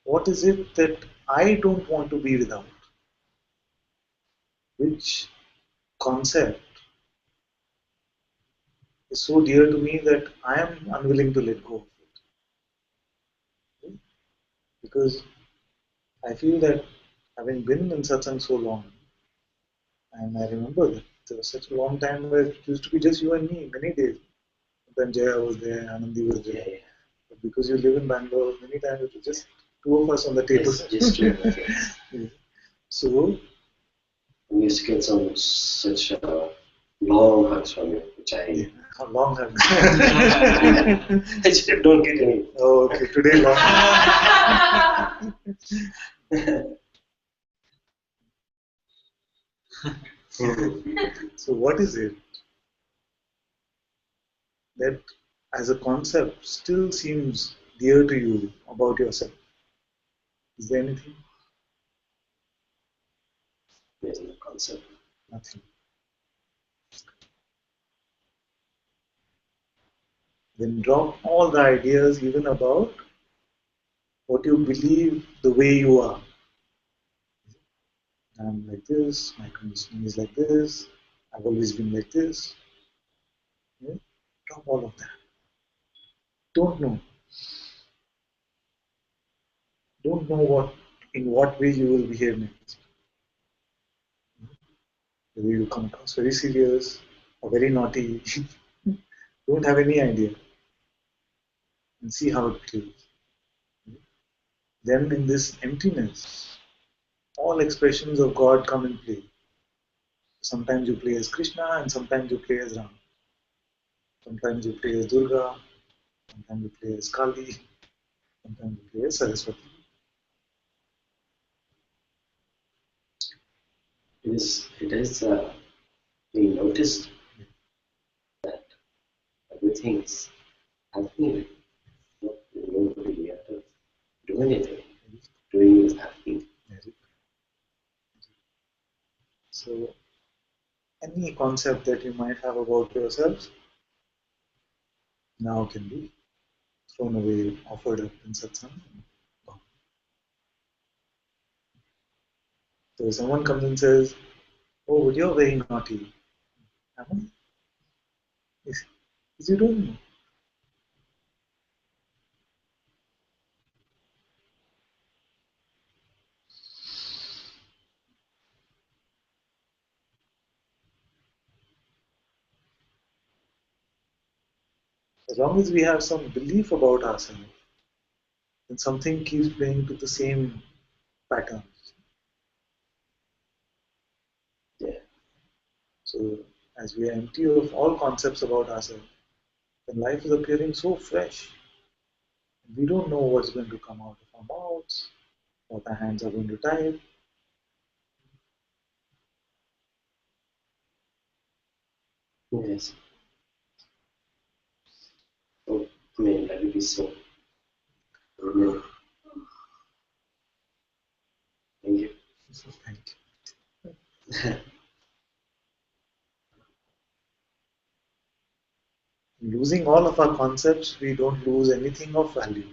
what is it that I don't want to be without? Which concept is so dear to me that I am unwilling to let go of it? Because I feel that having been in satsang so long, and I remember that there was such a long time where it used to be just you and me, many days. Then Jaya was there, Anandi was there. Yeah. But because you live in Bangalore, many times it was just two of us on the table. Yes, just two of us. Yeah. So, we used to get such long hugs from you, which I long hugs. I just don't get any. Oh, okay. Today long. So what is it that as a concept still seems dear to you about yourself? Is there anything? There's no concept. Nothing. Then drop all the ideas even about what you believe the way you are. I'm like this, my conditioning is like this, I've always been like this. Yeah? Drop all of that. Don't know. Don't know in what way you will behave next. Whether you come across very serious or very naughty. Don't have any idea. And see how it feels. Then in this emptiness, all expressions of God come in play. Sometimes you play as Krishna and sometimes you play as Ram. Sometimes you play as Durga, sometimes you play as Kali, sometimes you play as Saraswati. It is being noticed that everything's happening. Nobody have to do anything. Doing is happening. concept that you might have about yourself now can be thrown away, offered up in satsang. So if someone comes and says, "Oh, but you're very naughty," am I? Yes, you don't know. As long as we have some belief about ourselves, then something keeps playing to the same pattern. Yeah. So as we are empty of all concepts about ourselves, then life is appearing so fresh. We don't know what's going to come out of our mouths, what our hands are going to type. Yes. Oh, man, that would be so. Amen. Thank you. Thank you. Losing all of our concepts, we don't lose anything of value.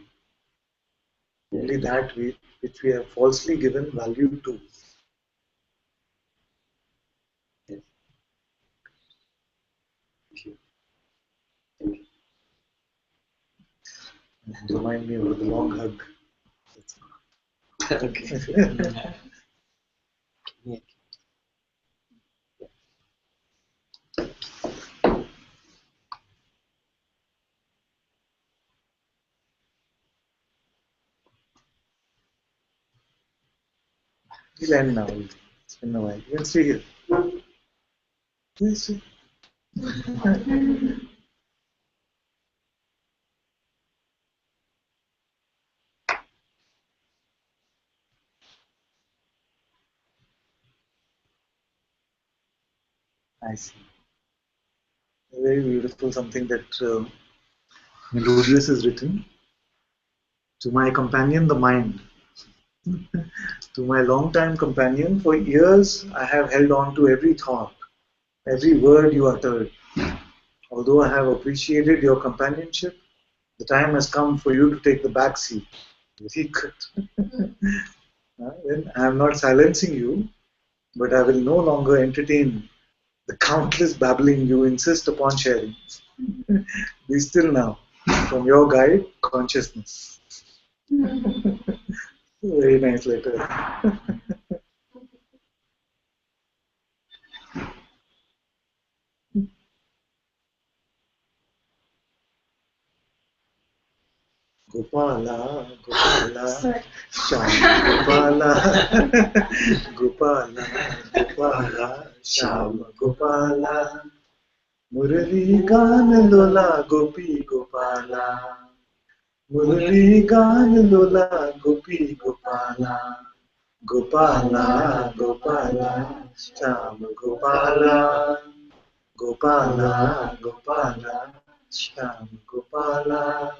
Only that which we have falsely given value to. Yes. Thank you. Thank you. And remind me of the long hug. Okay. Yeah. We'll end now. It's been a while. You can stay here. Yes. I see. Very beautiful, something that Melodious has written. To my companion, the mind. To my long-time companion, for years I have held on to every thought, every word you uttered. Although I have appreciated your companionship, the time has come for you to take the back seat. Very good. Then I am not silencing you, but I will no longer entertain the countless babbling you insist upon sharing. Be still now. From your guide, consciousness. Very nice letter. Gopala, Gopala, Shama Gopala, Gopala, Gopala, Shama Gopala, Murali Gan Lola Gopi Gopala, Murali Gan Lola Gopi Gopala, Gopala, Gopala, Shama Gopala, Gopala, Gopala, Shama Gopala.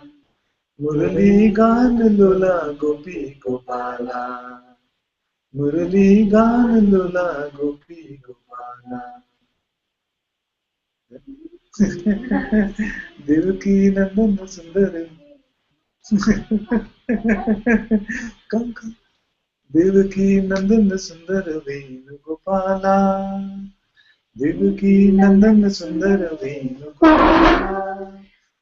Murali Gan Lola Gopi Gopala, Murali Gan Lola Gopi Gopala. Devaki Nandan Sundar. Come, come. Devaki Nandan Sundar Venu Gopala. Devaki Nandan Sundar Venu Gopala.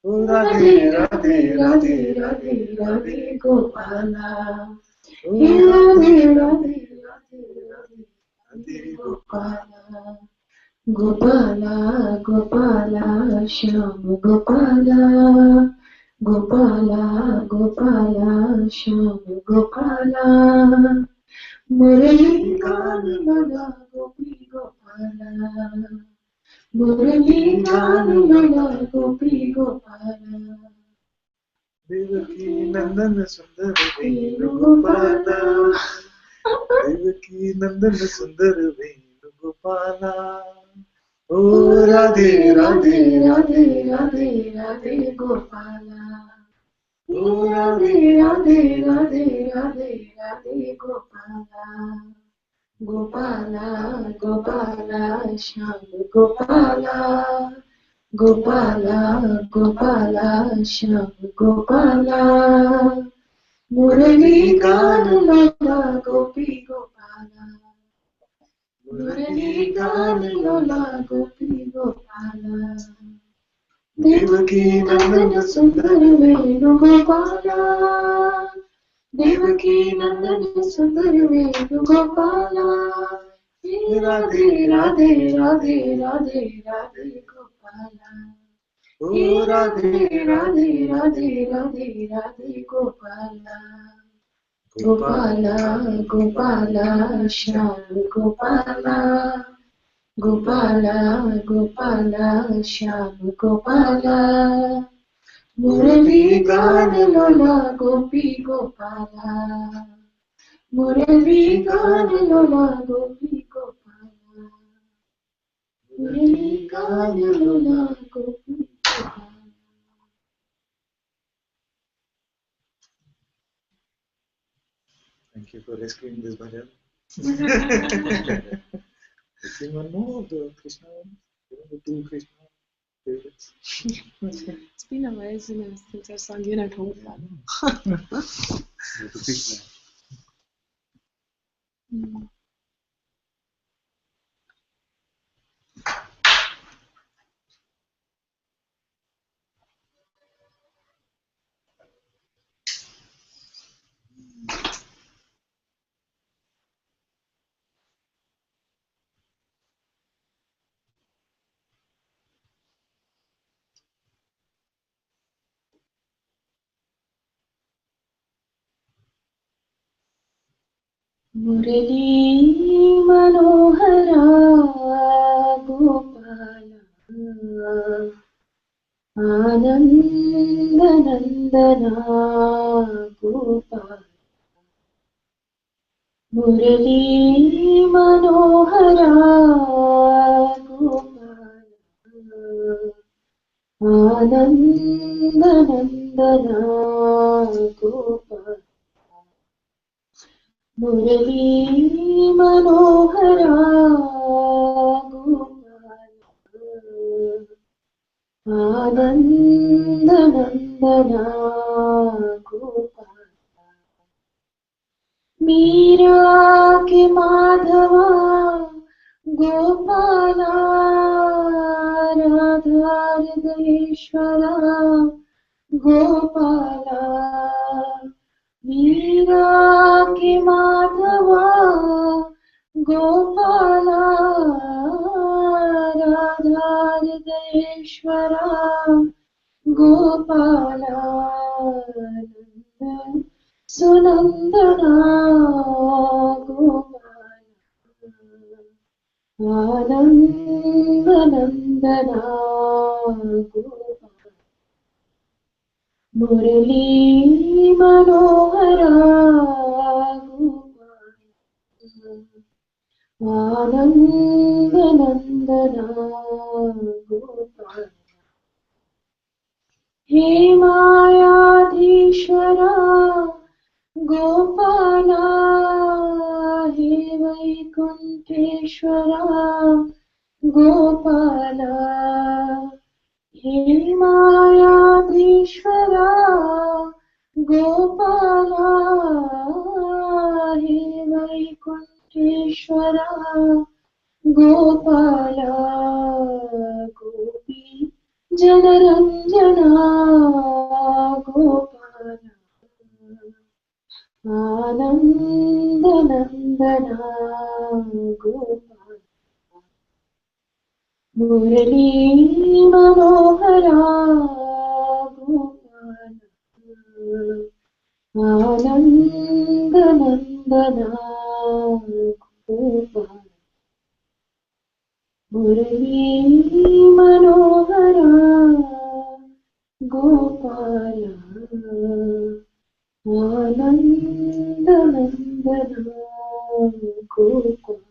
Oh, Radhe, Radhe, Radhe, Radhe, Radhe, Gopala. Oh, Radhe, Radhe, Radhe, Radhe, Radhe, Gopala. Gopala, Gopala, Sham Gopala. Gopala, Gopala, Sham Gopala. Murali Ganala Gopi Gopala. Murali Ganala Gopi Gopala. Devaki Nandan Sundar Venu Gopala. Devaki Nandan Sundar Venu Gopala. Oh, Radhe, Radhe, Radhe, Radhe, Radhe, Gopala. Oh, Radhe, Radhe, Radhe, Radhe, Radhe, Gopala. Gopala, Gopala, Shyam Gopala, Gopala, Gopala, Shyam Gopala, Murali Ganalola, Gopi Gopala, Murali Ganalola, Gopi Gopala, Devaki Nandana Sundar Venu Gopala, Devaki Nandana Sundar Venu Gopala, Radhe Radhe Radhe Radhe Radhe Gopala, Radhe Radhe Radhe Radhe Radhe Gopala, Gopala Gopala Shyam Gopala, Gopala Gopala Shyam Gopala, Murali Ganalola Gopi Gopala, Murali Ganalola Gopi Gopala, Murali Ganalola Gopi Gopala. Thank you for rescuing this bhajan. Sing one more of the Krishna ones. The two Krishna favorites. It's been a while since I've sung in at home. Murali Manohara Gopala, Ananda Nandana Gopala, Murali Manohara Gopala, Ananda Nandana Gopala, Murali Manohara Gopala, Ananda Nandana Gopala, Meera ke Madhava Gopala, Radha Hridayeshwara Gopala, Meera ke Madhava Gopala, Radha Hridayeshwara Gopala, Sunandana Gopala, Ananda Nandana Gopala, Murali Manohara Gopala, Ananda Nandana Gopala, He Mayadhishwara Gopala, He Vaikunteshwara Gopala, He Mayadhishwara Gopala, He Vaikunteshwara Gopala, Gopi Janaranjana Gopala, Ananda Nandana Gopala, Murali Manohara Gopala, Ananda Nandana Gopala, Murali Manohara Gopala, Ananda Nandana Gopala.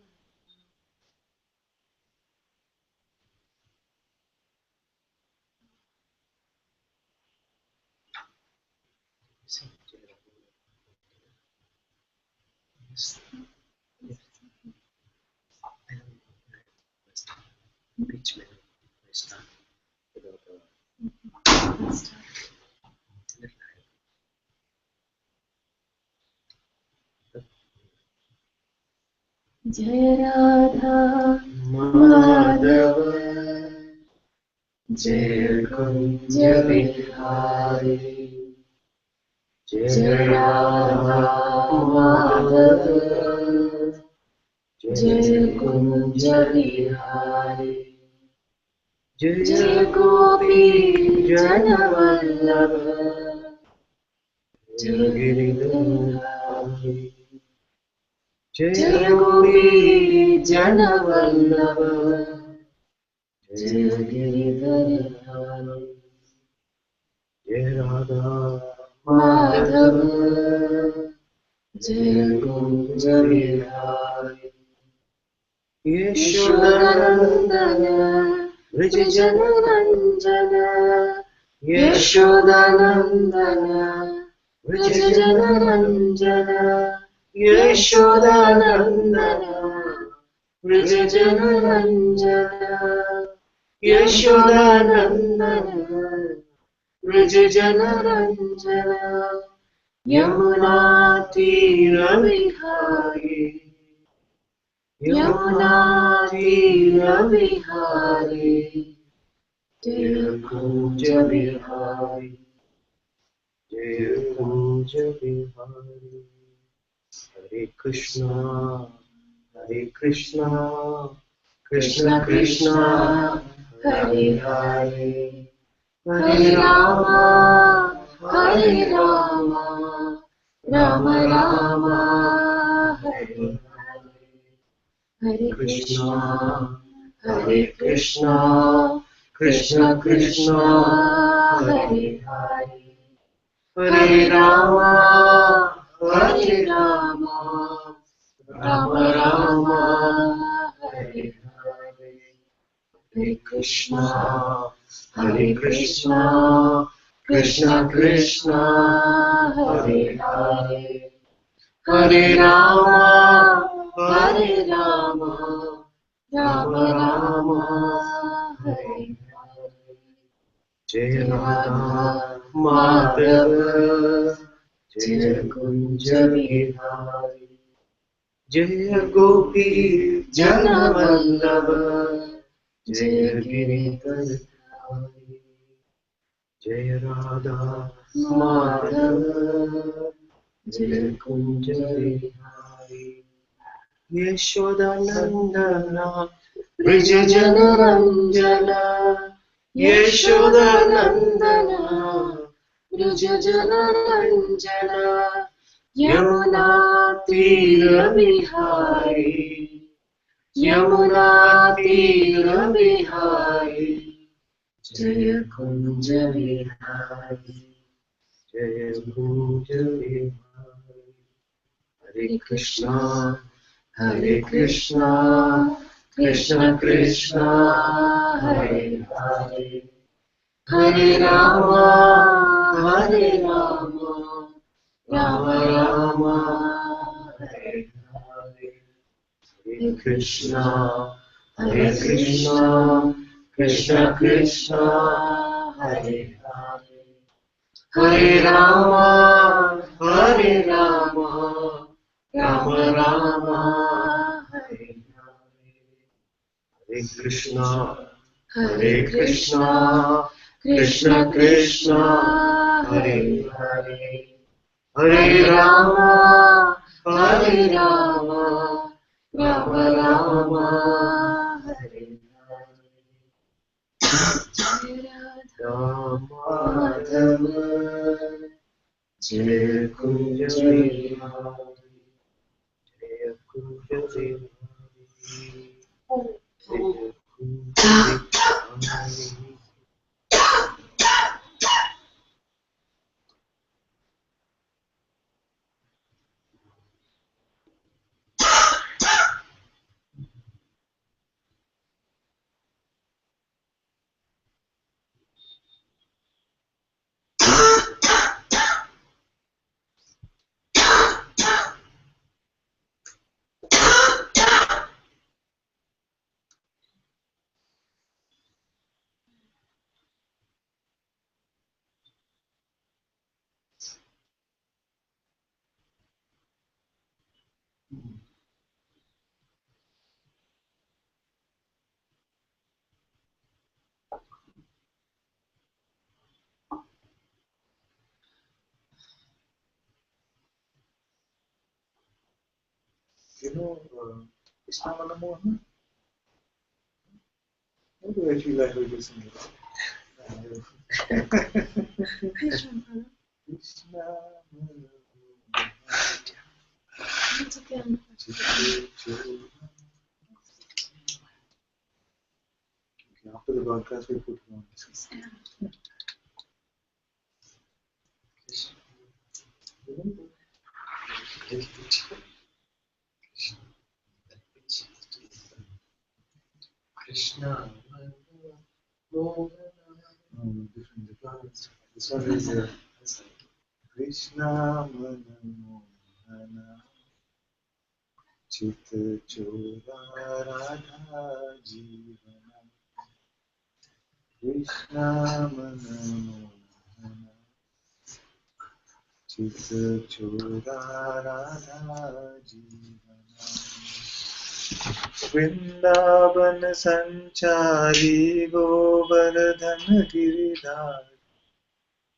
जय राधा माधव जय कुंज बिहारी जय राधा माधव जय कुंज बिहारी जय गोपी जनवल्लभ जय गिरिधरधारी जय गोपी जनवल्लभ जय गिरिधरधारी जय राधा माधव जय कुंज बिहारी यशोदानंदन ब्रज जनरंजन यशोदानंदन ब्रज जनरंजन यशोदानंदन ब्रज जनरंजन यशोदानंदन ब्रज जनरंजन यमुना तीरविहारी यमुना तीरविहारी जय कुंज बिहारी जय कुंज बिहारी हरे कृष्णा कृष्ण कृष्ण हरे हरे हरे राम राम राम हरे हरे कृष्णा कृष्ण कृष्ण हरे हरे हरे राम राम राम हरे हरे हरे कृष्णा कृष्ण कृष्ण हरे हरे हरे राम राम राम हरे हरे जय राधा माधव जय कुंज बिहारी जय गोपी जनवल्लभ जय गिरिधरधारी जय राधा माधव जय कुंज बिहारी यशोदानंदन ब्रज जनरंजन यशोदानंदन ब्रज जनरंजन यमुना तीरविहारी यमुना तीरविहारी जय कुंज बिहारी जय कुंज बिहारी हरे कृष्णा कृष्ण कृष्ण हरे हरे हरे राम राम राम हरे हरे हरे कृष्णा कृष्ण कृष्ण हरे हरे हरे राम राम राम हरे हरे कृष्णा कृष्ण कृष्ण हरे हरे हरे राम राम राम हरे हरे राम माधव जय कुंज बिहारी जय कुंज बिहारी जय Kunj Bihari know Krishna Manamohan? Why do I feel I heard you sing it? Krishna Once again. After the broadcast, we put it on. Krishna. Different. This one is Krishna Manamohana Chita Chora Radha Jivana Krishna Manamohana Chita Chora Radha Jivana Vrindavan Sanchari Govardhan Giridhar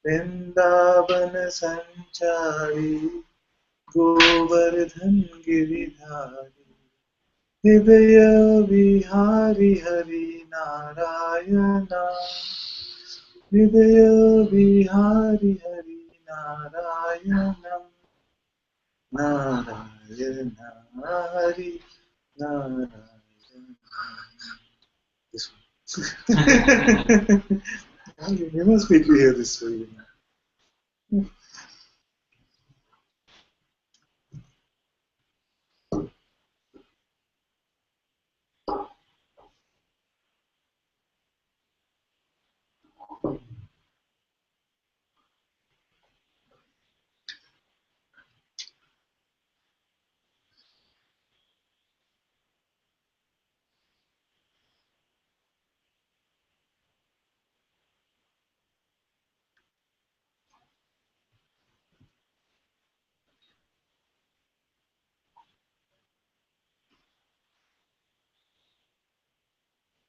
Vrindavan Sanchari Govardhan Giridhari Hidaya Vihari Hari Narayana Hidaya Vihari Hari Narayana Narayana Hari Narayana. This one. You must be able to hear this story.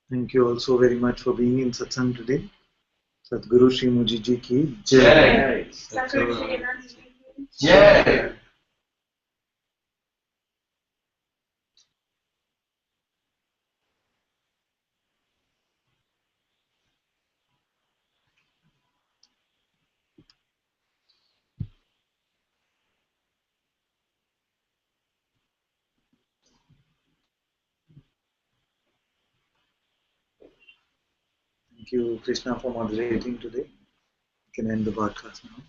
Thank you all so very much for being in Satsang today. Sadguru Shri Muji Ji ki Jai. Jai. Thank you, Krishna, for moderating today. You can end the broadcast now.